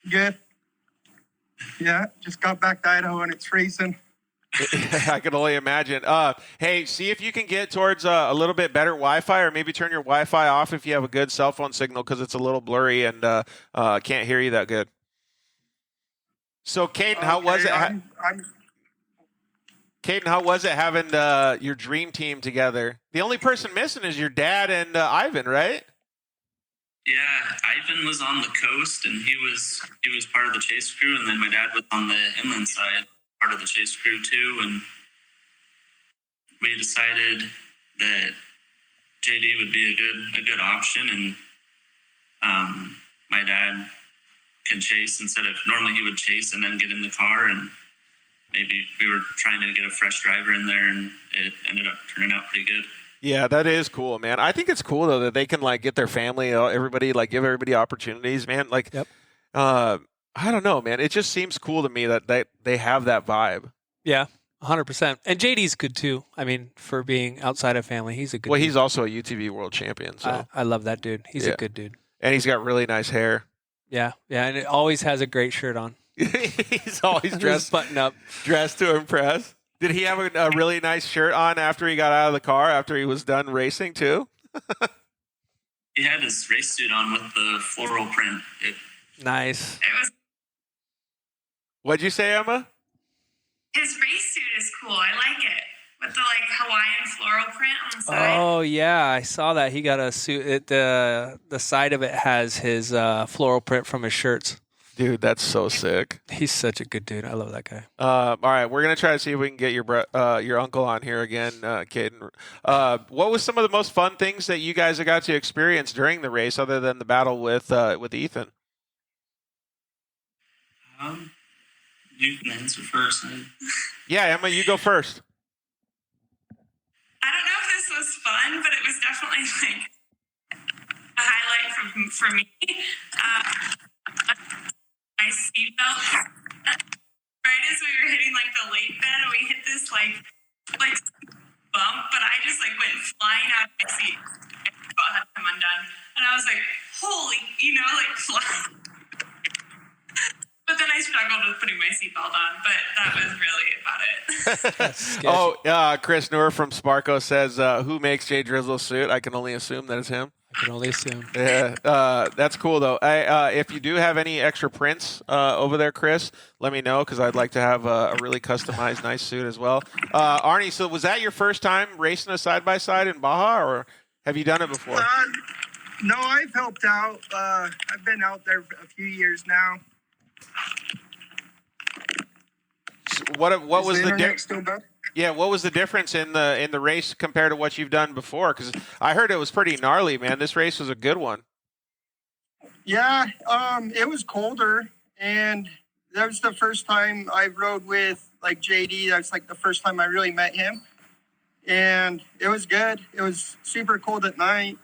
Good. Yeah, just got back to Idaho and it's freezing. I can only imagine. Hey, see if you can get towards a little bit better Wi-Fi, or maybe turn your Wi-Fi off if you have a good cell phone signal, because it's a little blurry and can't hear you that good. So, Kaden, how was it? Kaden, how was it having your dream team together? The only person missing is your dad and Ivan, right? Yeah, Ivan was on the coast, and he was part of the chase crew, and then my dad was on the inland side, part of the chase crew too, and we decided that JD would be a good option, and my dad can chase instead of normally he would chase and then get in the car, and maybe we were trying to get a fresh driver in there, and it ended up turning out pretty good. Yeah, that is cool, man. I think it's cool though that they can like get their family, everybody, like give everybody opportunities, man. Like, yep. I don't know, man. It just seems cool to me that they have that vibe. Yeah, 100%. And JD's good too. I mean, for being outside of family, he's a good. Well, dude. he's also a UTV world champion. So I love that dude. He's a good dude. And he's got really nice hair. Yeah, and it always has a great shirt on. He's always dressed button up, dressed to impress. Did he have a really nice shirt on after he got out of the car, after he was done racing too? He had his race suit on with the floral print. Nice. What'd you say, Emma? His race suit is cool. I like it. With the Hawaiian floral print on the side. Oh yeah, I saw that. He got a suit. The side of it has his floral print from his shirts. Dude, that's so sick. He's such a good dude. I love that guy. All right, we're gonna try to see if we can get your uncle on here again, Kaden. What was some of the most fun things that you guys have got to experience during the race, other than the battle with Ethan? You can answer first. Yeah, Emma, you go first. I don't know if this was fun, but it was definitely a highlight for me. My seatbelt. Right as we were hitting the lake bed, and we hit this bump, but I just went flying out of my seat. I had to come undone, and I was holy, flying. But then I struggled with putting my seatbelt on, but that was really about it. Chris Noor from Sparko says, who makes Jay Drizzle's suit? I can only assume that it's him. I can only assume. Yeah, that's cool, though. If you do have any extra prints over there, Chris, let me know, because I'd like to have a really customized, nice suit as well. Arnie, so was that your first time racing a side-by-side in Baja, or have you done it before? No, I've helped out. I've been out there a few years now. What was the difference? Yeah, what was the difference in the race compared to what you've done before? Because I heard it was pretty gnarly, man. This race was a good one. Yeah, it was colder, and that was the first time I rode with JD. That was the first time I really met him, and it was good. It was super cold at night.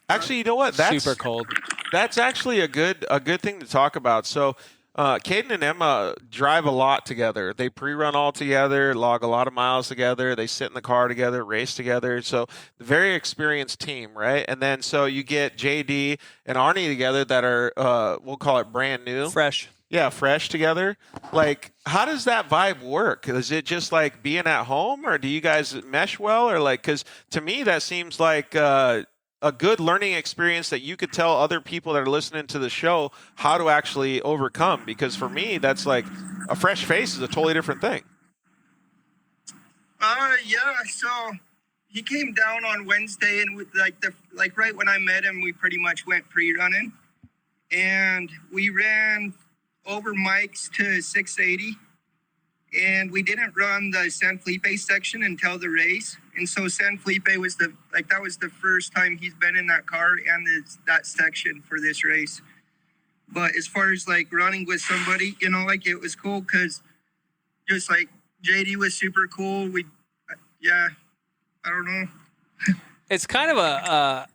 Actually, you know what? That's super cold. That's actually a good thing to talk about. So, Kaden and Emma drive a lot together. They pre-run all together, log a lot of miles together. They sit in the car together, race together. So, very experienced team, right? And then so you get JD and Arnie together that are we'll call it brand new, fresh. Yeah, fresh together. How does that vibe work? Is it just being at home, or do you guys mesh well, or because to me that seems like a good learning experience that you could tell other people that are listening to the show how to actually overcome. Because for me, that's a fresh face is a totally different thing. Yeah. So he came down on Wednesday, and right when I met him, we pretty much went pre-running, and we ran over mics to 680. And we didn't run the San Felipe section until the race. And so San Felipe was that was the first time he's been in that car and that section for this race. But as far as running with somebody, it was cool, because just JD was super cool. I don't know. It's kind of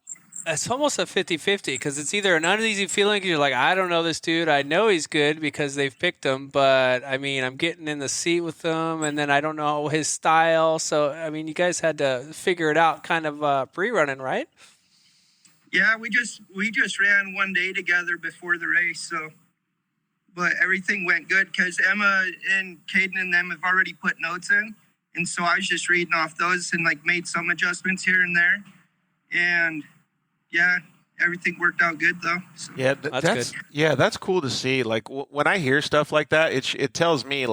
it's almost a 50-50, because it's either an uneasy feeling because you're I don't know this dude. I know he's good because they've picked him, but I'm getting in the seat with them, and then I don't know his style. So, you guys had to figure it out kind of pre-running, right? Yeah, we just ran one day together before the race. So, but everything went good because Emma and Kaden and them have already put notes in. And so I was just reading off those and made some adjustments here and there. And yeah, everything worked out good though. So. Yeah, that's good. Yeah, that's cool to see. When I hear stuff like that, it tells me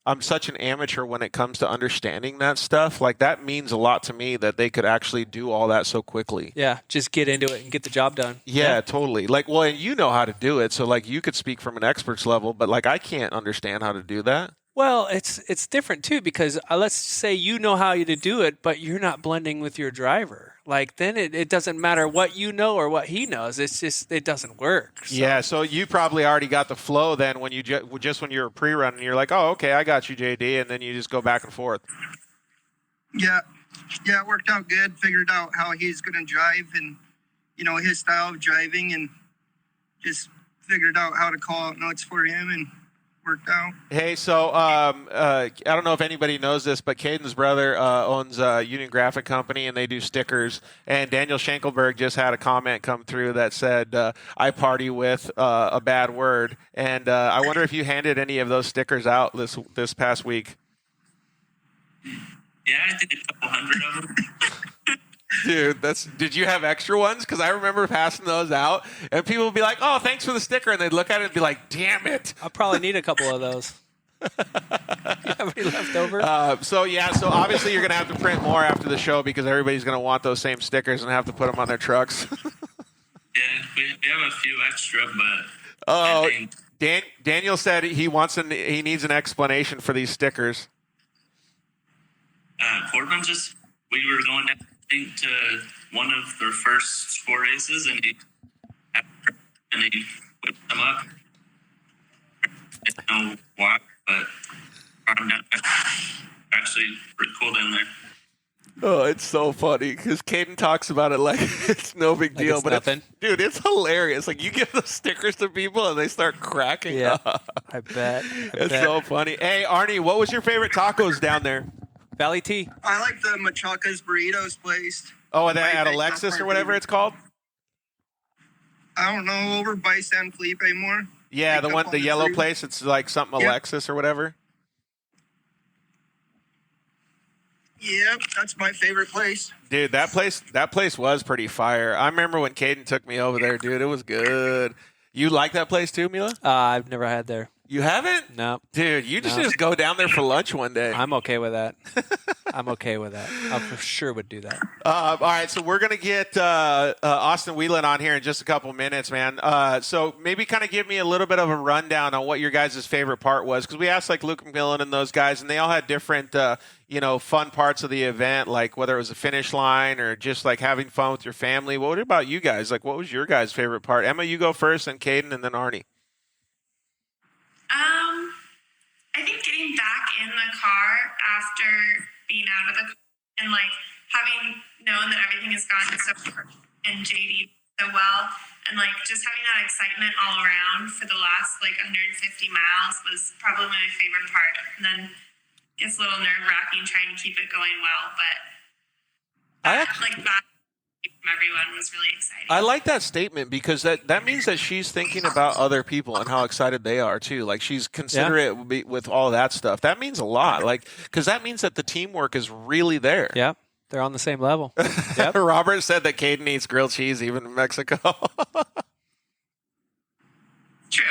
I'm such an amateur when it comes to understanding that stuff. That means a lot to me that they could actually do all that so quickly. Yeah, just get into it and get the job done. Yeah, totally. And you know how to do it, so you could speak from an expert's level, but I can't understand how to do that. Well, it's different too, because let's say you know how to do it, but you're not blending with your driver. Then it doesn't matter what you know or what he knows. It's just it doesn't work. So. Yeah, so you probably already got the flow then when you just when you're pre-running, you're oh, okay, I got you, JD, and then you just go back and forth. Yeah, it worked out good. Figured out how he's going to drive and his style of driving, and just figured out how to call out notes for him and. Worked out. Hey, so I don't know if anybody knows this, but Kaden's brother owns a Union Graphic Company, and they do stickers. And Daniel Schenkelberg just had a comment come through that said, I party with a bad word. And I wonder if you handed any of those stickers out this past week. Yeah, I did a couple hundred of them. Dude, did you have extra ones? Because I remember passing those out, and people would be like, "Oh, thanks for the sticker," and they'd look at it and be like, "Damn it!" I'll probably need a couple of those. You have any left over? So obviously you're gonna have to print more after the show because everybody's gonna want those same stickers and have to put them on their trucks. Yeah, we have a few extra, but Oh, Daniel said he needs an explanation for these stickers. Corbin we were going down, I think, to one of their first 4 races, and he whipped them up. I don't know why, but actually pretty cool down there. Oh, it's so funny because Kaden talks about it like it's no big deal, but nothing. Dude, it's hilarious. Like you give those stickers to people and they start cracking up. I bet. It's so funny. Hey, Arnie, what was your favorite tacos down there? Valley Tea. I like the Machaca's Burritos place. Oh, at Alexis or whatever it's called? I don't know, over by San Felipe more. Yeah, Like the yellow place. It's like something Alexis or whatever. Yep, that's my favorite place. Dude, that place was pretty fire. I remember when Kaden took me over there, dude. It was good. You like that place too, Mila? I've never had there. You haven't? No. Dude, you just go down there for lunch one day. I'm okay with that. I'm okay with that. I for sure would do that. All right, so we're going to get Austin Whelan on here in just a couple minutes, man. So maybe kind of give me a little bit of a rundown on what your guys' favorite part was, because we asked like Luke McMillin and those guys, and they all had different, fun parts of the event, like whether it was a finish line or just like having fun with your family. What about you guys? Like, what was your guys' favorite part? Emma, you go first, and Kaden, and then Arnie. I think getting back in the car after being out of the car and like having known that everything has gone so and JD so well, and like just having that excitement all around for the last like 150 miles was probably my favorite part. And then it gets a little nerve-wracking trying to keep it going well, but from everyone was really exciting. I like that statement because that means that she's thinking about other people and how excited they are too. Like she's considerate with all that stuff. That means a lot. Like because that means that the teamwork is really there. Yeah, they're on the same level. Yep. Robert said that Kaden eats grilled cheese even in Mexico. True.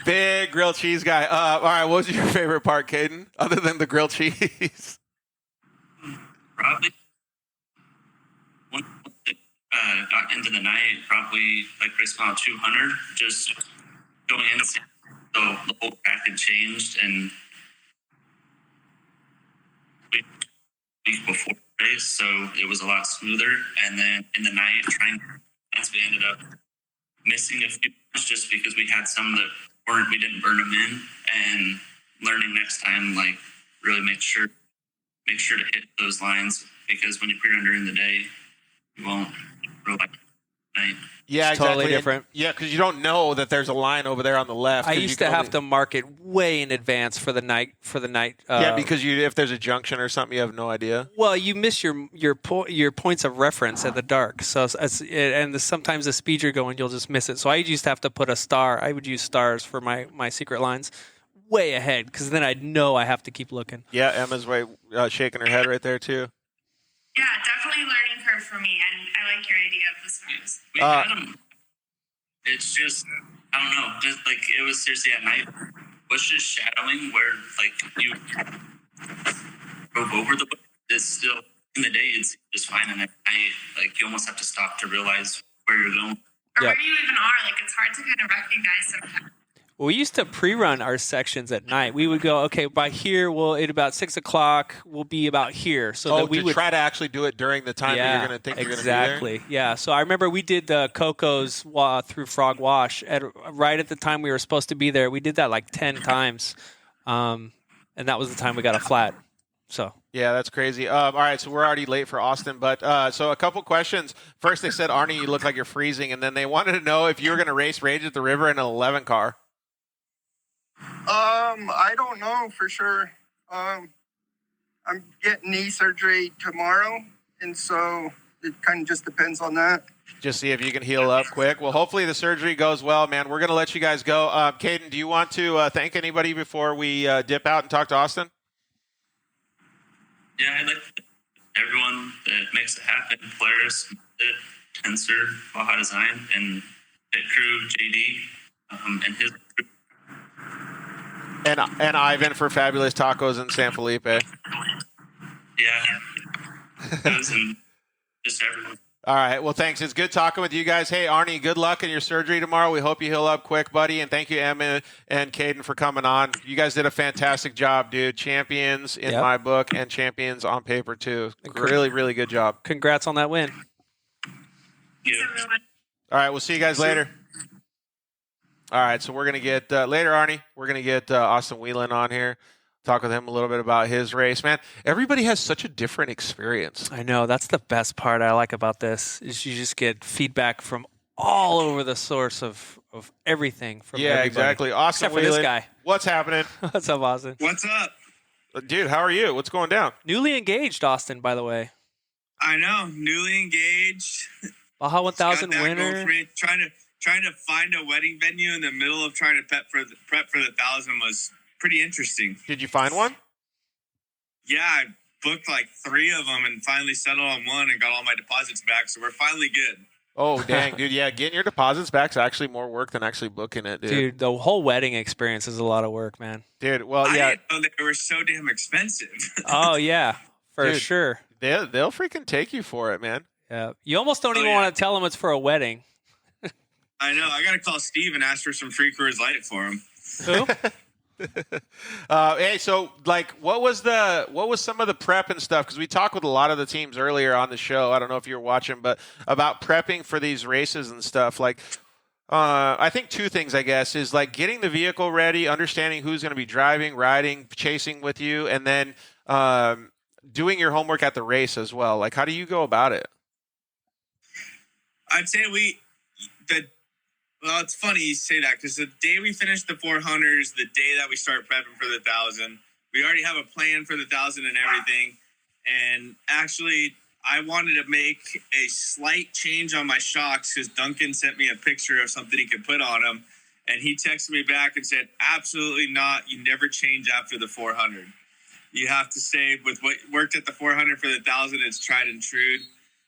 Big grilled cheese guy. All right, what was your favorite part, Kaden, other than the grilled cheese? Probably got into the night, probably like race mile 200, just going in, so the whole track had changed, and week before the race, so it was a lot smoother. And then in the night, we ended up missing a few just because we had some that we didn't burn them in, and learning next time, like really make sure to hit those lines, because when you pre-run during the day, you won't roll like night. Yeah, it's exactly. Totally different. Yeah, because you don't know that there's a line over there on the left. I used to have to mark it way in advance for the night. Yeah, because if there's a junction or something, you have no idea. Well, you miss your points of reference at the dark. So sometimes the speed you're going, you'll just miss it. So I used to have to put a star. I would use stars for my secret lines way ahead, because then I'd know I have to keep looking. Yeah, Emma's shaking her head right there too. Yeah, definitely learning curve for me, and I like your idea of the stars. We had them. It's just, I don't know, just like it was seriously at night. Was just shadowing where like you drove over the book. It's still in the day, it's just fine, and at night, like you almost have to stop to realize where you're going. Or where you even are. Like it's hard to kind of recognize sometimes. Well, we used to pre-run our sections at night. We would go, okay, by here, at about 6 o'clock, we'll be about here. So that we would try to actually do it during the time that you're going to think you're going to be there? Exactly, yeah. So I remember we did the Cocos through Frog Wash right at the time we were supposed to be there. We did that like 10 times, and that was the time we got a flat. So yeah, that's crazy. All right, so we're already late for Austin, but so a couple questions. First, they said, Arnie, you look like you're freezing, and then they wanted to know if you were going to race Rage at the River in an 11 car. I don't know for sure. I'm getting knee surgery tomorrow, and so it kind of just depends on that. Just see if you can heal up quick. Well, hopefully the surgery goes well, man. We're going to let you guys go. Kaden, do you want to thank anybody before we dip out and talk to Austin? Yeah, I'd like to everyone that makes it happen, Polaris, Tensor, Baja Design, and Pit Crew, JD, and his crew. And Ivan for Fabulous Tacos in San Felipe. Yeah. And just everyone. All right. Well, thanks. It's good talking with you guys. Hey, Arnie, good luck in your surgery tomorrow. We hope you heal up quick, buddy. And thank you, Emma and Kaden, for coming on. You guys did a fantastic job, dude. Champions in my book and champions on paper, too. Really, really good job. Congrats on that win. Yeah. All right. We'll see you guys later. All right. So we're going to get later, Arnie. We're going to get Austin Whelan on here. Talk with him a little bit about his race, man. Everybody has such a different experience. I know. That's the best part I like about this is you just get feedback from all over the source of everything from everybody. Exactly. Austin Except for Whelan, this guy. what's happening? What's up, Austin? What's up? Dude, how are you? What's going down? Newly engaged, Austin, by the way. I know. Newly engaged. Baja 1000 Got that winner. going for me. Trying to find a wedding venue in the middle of trying to prep for the 1,000 was pretty interesting. Did you find one? Yeah, I booked like 3 of them and finally settled on one and got all my deposits back. So we're finally good. Oh, dang, dude. Yeah, getting your deposits back is actually more work than actually booking it, dude. Dude, the whole wedding experience is a lot of work, man. Dude, well, I yeah. didn't know they were so damn expensive. Oh, yeah, for Dude, sure. They'll freaking take you for it, man. Yeah, you almost don't even want to tell them it's for a wedding. I know. I got to call Steve and ask for some free Coors Light for him. Who? Hey, so like, what was some of the prep and stuff? Because we talked with a lot of the teams earlier on the show. I don't know if you were watching, but about prepping for these races and stuff. Like, I think 2 things, I guess, is like getting the vehicle ready, understanding who's going to be driving, riding, chasing with you, and then doing your homework at the race as well. Like, how do you go about it? I'd say well, it's funny you say that because the day we finish the 400 is the day that we start prepping for the 1,000. We already have a plan for the 1,000 and everything. And actually, I wanted to make a slight change on my shocks because Duncan sent me a picture of something he could put on them. And he texted me back and said, absolutely not. You never change after the 400. You have to stay with what worked at the 400 for the 1,000. It's tried and true.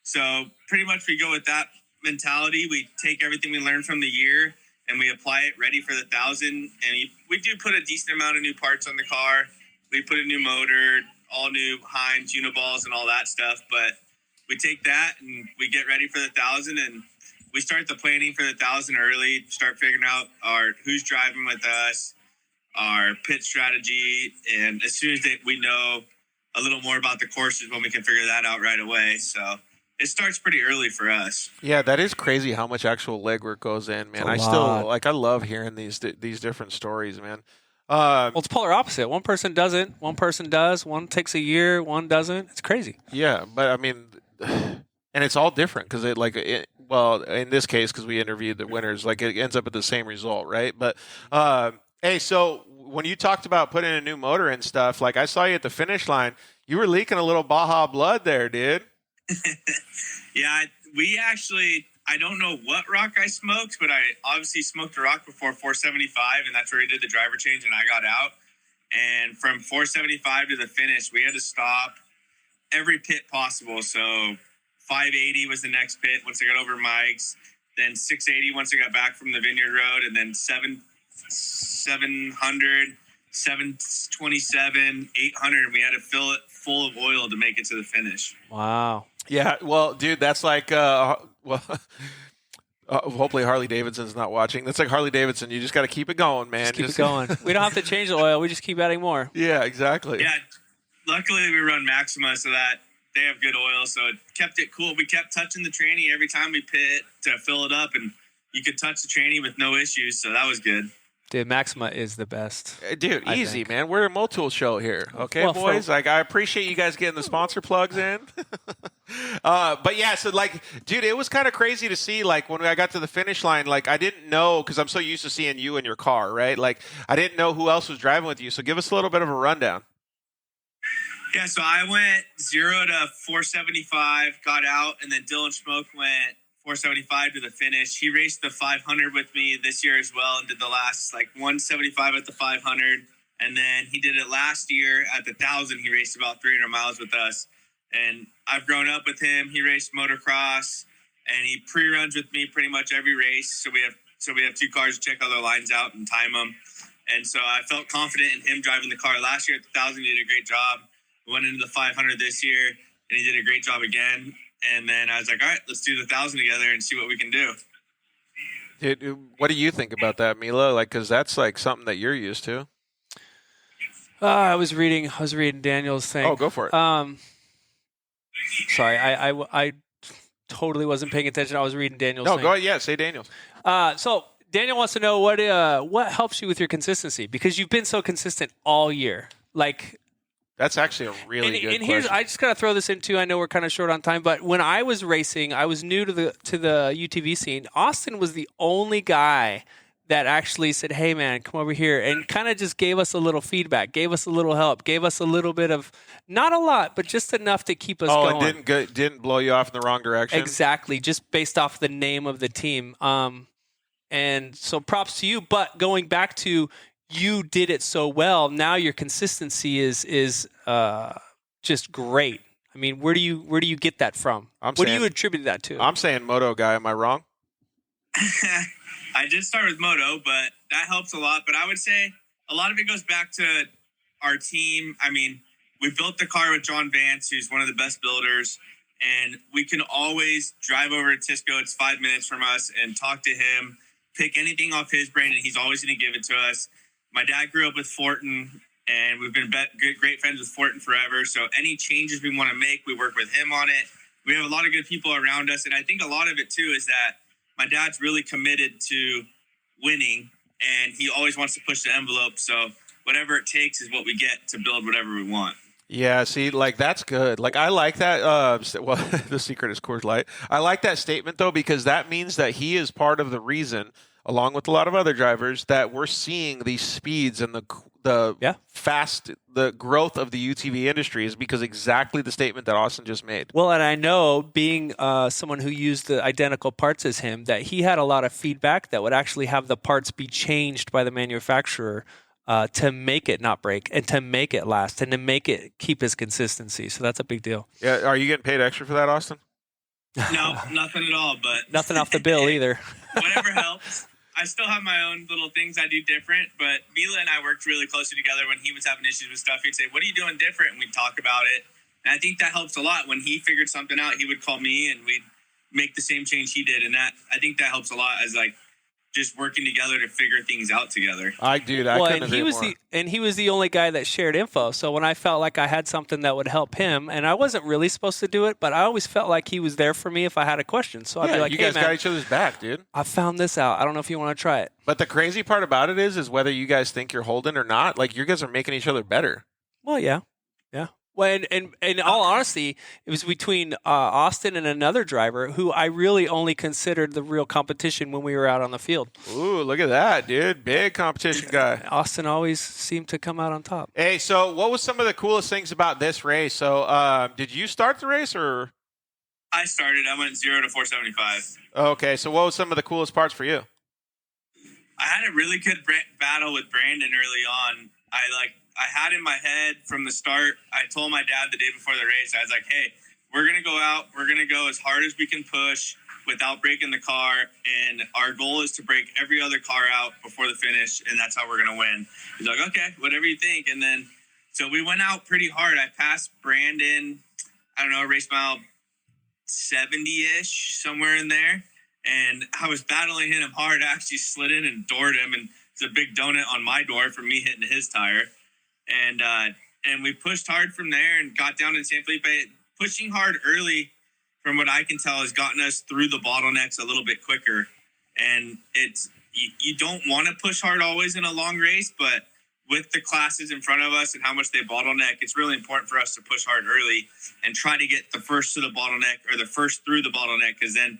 So pretty much we go with that mentality. We take everything we learned from the year and we apply it ready for the 1,000. And we do put a decent amount of new parts on the car. We put a new motor, all new Heinz uniballs and all that stuff. But we take that and we get ready for the 1,000 and we start the planning for the 1,000 early, start figuring out who's driving with us, our pit strategy. And as soon as we know a little more about the courses, when we can figure that out right away. So it starts pretty early for us. Yeah, that is crazy how much actual legwork goes in, man. I love hearing these different stories, man. Well, it's polar opposite. One person doesn't, one person does, one takes a year, one doesn't. It's crazy. Yeah, but I mean, and it's all different because well, in this case, because we interviewed the winners, like it ends up at the same result, right? But hey, so when you talked about putting a new motor and stuff, like I saw you at the finish line, you were leaking a little Baja blood there, dude. Yeah, I don't know what rock I smoked, but I obviously smoked a rock before 475, and that's where I did the driver change, and I got out. And from 475 to the finish, we had to stop every pit possible. So 580 was the next pit once I got over Mike's, then 680 once I got back from the Vineyard Road, and then 700, 727, 800, and we had to fill it full of oil to make it to the finish. Wow. Yeah, well, dude, that's like, hopefully Harley Davidson's not watching. That's like Harley Davidson. You just got to keep it going, man. Just keep it going. We don't have to change the oil. We just keep adding more. Yeah, exactly. Yeah, luckily we run Maxima so that they have good oil, so it kept it cool. We kept touching the tranny every time we pit to fill it up, and you could touch the tranny with no issues, so that was good. Dude, Maxima is the best. Dude, easy, man. We're a Motul show here. Okay, Well, boys? Like, I appreciate you guys getting the sponsor plugs in. But yeah, so like, dude, it was kind of crazy to see, like, when I got to the finish line, like, I didn't know, because I'm so used to seeing you in your car, right? Like, I didn't know who else was driving with you. So give us a little bit of a rundown. Yeah, so I went 0 to 475, got out, and then Dylan Schmoke went 475 to the finish. He raced the 500 with me this year as well and did the last, like, 175 at the 500. And then he did it last year at the 1,000. He raced about 300 miles with us. And I've grown up with him. He raced motocross, and he pre-runs with me pretty much every race. So we have 2 cars to check all their lines out and time them. And so I felt confident in him driving the car. Last year at the 1,000, he did a great job. We went into the 500 this year, and he did a great job again. And then I was like, all right, let's do the 1,000 together and see what we can do. Dude, what do you think about that, Mila? Like, because that's like something that you're used to. I was reading Daniel's thing. Oh, go for it. Sorry, I totally wasn't paying attention. I was reading Daniel's thing. No, go ahead. Yeah, say Daniel's. So Daniel wants to know what helps you with your consistency, because you've been so consistent all year. Like, that's actually a really good question. I just gotta throw this in too. I know we're kind of short on time, but when I was racing, I was new to the UTV scene. Austin was the only guy that actually said, "Hey man, come over here," and kind of just gave us a little feedback, gave us a little help, gave us a little bit of, not a lot, but just enough to keep us going. Oh, it didn't blow you off in the wrong direction? Exactly, just based off the name of the team. And so props to you. But going back to, you did it so well, now your consistency is just great. I mean, where do you get that from? What do you attribute that to? I'm saying moto guy. Am I wrong? I did start with moto, but that helps a lot. But I would say a lot of it goes back to our team. I mean, we built the car with John Vance, who's one of the best builders, and we can always drive over to Tisco. It's 5 minutes from us, and talk to him, pick anything off his brain, and he's always going to give it to us. My dad grew up with Fortin, and we've been great friends with Fortin forever. So any changes we want to make, we work with him on it. We have a lot of good people around us, and I think a lot of it too is that my dad's really committed to winning, and he always wants to push the envelope. So whatever it takes is what we get to build whatever we want. Yeah, see, like, that's good. Like, I like that. Well, the secret is Coors Light. I like that statement, though, because that means that he is part of the reason, along with a lot of other drivers, that we're seeing these speeds and the growth of the UTV industry is because exactly the statement that Austin just made. Well, and I know, being someone who used the identical parts as him, that he had a lot of feedback that would actually have the parts be changed by the manufacturer to make it not break, and to make it last, and to make it keep his consistency. So that's a big deal. Yeah, are you getting paid extra for that, Austin? No, nothing at all. But nothing off the bill either. Whatever helps. I still have my own little things I do different, but Mila and I worked really closely together. When he was having issues with stuff, he'd say, "What are you doing different?" And we'd talk about it. And I think that helps a lot. When he figured something out, he would call me, and we'd make the same change he did. And that, I think that helps a lot, as like just working together to figure things out together. I do that. Well, and he was the only guy that shared info. So when I felt like I had something that would help him, and I wasn't really supposed to do it, but I always felt like he was there for me if I had a question. So I'd be like, you "Hey, guys man, got each other's back, dude. I found this out. I don't know if you want to try it." But the crazy part about it is whether you guys think you're holding or not, like, you guys are making each other better. Well, yeah. Well, and in all honesty, it was between Austin and another driver who I really only considered the real competition when we were out on the field. Ooh, look at that, dude. Big competition guy. Austin always seemed to come out on top. Hey, so what was some of the coolest things about this race? So did you start the race, or? I started. I went 0 to 475. Okay, so what was some of the coolest parts for you? I had a really good battle with Branden early on. I had in my head from the start, I told my dad the day before the race, I was like, "Hey, we're going to go out. We're going to go as hard as we can push without breaking the car. And our goal is to break every other car out before the finish. And that's how we're going to win." He's like, "Okay, whatever you think." And then, so we went out pretty hard. I passed Branden, I don't know, race mile 70-ish, somewhere in there. And I was battling him hard. I actually slid in and doored him. And it's a big donut on my door from me hitting his tire. And we pushed hard from there and got down in San Felipe. Pushing hard early, from what I can tell, has gotten us through the bottlenecks a little bit quicker. And it's you don't want to push hard always in a long race, but with the classes in front of us and how much they bottleneck, it's really important for us to push hard early and try to get the first to the bottleneck, or the first through the bottleneck, because then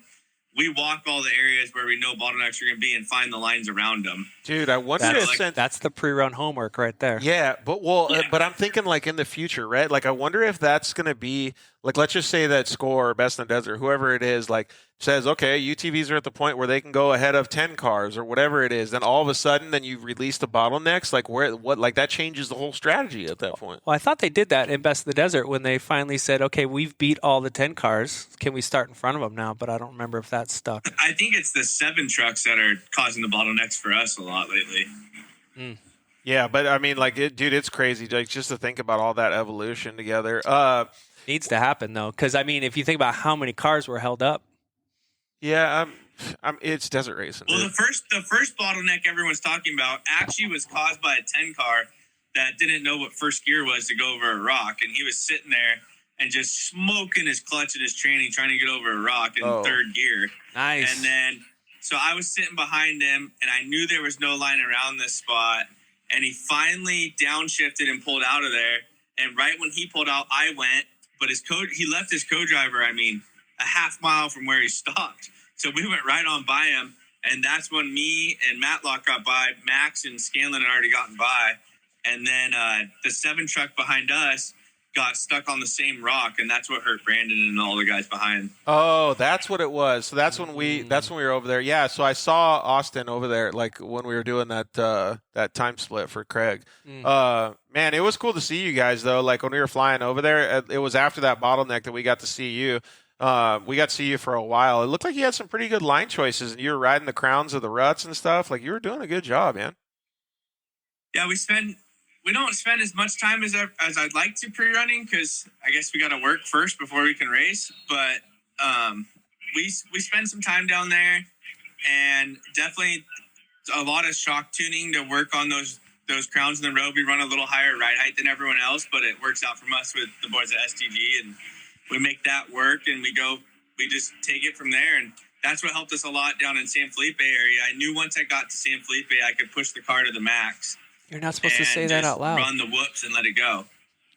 we walk all the areas where we know bottlenecks are going to be and find the lines around them. Dude, I wonder that's the pre-run homework right there. Yeah, but but I'm thinking, like, in the future, right? Like, I wonder if that's going to be, like, let's just say that Score or Best in the Desert, whoever it is, like, says, okay, UTVs are at the point where they can go ahead of 10 cars or whatever it is, then all of a sudden, then you release the bottlenecks. Like that changes the whole strategy at that point. Well, I thought they did that in Best of the Desert when they finally said, okay, we've beat all the 10 cars. Can we start in front of them now? But I don't remember if that stuck. I think it's the 7 trucks that are causing the bottlenecks for us a lot lately. Yeah, but I mean, dude, it's crazy. Like, just to think about all that evolution together. Needs to happen, though, because, I mean, if you think about how many cars were held up. Yeah, it's desert racing. Well, the first bottleneck everyone's talking about actually was caused by a 10 car that didn't know what first gear was to go over a rock, and he was sitting there and just smoking his clutch and his training trying to get over a rock in third gear. Nice. And then, so I was sitting behind him, and I knew there was no line around this spot, and he finally downshifted and pulled out of there. And right when he pulled out, I went, but he left his co-driver, a half mile from where he stopped. So we went right on by him, and that's when me and Matlock got by. Max and Scanlon had already gotten by. And then the 7 truck behind us got stuck on the same rock, and that's what hurt Branden and all the guys behind. Oh, that's what it was. So that's when we were over there. Yeah, so I saw Austin over there, like when we were doing that time split for Craig. Man, it was cool to see you guys though. Like when we were flying over there, it was after that bottleneck that we got to see you. We got to see you for a while. It looked like you had some pretty good line choices, and you were riding the crowns of the ruts and stuff. Like you were doing a good job, man. Yeah, we don't spend as much time as I'd like to pre-running because I guess we got to work first before we can race. But we spend some time down there, and definitely a lot of shock tuning to work on those crowns in the road. We run a little higher ride height than everyone else, but it works out from us with the boys at STG, and we make that work, and we just take it from there. And that's what helped us a lot down in San Felipe area. I knew once I got to San Felipe, I could push the car to the max. You're not supposed to say that out loud. Run the whoops and let it go.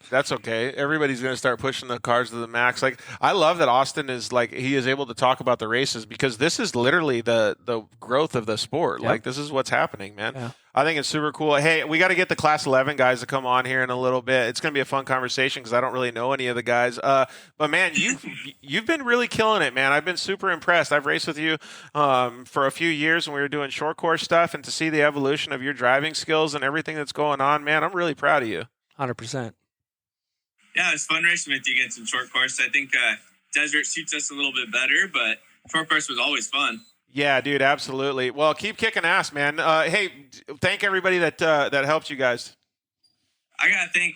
That's okay. Everybody's going to start pushing the cars to the max. Like I love that Austin is he is able to talk about the races because this is literally the growth of the sport. Yep. Like this is what's happening, man. Yeah. I think it's super cool. Hey, we got to get the Class 11 guys to come on here in a little bit. It's going to be a fun conversation because I don't really know any of the guys. But man, you've been really killing it, man. I've been super impressed. I've raced with you for a few years when we were doing short course stuff, and to see the evolution of your driving skills and everything that's going on, man, I'm really proud of you. 100%. Yeah, it's fun racing with you against some short course. I think desert suits us a little bit better, but short course was always fun. Yeah, dude, absolutely. Well, keep kicking ass, man. Hey, thank everybody that helped you guys. I got to think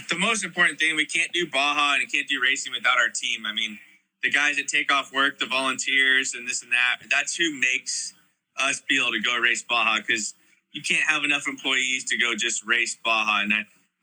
the most important thing, we can't do Baja and can't do racing without our team. I mean, the guys that take off work, the volunteers and this and that, that's who makes us be able to go race Baja because you can't have enough employees to go just race Baja. And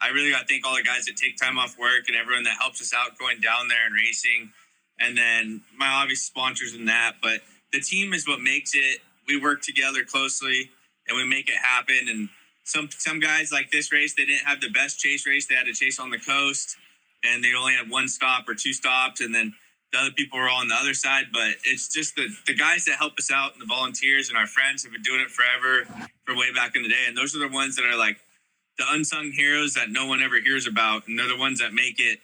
I really got to thank all the guys that take time off work and everyone that helps us out going down there and racing. And then my obvious sponsors and that. But the team is what makes it. We work together closely and we make it happen. And some guys like this race, they didn't have the best chase race. They had to chase on the coast and they only had 1 stop or 2 stops. And then the other people were all on the other side. But it's just the guys that help us out and the volunteers and our friends have been doing it forever from way back in the day. And those are the ones that are like the unsung heroes that no one ever hears about. And they're the ones that make it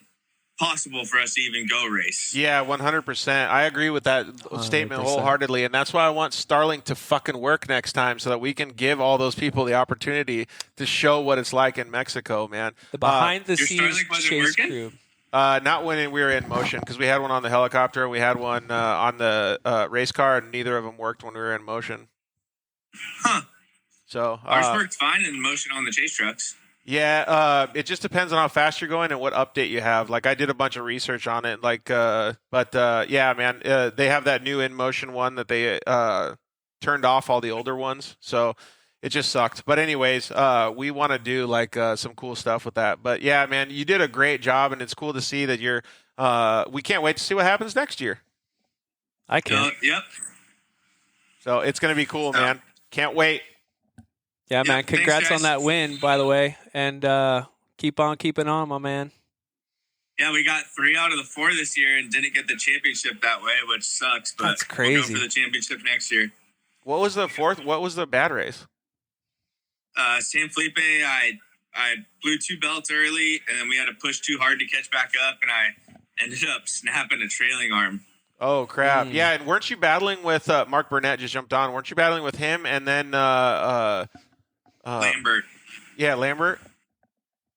possible for us to even go race. Yeah, 100%. I agree with that statement wholeheartedly, and that's why I want Starling to fucking work next time so that we can give all those people the opportunity to show what it's like in Mexico, man. The behind-the-scenes chase crew. Not when we were in motion, because we had one on the helicopter, we had one on the race car, and neither of them worked when we were in motion. Huh. So ours worked fine in motion on the chase trucks. Yeah, it just depends on how fast you're going and what update you have. Like I did a bunch of research on it, yeah, man, they have that new InMotion one that they turned off all the older ones, so it just sucked. But anyways, we want to do like some cool stuff with that. But yeah, man, you did a great job, and it's cool to see that you're. We can't wait to see what happens next year. I can. Yep. So it's gonna be cool, man. Can't wait. Yeah, man. Congrats on that win, by the way. And keep on keeping on, my man. Yeah, we got 3 out of the 4 this year and didn't get the championship that way, which sucks. But that's crazy. We'll go for the championship next year. What was the 4th? What was the bad race? San Felipe, I blew 2 belts early, and then we had to push too hard to catch back up, and I ended up snapping a trailing arm. Oh, crap. Yeah, and weren't you battling with Mark Burnett just jumped on? Weren't you battling with him and then Lambert? Yeah, Lambert.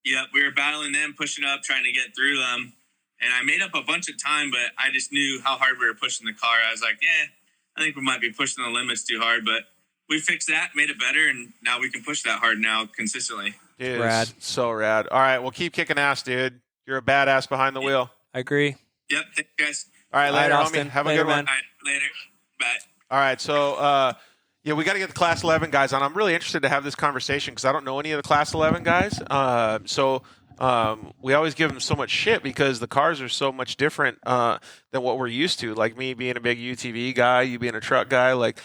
Yep, we were battling them, pushing up, trying to get through them. And I made up a bunch of time, but I just knew how hard we were pushing the car. I was like, I think we might be pushing the limits too hard. But we fixed that, made it better, and now we can push that hard now consistently. Dude, Rad. So rad. All right, well, keep kicking ass, dude. You're a badass behind the wheel. I agree. Yep, thanks, guys. All right, later, Austin. homie. Have Later, a good one. man. All right, later. Bye. All right, so yeah, we got to get the Class 11 guys on. I'm really interested to have this conversation because I don't know any of the Class 11 guys. We always give them so much shit because the cars are so much different than what we're used to. Like me being a big UTV guy, you being a truck guy. Like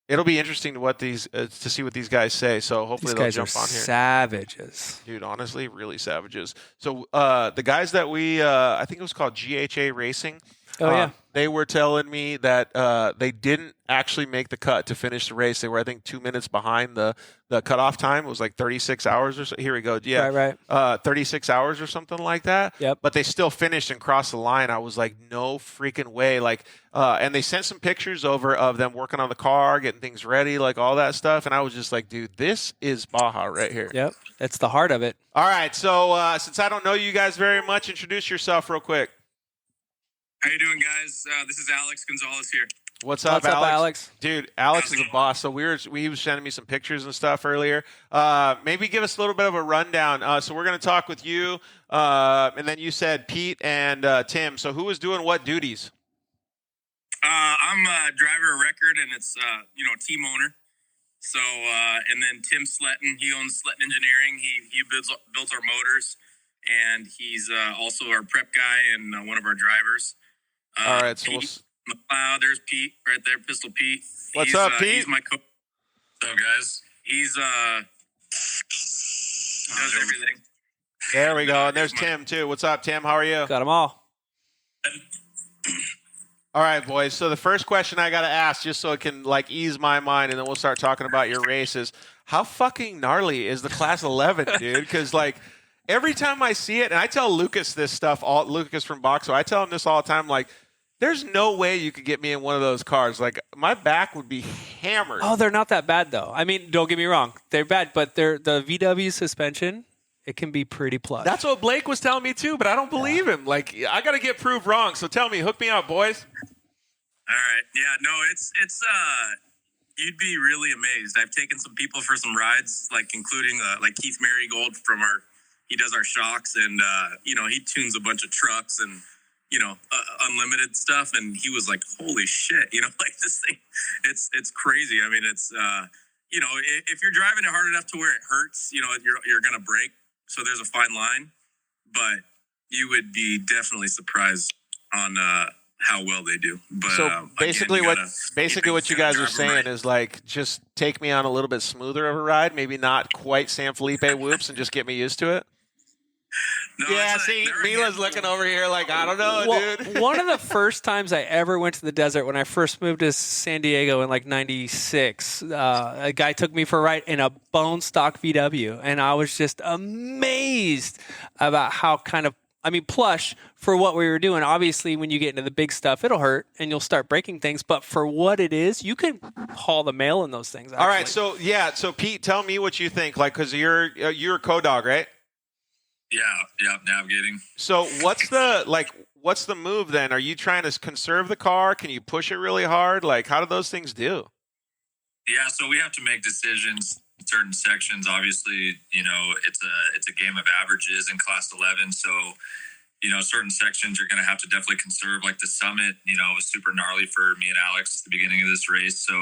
it'll be interesting to what these to see what these guys say. So hopefully they'll jump on here. Savages, dude. Honestly, really savages. So the guys that we I think it was called GHA Racing. Oh yeah. They were telling me that they didn't actually make the cut to finish the race. They were, I think, 2 minutes behind the cutoff time. It was like 36 hours or so. Here we go. Yeah, right. 36 hours or something like that. Yep. But they still finished and crossed the line. I was like, no freaking way. Like, and they sent some pictures over of them working on the car, getting things ready, like all that stuff. And I was just like, dude, this is Baja right here. Yep. That's the heart of it. All right. So since I don't know you guys very much, introduce yourself real quick. How you doing, guys? This is Alex Gonzalez here. What's up, Alex? Dude, Alex is a boss. So he was sending me some pictures and stuff earlier. Maybe give us a little bit of a rundown. So we're going to talk with you, and then you said Pete and Tim. So who was doing what duties? I'm a driver of record, and it's team owner. So and then Tim Sletton, he owns Sletton Engineering. He builds our motors, and he's also our prep guy and one of our drivers. All right, so Pete McLeod, there's Pete right there, Pistol Pete. What's up, Pete? He's my coach. What's up, guys? He's does everything. There we go. And there's Tim too. What's up, Tim? How are you? Got them all. All right, boys. So the first question I got to ask, just so it can like ease my mind, and then we'll start talking about your races. How fucking gnarly is the Class 11, dude? Because like every time I see it, and I tell Lucas this stuff, Lucas from Boxo, I tell him this all the time, like, there's no way you could get me in one of those cars. Like, my back would be hammered. Oh, they're not that bad, though. I mean, don't get me wrong. They're bad, but the VW suspension, it can be pretty plush. That's what Blake was telling me, too, but I don't believe him. Like, I got to get proved wrong. So tell me, hook me up, boys. All right. Yeah, no, it's you'd be really amazed. I've taken some people for some rides, like including like Keith Marigold from he does our shocks, and he tunes a bunch of trucks and unlimited stuff, and he was like, holy shit, like this thing, it's crazy. I mean, it's if you're driving it hard enough to where it hurts, you're gonna break. So there's a fine line, but you would be definitely surprised on how well they do. But so basically, again, what you guys are saying is like, just take me on a little bit smoother of a ride, maybe not quite San Felipe whoops, and just get me used to it. No, yeah, see, Mila's looking over here like, I don't know, dude. One of the first times I ever went to the desert, when I first moved to San Diego in like 96, a guy took me for a ride in a bone stock VW, and I was just amazed about how plush for what we were doing. Obviously, when you get into the big stuff, it'll hurt, and you'll start breaking things, but for what it is, you can haul the mail in those things. Actually. All right, so Pete, tell me what you think, like, because you're a co-dog, right? Yeah, navigating. So what's the move then? Are you trying to conserve the car? Can you push it really hard? Like, how do those things do? Yeah, so we have to make decisions in certain sections. Obviously, it's a game of averages in Class 11. So, certain sections you're going to have to definitely conserve. Like the summit, was super gnarly for me and Alex at the beginning of this race. So,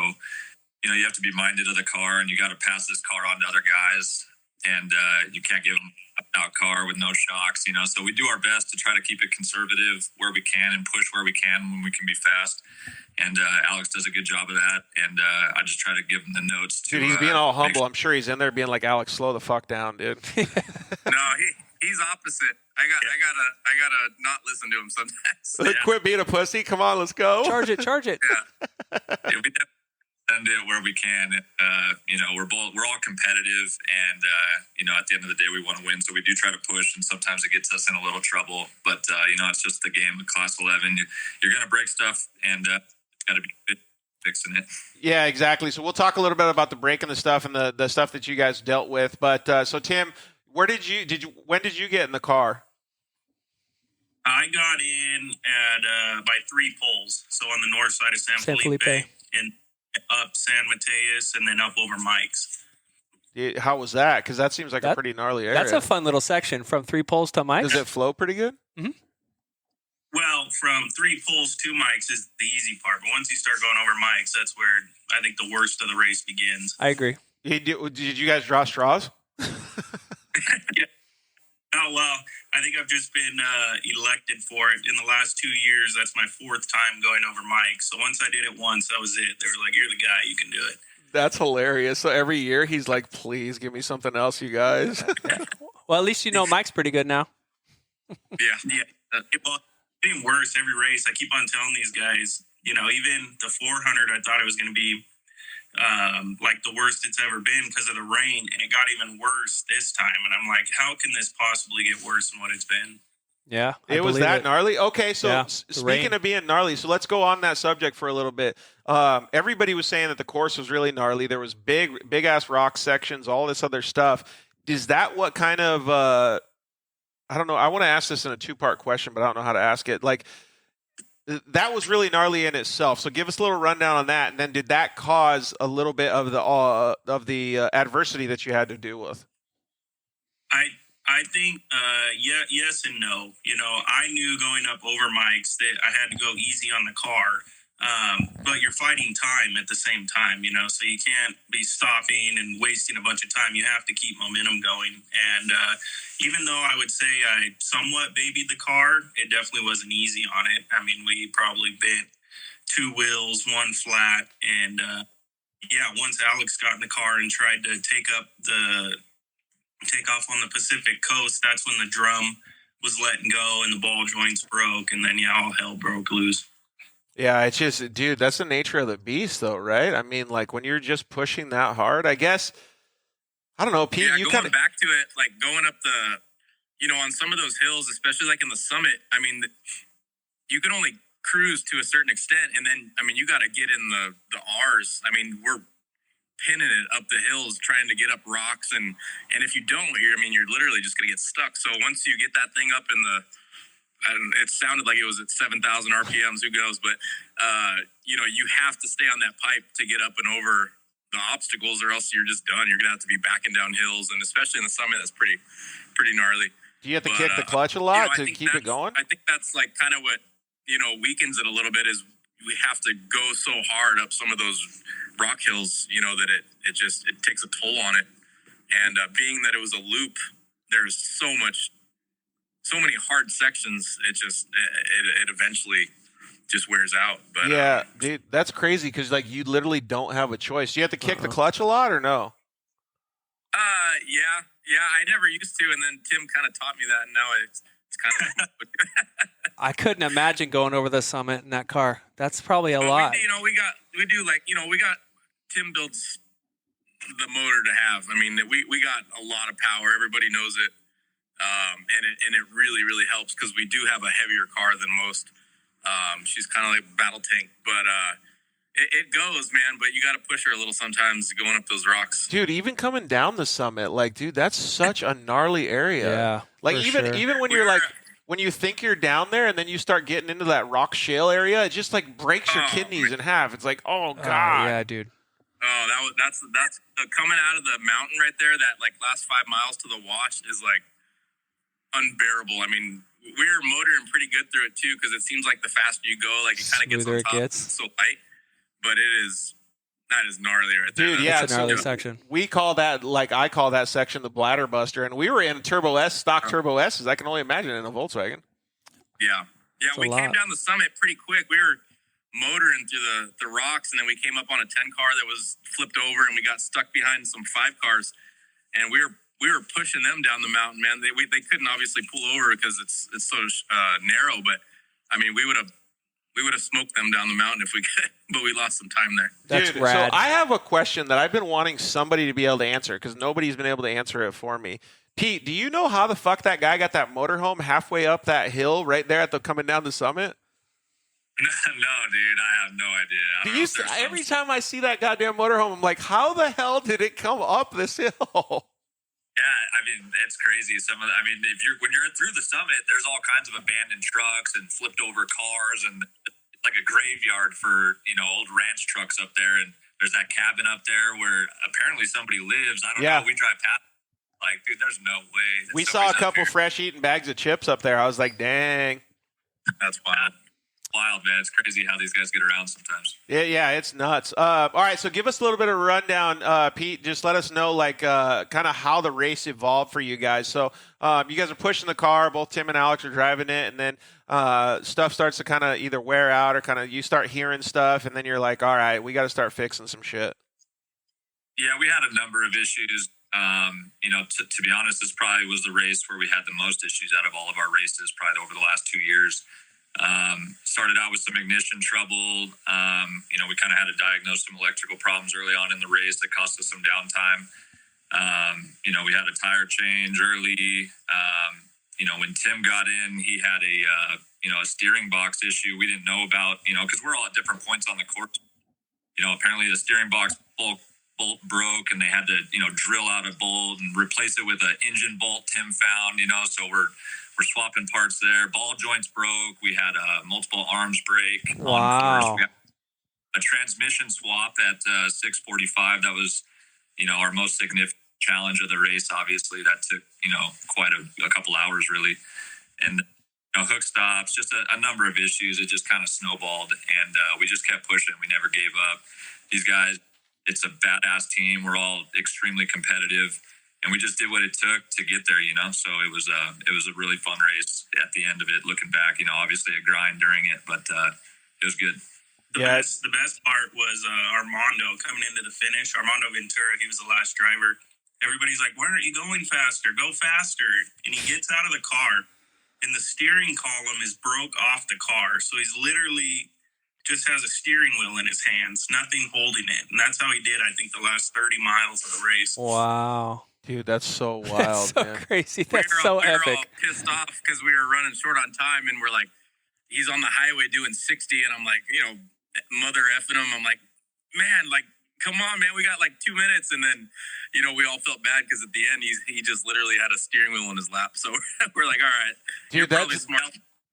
you have to be minded of the car, and you got to pass this car on to other guys. And you can't give them out car with no shocks, so we do our best to try to keep it conservative where we can and push where we can when we can be fast. And Alex does a good job of that, and I just try to give him the notes. Dude, he's being all humble. I'm sure he's in there being like, Alex, slow the fuck down, dude. No, he's opposite. I gotta not listen to him sometimes. Quit being a pussy. Come on, let's go. Charge it. Yeah, we send it where we can. We're all competitive, and at the end of the day, we want to win. So we do try to push, and sometimes it gets us in a little trouble. But it's just the game of Class 11. You're going to break stuff, and got to be good fixing it. Yeah, exactly. So we'll talk a little bit about the breaking the stuff and the stuff that you guys dealt with. But so Tim, when did you get in the car? I got in at by 3 poles, so on the north side of San Felipe. And up San Mateus, and then up over Mike's. How was that? Because that seems like a pretty gnarly area. That's a fun little section from 3 poles to Mike's. Does it flow pretty good? Mm-hmm. Well, from 3 poles to Mike's is the easy part, but once you start going over Mike's, that's where I think the worst of the race begins. I agree. Did you guys draw straws? Yeah. Oh, well, I think I've just been elected for it. In the last 2 years, that's my 4th time going over Mike. So once I did it once, that was it. They were like, you're the guy, you can do it. That's hilarious. So every year he's like, please give me something else, you guys. Well, at least Mike's pretty good now. Yeah. Well, getting worse every race. I keep on telling these guys, even the 400, I thought it was going to be like the worst it's ever been because of the rain, and it got even worse this time. And I'm like, how can this possibly get worse than what it's been? Yeah, it was that gnarly. Okay, so speaking of being gnarly, so let's go on that subject for a little bit. Everybody was saying that the course was really gnarly. There was big ass rock sections, all this other stuff. Is that what kind of? I don't know. I want to ask this in a 2-part question, but I don't know how to ask it. Like, that was really gnarly in itself. So give us a little rundown on that, and then did that cause a little bit of the adversity that you had to deal with? I think yes and no. I knew going up over Mike's that I had to go easy on the car, but you're fighting time at the same time. So you can't be stopping and wasting a bunch of time. You have to keep momentum going. And even though I would say I somewhat babied the car, it definitely wasn't easy on it. I mean, we probably bent 2 wheels, 1 flat, and once Alex got in the car and tried to take off on the Pacific coast, that's when the drum was letting go and the ball joints broke, and then all hell broke loose. Yeah, it's just, dude, that's the nature of the beast, though, right? I mean, like, when you're just pushing that hard, I guess, I don't know, Pete, you going back to it, like, going up on some of those hills, especially, like, in the summit, I mean, you can only cruise to a certain extent, and then, I mean, you got to get in the R's. I mean, we're pinning it up the hills trying to get up rocks, and if you don't, you're literally just going to get stuck. So once you get that thing up in it sounded like it was at 7,000 RPMs, who knows, but you have to stay on that pipe to get up and over the obstacles, or else you're just done. You're gonna have to be backing down hills, and especially in the summit, that's pretty gnarly. Do you have to kick the clutch a lot to keep it going? I think that's like kind of what weakens it a little bit, is we have to go so hard up some of those rock hills, that it takes a toll on it. And being that it was a loop, there's so many hard sections. It eventually just wears out. But yeah, dude, that's crazy because like you literally don't have a choice. Do you have to kick the clutch a lot or no? Yeah. I never used to, and then Tim kind of taught me that, and now it's kind of. I couldn't imagine going over the summit in that car. That's probably a lot. We got Tim builds the motor to have. I mean, we got a lot of power. Everybody knows it. And it really, really helps because we do have a heavier car than most. She's kind of like a battle tank, but it goes, man. But you got to push her a little sometimes going up those rocks. Dude, even coming down the summit, like, dude, that's such a gnarly area. Yeah, like even when you're like when you think you're down there and then you start getting into that rock shale area, it just like breaks your kidneys in half. It's like, oh god, yeah, dude. Oh, that's coming out of the mountain right there. That like last 5 miles to the wash is like unbearable. I mean, we're motoring pretty good through it too, because it seems like the faster you go, like it kind of gets on top. It's so light, but that is gnarly right there. Dude, yeah, it's a gnarly section. We call that, like I call that section the bladder buster, and we were in stock Turbo S's. I can only imagine in a Volkswagen. Yeah, we came down the summit pretty quick. We were motoring through the rocks, and then we came up on a 10 car that was flipped over, and we got stuck behind some 5 cars, and we were pushing them down the mountain, man. They couldn't obviously pull over because it's so narrow, but I mean, we would have we would have smoked them down the mountain if we could, but we lost some time there. That's Dude, rad. So I have a question that I've been wanting somebody to be able to answer because nobody's been able to answer it for me. Pete, do you know how the fuck that guy got that motorhome halfway up that hill right there at the coming down the summit? No, dude, I have no idea. I don't know if there's Every time I see that goddamn motorhome, I'm like, how the hell did it come up this hill? Yeah, I mean, it's crazy. When you're through the summit, there's all kinds of abandoned trucks and flipped over cars and like a graveyard for, old ranch trucks up there. And there's that cabin up there where apparently somebody lives. I don't know. We drive past. Like, dude, there's no way. We saw a couple fresh eating bags of chips up there. I was like, dang. That's wild. Wild, man. It's crazy how these guys get around sometimes. Yeah, it's nuts. All right, so give us a little bit of a rundown, Pete. Just let us know, kind of how the race evolved for you guys. So you guys are pushing the car. Both Tim and Alex are driving it, and then stuff starts to kind of either wear out or kind of you start hearing stuff, and then you're like, all right, we got to start fixing some shit. Yeah, we had a number of issues. To be honest, this probably was the race where we had the most issues out of all of our races, probably over the last 2 years. Started out with some ignition trouble. We kind of had to diagnose some electrical problems early on in the race that cost us some downtime. We had a tire change early. When Tim got in, he had a steering box issue we didn't know about, because we're all at different points on the course. Apparently the steering box bolt broke and they had to, drill out a bolt and replace it with an engine bolt Tim found, so we're swapping parts there. Ball joints broke. We had multiple arms break. Wow. We had a transmission swap at 6:45. That was, our most significant challenge of the race. Obviously, that took, quite a couple hours really. And, hook stops, just a number of issues. It just kind of snowballed and we just kept pushing. We never gave up. These guys, it's a badass team. We're all extremely competitive. And we just did what it took to get there, So it was a really fun race at the end of it. Looking back, obviously a grind during it, but it was good. The best part was Armando coming into the finish. Armando Ventura, he was the last driver. Everybody's like, "Why aren't you going faster? Go faster!" And he gets out of the car, and the steering column is broke off the car. So he's literally just has a steering wheel in his hands, nothing holding it, and that's how he did. I think the last 30 miles of the race. Wow. Dude, that's so wild, that's so man. crazy. That's so epic. We were all pissed off because we were running short on time, and we're like, he's on the highway doing 60, and I'm like, mother effing him. I'm like, man, come on, man, we got 2 minutes, and then, we all felt bad because at the end he just literally had a steering wheel in his lap. So we're like, all right, dude, you're probably smart.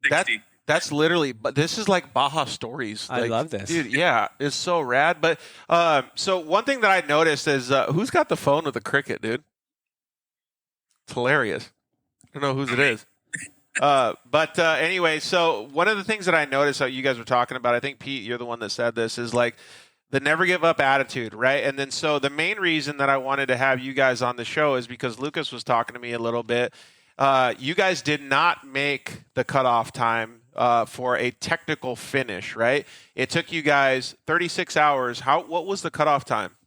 60. That's literally, but this is like Baja stories. I love this, dude. Yeah, it's so rad. But so one thing that I noticed is who's got the phone with the cricket, dude? It's hilarious. I don't know whose it is. But anyway, so one of the things that I noticed that you guys were talking about, I think Pete, you're the one that said this, is the never give up attitude, right? And then so the main reason that I wanted to have you guys on the show is because Lucas was talking to me a little bit. You guys did not make the cutoff time for a technical finish, right? It took you guys 36 hours. What was the cutoff time?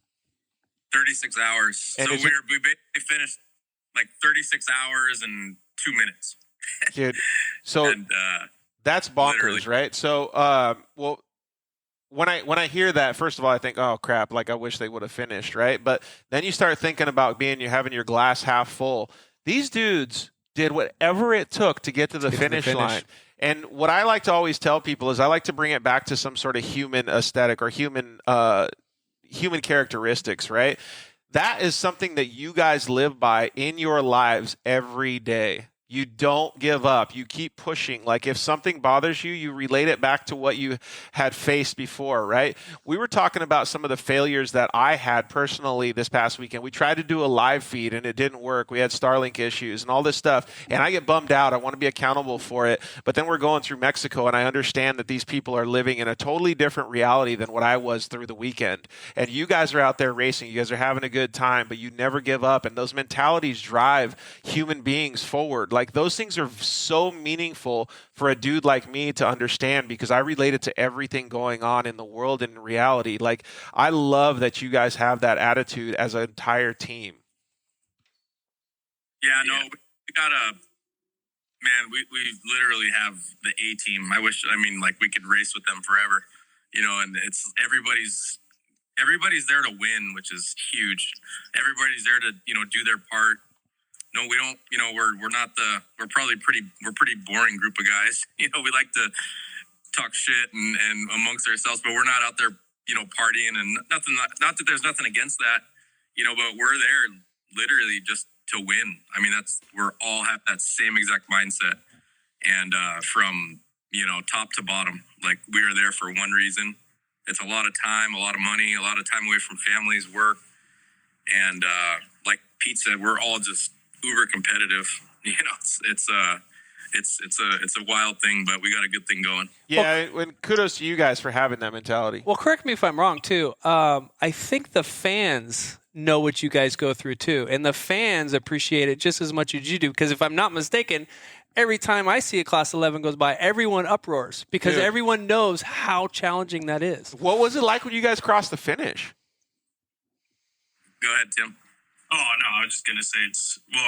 36 hours. And so we basically finished 36 hours and 2 minutes. Dude, so and, that's bonkers, literally. Right? So, when I hear that, first of all, I think, oh crap, I wish they would have finished, right? But then you start thinking about having your glass half full. These dudes did whatever it took to get to the finish line. And what I like to always tell people is I like to bring it back to some sort of human aesthetic or human characteristics, right? That is something that you guys live by in your lives every day. You don't give up. You keep pushing. If something bothers you, you relate it back to what you had faced before, right? We were talking about some of the failures that I had personally this past weekend. We tried to do a live feed and it didn't work. We had Starlink issues and all this stuff. And I get bummed out. I want to be accountable for it. But then we're going through Mexico and I understand that these people are living in a totally different reality than what I was through the weekend. And you guys are out there racing. You guys are having a good time, but you never give up. And those mentalities drive human beings forward. Those things are so meaningful for a dude like me to understand because I relate it to everything going on in the world and in reality. I love that you guys have that attitude as an entire team. Yeah, no, we got man, we literally have the A team. I mean, like we could race with them forever, and it's everybody's there to win, which is huge. Everybody's there to, do their part. No, we don't, we're pretty boring group of guys. We like to talk shit and amongst ourselves, but we're not out there, partying and nothing, not that there's nothing against that, but we're there literally just to win. I mean, we're all have that same exact mindset. And from, top to bottom, like we are there for one reason. It's a lot of time, a lot of money, a lot of time away from families, work. And like Pete said, we're all just uber competitive. It's a wild thing, but we got a good thing going. Yeah, and kudos to you guys for having that mentality. Well, correct me if I'm wrong, too. I think the fans know what you guys go through, too. And the fans appreciate it just as much as you do. Because if I'm not mistaken, every time I see a Class 11 goes by, everyone uproars. Because everyone knows how challenging that is. What was it like when you guys crossed the finish? Go ahead, Tim. Oh, no, I was just going to say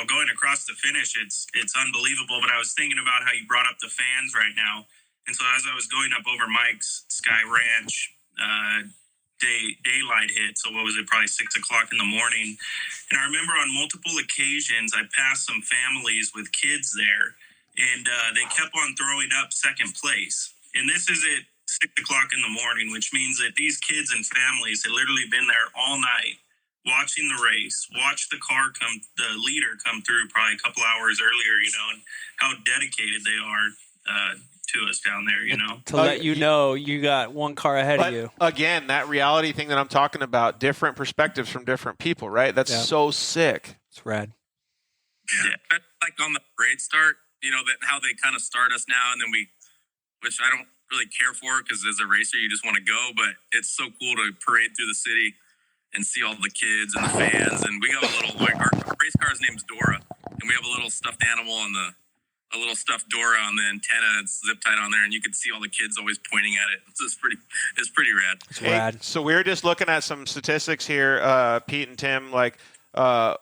going across the finish, it's unbelievable. But I was thinking about how you brought up the fans right now. And so as I was going up over Mike's Sky Ranch, daylight hit. So what was it? Probably 6 o'clock in the morning. And I remember on multiple occasions, I passed some families with kids there, and they kept on throwing up second place. And this is at 6 o'clock in the morning, which means that these kids and families had literally been there all night, watching the race, watch the leader come through probably a couple hours earlier, and how dedicated they are to us down there, To let you know you got one car ahead of you. Again, that reality thing that I'm talking about, different perspectives from different people, right? That's so sick. It's rad. Yeah. Like on the parade start, that how they kind of start us now, and then which I don't really care for because as a racer, you just want to go, but it's so cool to parade through the city and see all the kids and the fans. And we have a little, our race car's name's Dora, and we have a little stuffed animal on a little stuffed Dora on the antenna. It's zip tied on there, and you can see all the kids always pointing at it. It's pretty rad. It's rad. So we're just looking at some statistics here, Pete and Tim. Like the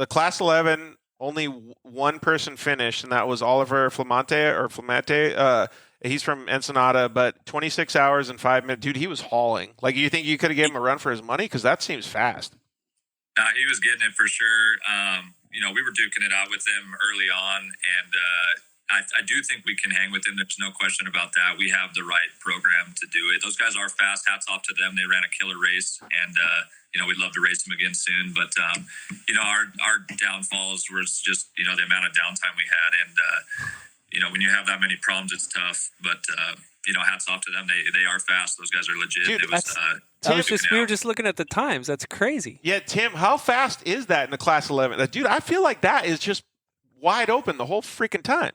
Class 11, only one person finished, and that was Oliver Flamante. He's from Ensenada, but 26 hours and 5 minutes. Dude, he was hauling. Like, you think you could have given him a run for his money? Because that seems fast. He was getting it for sure. We were duking it out with him early on, and I do think we can hang with him. There's no question about that. We have the right program to do it. Those guys are fast. Hats off to them. They ran a killer race, and we'd love to race them again soon. But our downfalls was just the amount of downtime we had, and when you have that many problems, it's tough. But hats off to them. They are fast. Those guys are legit. Dude, we were just looking at the times. That's crazy. Yeah, Tim, how fast is that in the Class 11? Dude, I feel like that is just wide open the whole freaking time.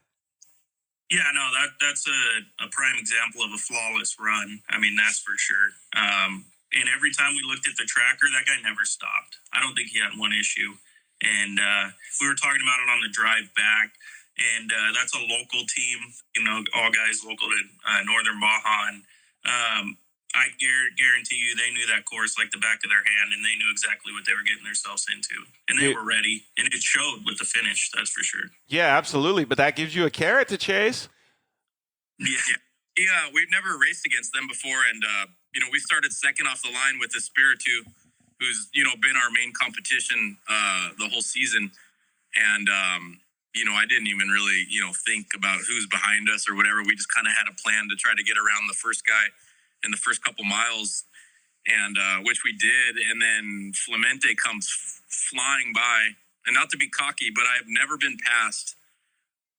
Yeah, no, that's a prime example of a flawless run. I mean, that's for sure. And every time we looked at the tracker, that guy never stopped. I don't think he had one issue. And we were talking about it on the drive back. And that's a local team, all guys local to Northern Baja. And I guarantee you they knew that course like the back of their hand, and they knew exactly what they were getting themselves into. And they were ready, and it showed with the finish, that's for sure. Yeah, absolutely. But that gives you a carrot to chase. Yeah, we've never raced against them before, and we started second off the line with Espiritu, who's been our main competition the whole season, and I didn't even really think about who's behind us or whatever. We just kind of had a plan to try to get around the first guy in the first couple miles, and which we did, and then Flamante comes flying by, and not to be cocky, but I've never been passed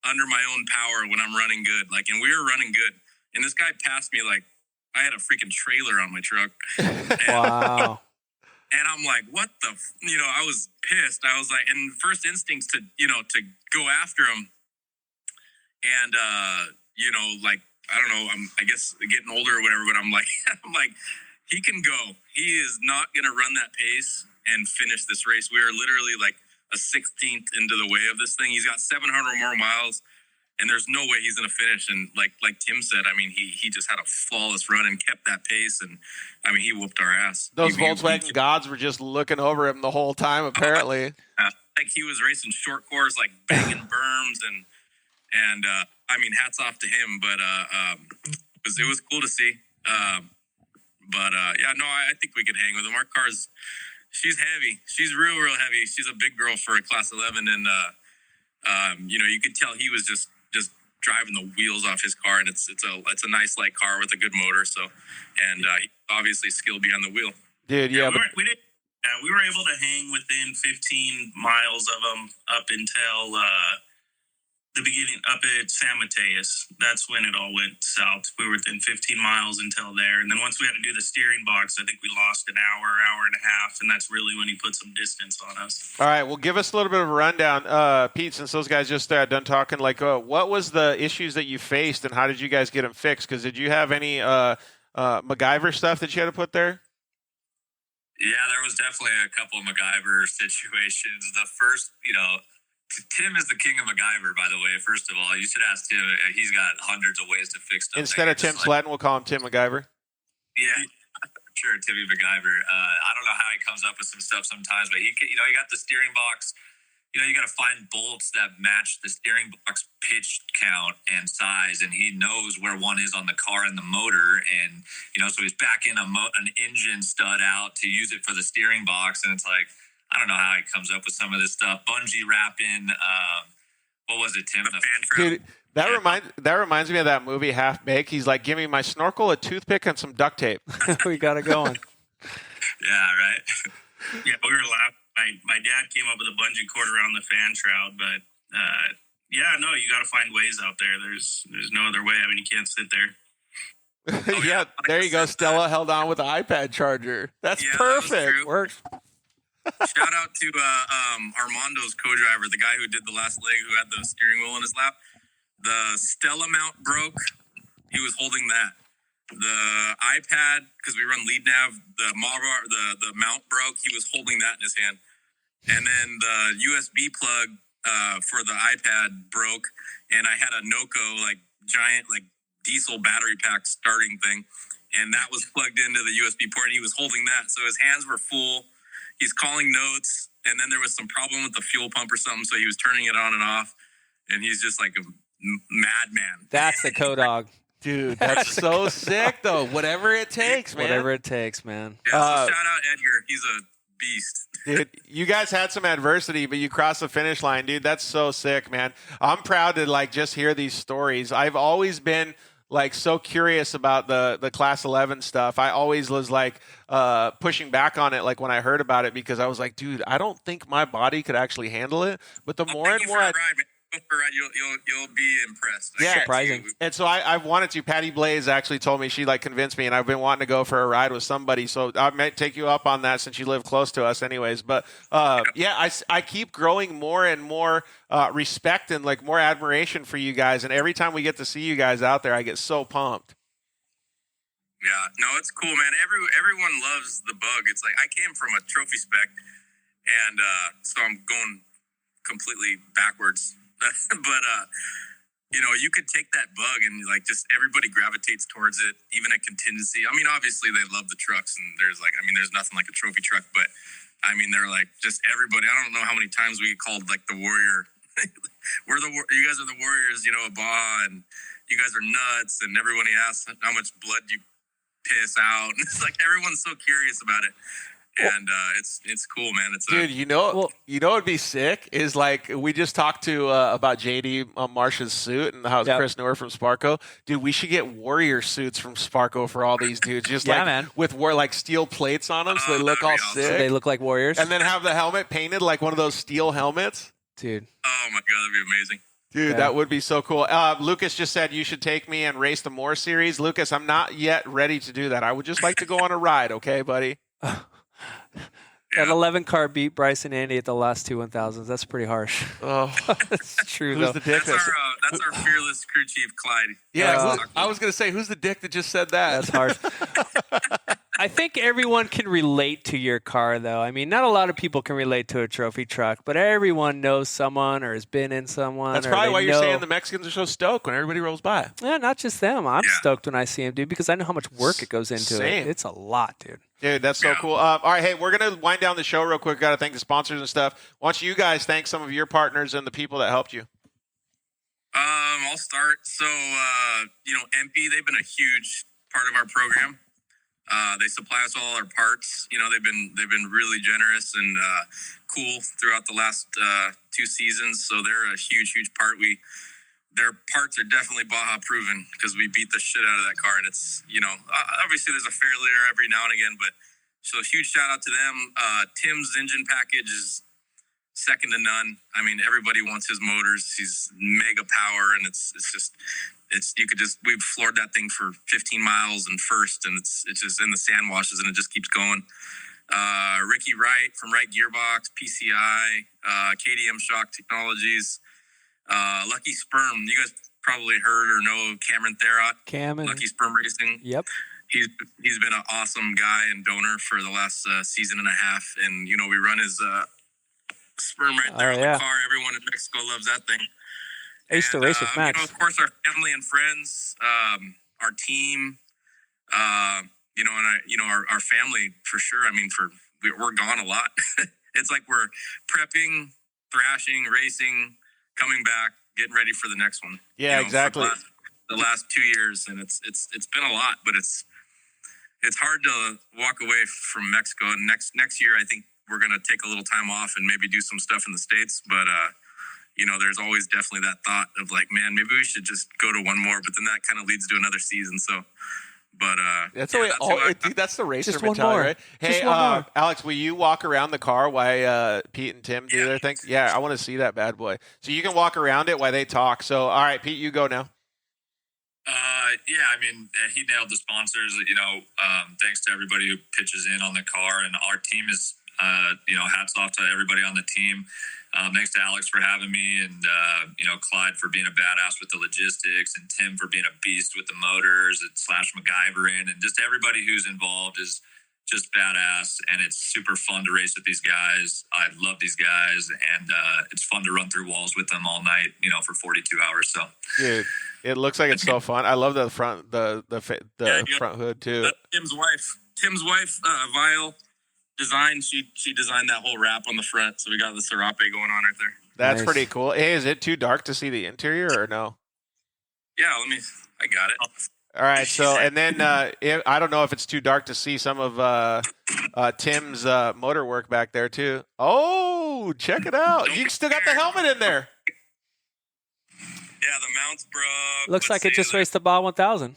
under my own power when I'm running good. Like, and we were running good, and this guy passed me like I had a freaking trailer on my truck. Wow. And I'm like, what the, I was pissed. I was like, and first instincts to go after him. And, like, I don't know, I guess getting older or whatever, but I'm like, he can go. He is not going to run that pace and finish this race. We are literally like a 16th into the way of this thing. He's got 700 more miles, and there's no way he's going to finish. And like Tim said, I mean, he just had a flawless run and kept that pace. And I mean, he whooped our ass. Those Volkswagen gods were just looking over him the whole time, apparently. Like he was racing short course, like banging berms, And I mean, hats off to him. But it was cool to see. Yeah, no, I think we could hang with him. Our car's, she's heavy. She's real heavy. She's a big girl for a Class 11, and you could tell he was just driving the wheels off his car, and it's a nice light car with a good motor. So, and obviously skill behind the wheel. Dude, yeah. We were able to hang within 15 miles of them up until the beginning, up at San Mateus. That's when it all went south. We were within 15 miles until there. And then once we had to do the steering box, I think we lost an hour and a half. And that's really when he put some distance on us. All right, well, give us a little bit of a rundown. Pete, since those guys just done talking, what was the issues that you faced and how did you guys get them fixed? Because did you have any MacGyver stuff that you had to put there? Yeah, there was definitely a couple of MacGyver situations. The first, Tim is the king of MacGyver, by the way, first of all. You should ask Tim. He's got hundreds of ways to fix stuff. Instead of Tim Slatton, we'll call him Tim MacGyver. Yeah, sure, Timmy MacGyver. I don't know how he comes up with some stuff sometimes, but he got the steering box. You got to find bolts that match the steering box pitch count and size, and he knows where one is on the car and the motor, and so he's backing an engine stud out to use it for the steering box, and it's like, I don't know how he comes up with some of this stuff. Bungee wrapping, what was it, Tim? The fan Dude, that reminds me of that movie Half Baked. He's like, give me my snorkel, a toothpick, and some duct tape. We got it going. Yeah, right. Yeah, we were laughing. My dad came up with a bungee cord around the fan shroud, but you got to find ways out there. There's no other way. I mean, you can't sit there. Yeah, there you go. Stella held on with the iPad charger. That's perfect. That Works. Shout out to Armando's co-driver, the guy who did the last leg, who had the steering wheel in his lap. The Stella mount broke. He was holding that. The iPad, because we run lead nav, the mount broke. He was holding that in his hand. And then the USB plug for the iPad broke, and I had a Noco giant diesel battery pack starting thing, and that was plugged into the USB port, and he was holding that. So his hands were full. He's calling notes, and then there was some problem with the fuel pump or something, so he was turning it on and off, and he's just like a madman. That's the co-dog. Dude, that's so sick, though. Whatever it takes, man. Whatever it takes, man. Yeah, so shout out Edgar. He's a beast. Dude, you guys had some adversity, but you crossed the finish line, dude. That's so sick, man. I'm proud to just hear these stories. I've always been so curious about the Class 11 stuff. I always was pushing back on it when I heard about it, because I was like, dude, I don't think my body could actually handle it. But the more and more you'll be impressed. Yeah, surprising. And so I've wanted to. Patty Blaze actually told me, she convinced me, and I've been wanting to go for a ride with somebody. So I might take you up on that since you live close to us, anyways. But I keep growing more and more respect and more admiration for you guys. And every time we get to see you guys out there, I get so pumped. Yeah, no, it's cool, man. Everyone loves the bug. It's I came from a trophy spec, and so I'm going completely backwards. But you could take that bug and just everybody gravitates towards it, even at contingency. I mean, obviously they love the trucks, and there's there's nothing like a trophy truck, but I mean, they're just everybody. I don't know how many times we get called the warrior. You guys are the warriors, at Baja, and you guys are nuts, and everybody asks how much blood you piss out. It's everyone's so curious about it. And it's cool, man. Dude, what'd be sick is we just talked to about JD Marsh's suit and how Chris Noor from Sparco. Dude, we should get warrior suits from Sparco for all these dudes, just man. with steel plates on them, so they look all sick. So they look like warriors, and then have the helmet painted like one of those steel helmets. Dude. Oh my god, that'd be amazing. Dude, that would be so cool. Lucas just said you should take me and race the Moore series. Lucas, I'm not yet ready to do that. I would just like to go on a ride, okay, buddy? That 11 car beat Bryce and Andy at the last two 1000s. That's pretty harsh. Oh, that's true. Who's the dick? That's our fearless crew chief, Clyde. Yeah, I was gonna say, who's the dick that just said that? That's harsh. I think everyone can relate to your car, though. I mean, not a lot of people can relate to a trophy truck, but everyone knows someone or has been in someone. That's probably why you're saying the Mexicans are so stoked when everybody rolls by. Yeah, not just them. I'm stoked when I see them, dude, because I know how much work it goes into it. It's a lot, dude. Dude, that's so cool. All right, hey, we're going to wind down the show real quick. Got to thank the sponsors and stuff. Why don't you guys thank some of your partners and the people that helped you? I'll start. So, MP, they've been a huge part of our program. They supply us all our parts. They've been really generous and cool throughout the last 2 seasons. So they're a huge part. Their parts are definitely Baja proven because we beat the shit out of that car. And it's, obviously there's a failure every now and again, but so a huge shout out to them. Tim's engine package is second to none. I mean, everybody wants his motors. He's mega power, and we've floored that thing for 15 miles in first, and it's just in the sand washes, and it just keeps going. Ricky Wright from Wright Gearbox, PCI, KDM Shock Technologies, Lucky Sperm. You guys probably heard or know Cameron Therot. Lucky Sperm Racing. Yep. He's been an awesome guy and donor for the last season and a half, and we run his sperm right there in the car. Everyone in Mexico loves that thing. I used to race with Max. Of course, our family and friends, our team, and our family for sure. I mean, we're gone a lot. It's like we're prepping, thrashing, racing, coming back, getting ready for the next one. Yeah, exactly. The last 2 years, and it's been a lot, but it's hard to walk away from Mexico. And next year, I think we're going to take a little time off and maybe do some stuff in the States. But, there's always definitely that thought of like, man, maybe we should just go to one more. But then that kind of leads to another season. So, but that's the racer mentality, right? Hey, Alex, will you walk around the car while Pete and Tim do their thing? Yeah, I want to see that bad boy. So you can walk around it while they talk. So, all right, Pete, you go now. I mean, he nailed the sponsors. Thanks to everybody who pitches in on the car, and our team is. Hats off to everybody on the team. Thanks to Alex for having me, and Clyde for being a badass with the logistics, and Tim for being a beast with the motors and / MacGyvering, and just everybody who's involved is just badass, and it's super fun to race with these guys. I love these guys, and it's fun to run through walls with them all night, for 42 hours. So, dude, it looks like it's so fun. I love the front, the front hood too. Tim's wife, Vile. She designed that whole wrap on the front, so we got the Serape going on right there. That's nice. Pretty cool. Hey, is it too dark to see the interior or no? Yeah, I got it. All right, so and then I don't know if it's too dark to see some of Tim's motor work back there too. Oh, check it out! You still got the helmet in there. Yeah, the mounts broke. Looks like it just raced the Baja 1000.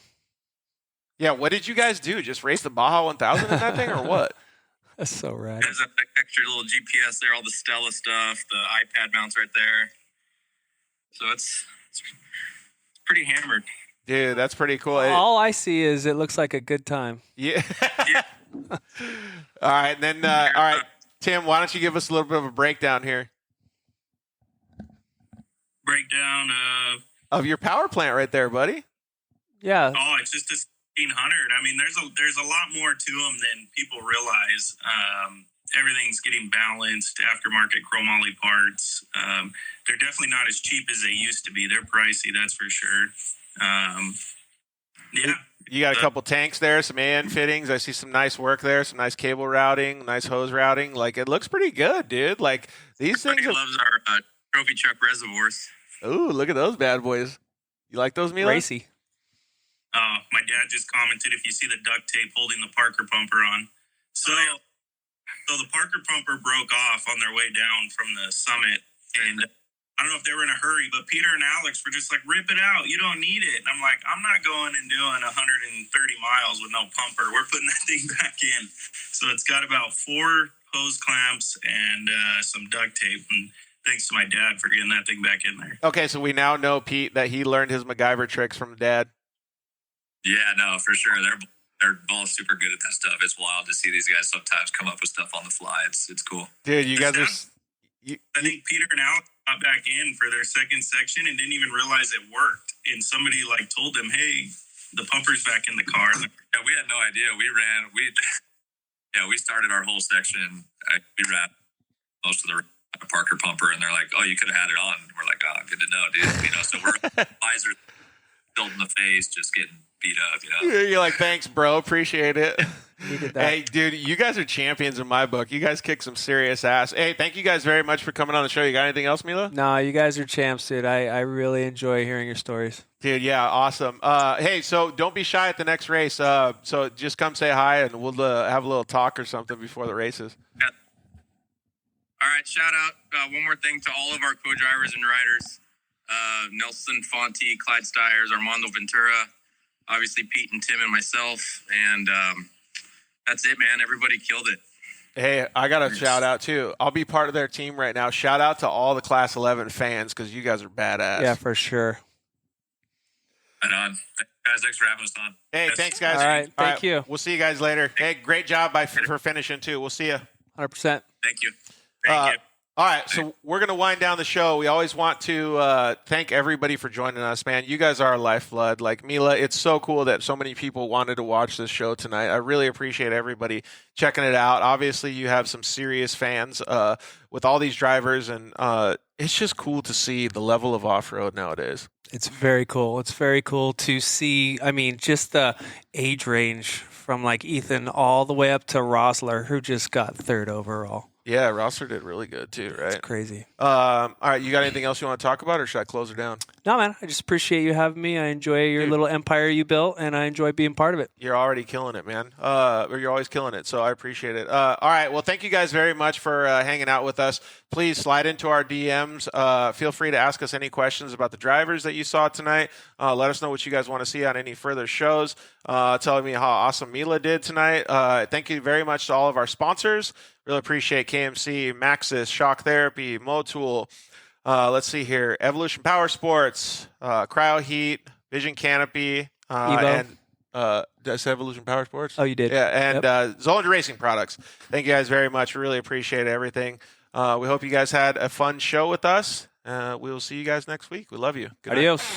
Yeah, what did you guys do? Just race the Baja 1000 in that thing, or what? That's so rad. There's an extra little GPS there, all the Stella stuff, the iPad mounts right there. So it's pretty hammered. Dude, that's pretty cool. All I see is it looks like a good time. Yeah. All right, and then all right, Tim, why don't you give us a little bit of a breakdown here? Breakdown of your power plant right there, buddy. Yeah. Oh, it's just a 1500. I mean, there's a lot more to them than people realize. Everything's getting balanced, aftermarket chromoly parts. They're definitely not as cheap as they used to be. They're pricey, that's for sure. You got a couple tanks there, some AN fittings. I see some nice work there, some nice cable routing, nice hose routing. Like, it looks pretty good, dude. Like, these things loves our trophy truck reservoirs. Ooh, look at those bad boys. You like those, Mila? Racy. My dad just commented if you see the duct tape holding the Parker pumper on. So the Parker pumper broke off on their way down from the summit. And I don't know if they were in a hurry, but Peter and Alex were just like, rip it out. You don't need it. And I'm like, I'm not going and doing 130 miles with no pumper. We're putting that thing back in. So it's got about 4 hose clamps and some duct tape. And thanks to my dad for getting that thing back in there. Okay, so we now know, Pete, that he learned his MacGyver tricks from Dad. Yeah, no, for sure. They're both super good at that stuff. It's wild to see these guys sometimes come up with stuff on the fly. It's cool. Dude, you guys are... I think Peter and Alex got back in for their second section and didn't even realize it worked. And somebody told them, hey, the pumper's back in the car. Yeah, we had no idea. We started our whole section. We ran most of the Parker pumper, and they're like, oh, you could have had it on. And we're like, oh, good to know, dude. So we're visors filled in the face, just getting beat up, you know. You're like, thanks, bro. Appreciate it. Needed that. Hey, dude, you guys are champions in my book. You guys kick some serious ass. Hey, thank you guys very much for coming on the show. You got anything else, Mila? No, you guys are champs, dude. I really enjoy hearing your stories. Dude, yeah, awesome. Hey, so don't be shy at the next race. So just come say hi, and we'll have a little talk or something before the races. Yeah. All right, shout out one more thing to all of our co-drivers and riders. Nelson Fonte, Clyde Stiers, Armando Ventura, obviously Pete and Tim and myself, and that's it, man. Everybody killed it. Hey, I got a shout out too. I'll be part of their team right now. Shout out to all the Class 11 fans because you guys are badass. Yeah, for sure. Right on. Guys, thanks for having us on. Hey, thanks, guys. All right, thank you. We'll see you guys later. Hey, great job for finishing too. We'll see you. 100%. Thank you. Thank you. All right, so we're going to wind down the show. We always want to thank everybody for joining us, man. You guys are our lifeblood. Like, Mila, it's so cool that so many people wanted to watch this show tonight. I really appreciate everybody checking it out. Obviously, you have some serious fans with all these drivers, and it's just cool to see the level of off-road nowadays. It's very cool. It's very cool to see, I mean, just the age range from, like, Ethan all the way up to Rosler, who just got third overall. Yeah, Rosser did really good too, right? It's crazy. All right, you got anything else you want to talk about, or should I close her down? No, man. I just appreciate you having me. I enjoy your little empire you built, and I enjoy being part of it. You're already killing it, man. Or you're always killing it, so I appreciate it. All right, well, thank you guys very much for hanging out with us. Please slide into our DMs. Feel free to ask us any questions about the drivers that you saw tonight. Let us know what you guys want to see on any further shows. Telling me how awesome Mila did tonight. Thank you very much to all of our sponsors. Really appreciate KMC, Maxxis, Shock Therapy, Motul. Let's see here. Evolution Power Sports, Cryo Heat, Vision Canopy, and did I say Evolution Power Sports? Oh, you did. Yeah, and Zollinger Racing Products. Thank you guys very much. We really appreciate everything. We hope you guys had a fun show with us. We will see you guys next week. We love you. Good night. Adios.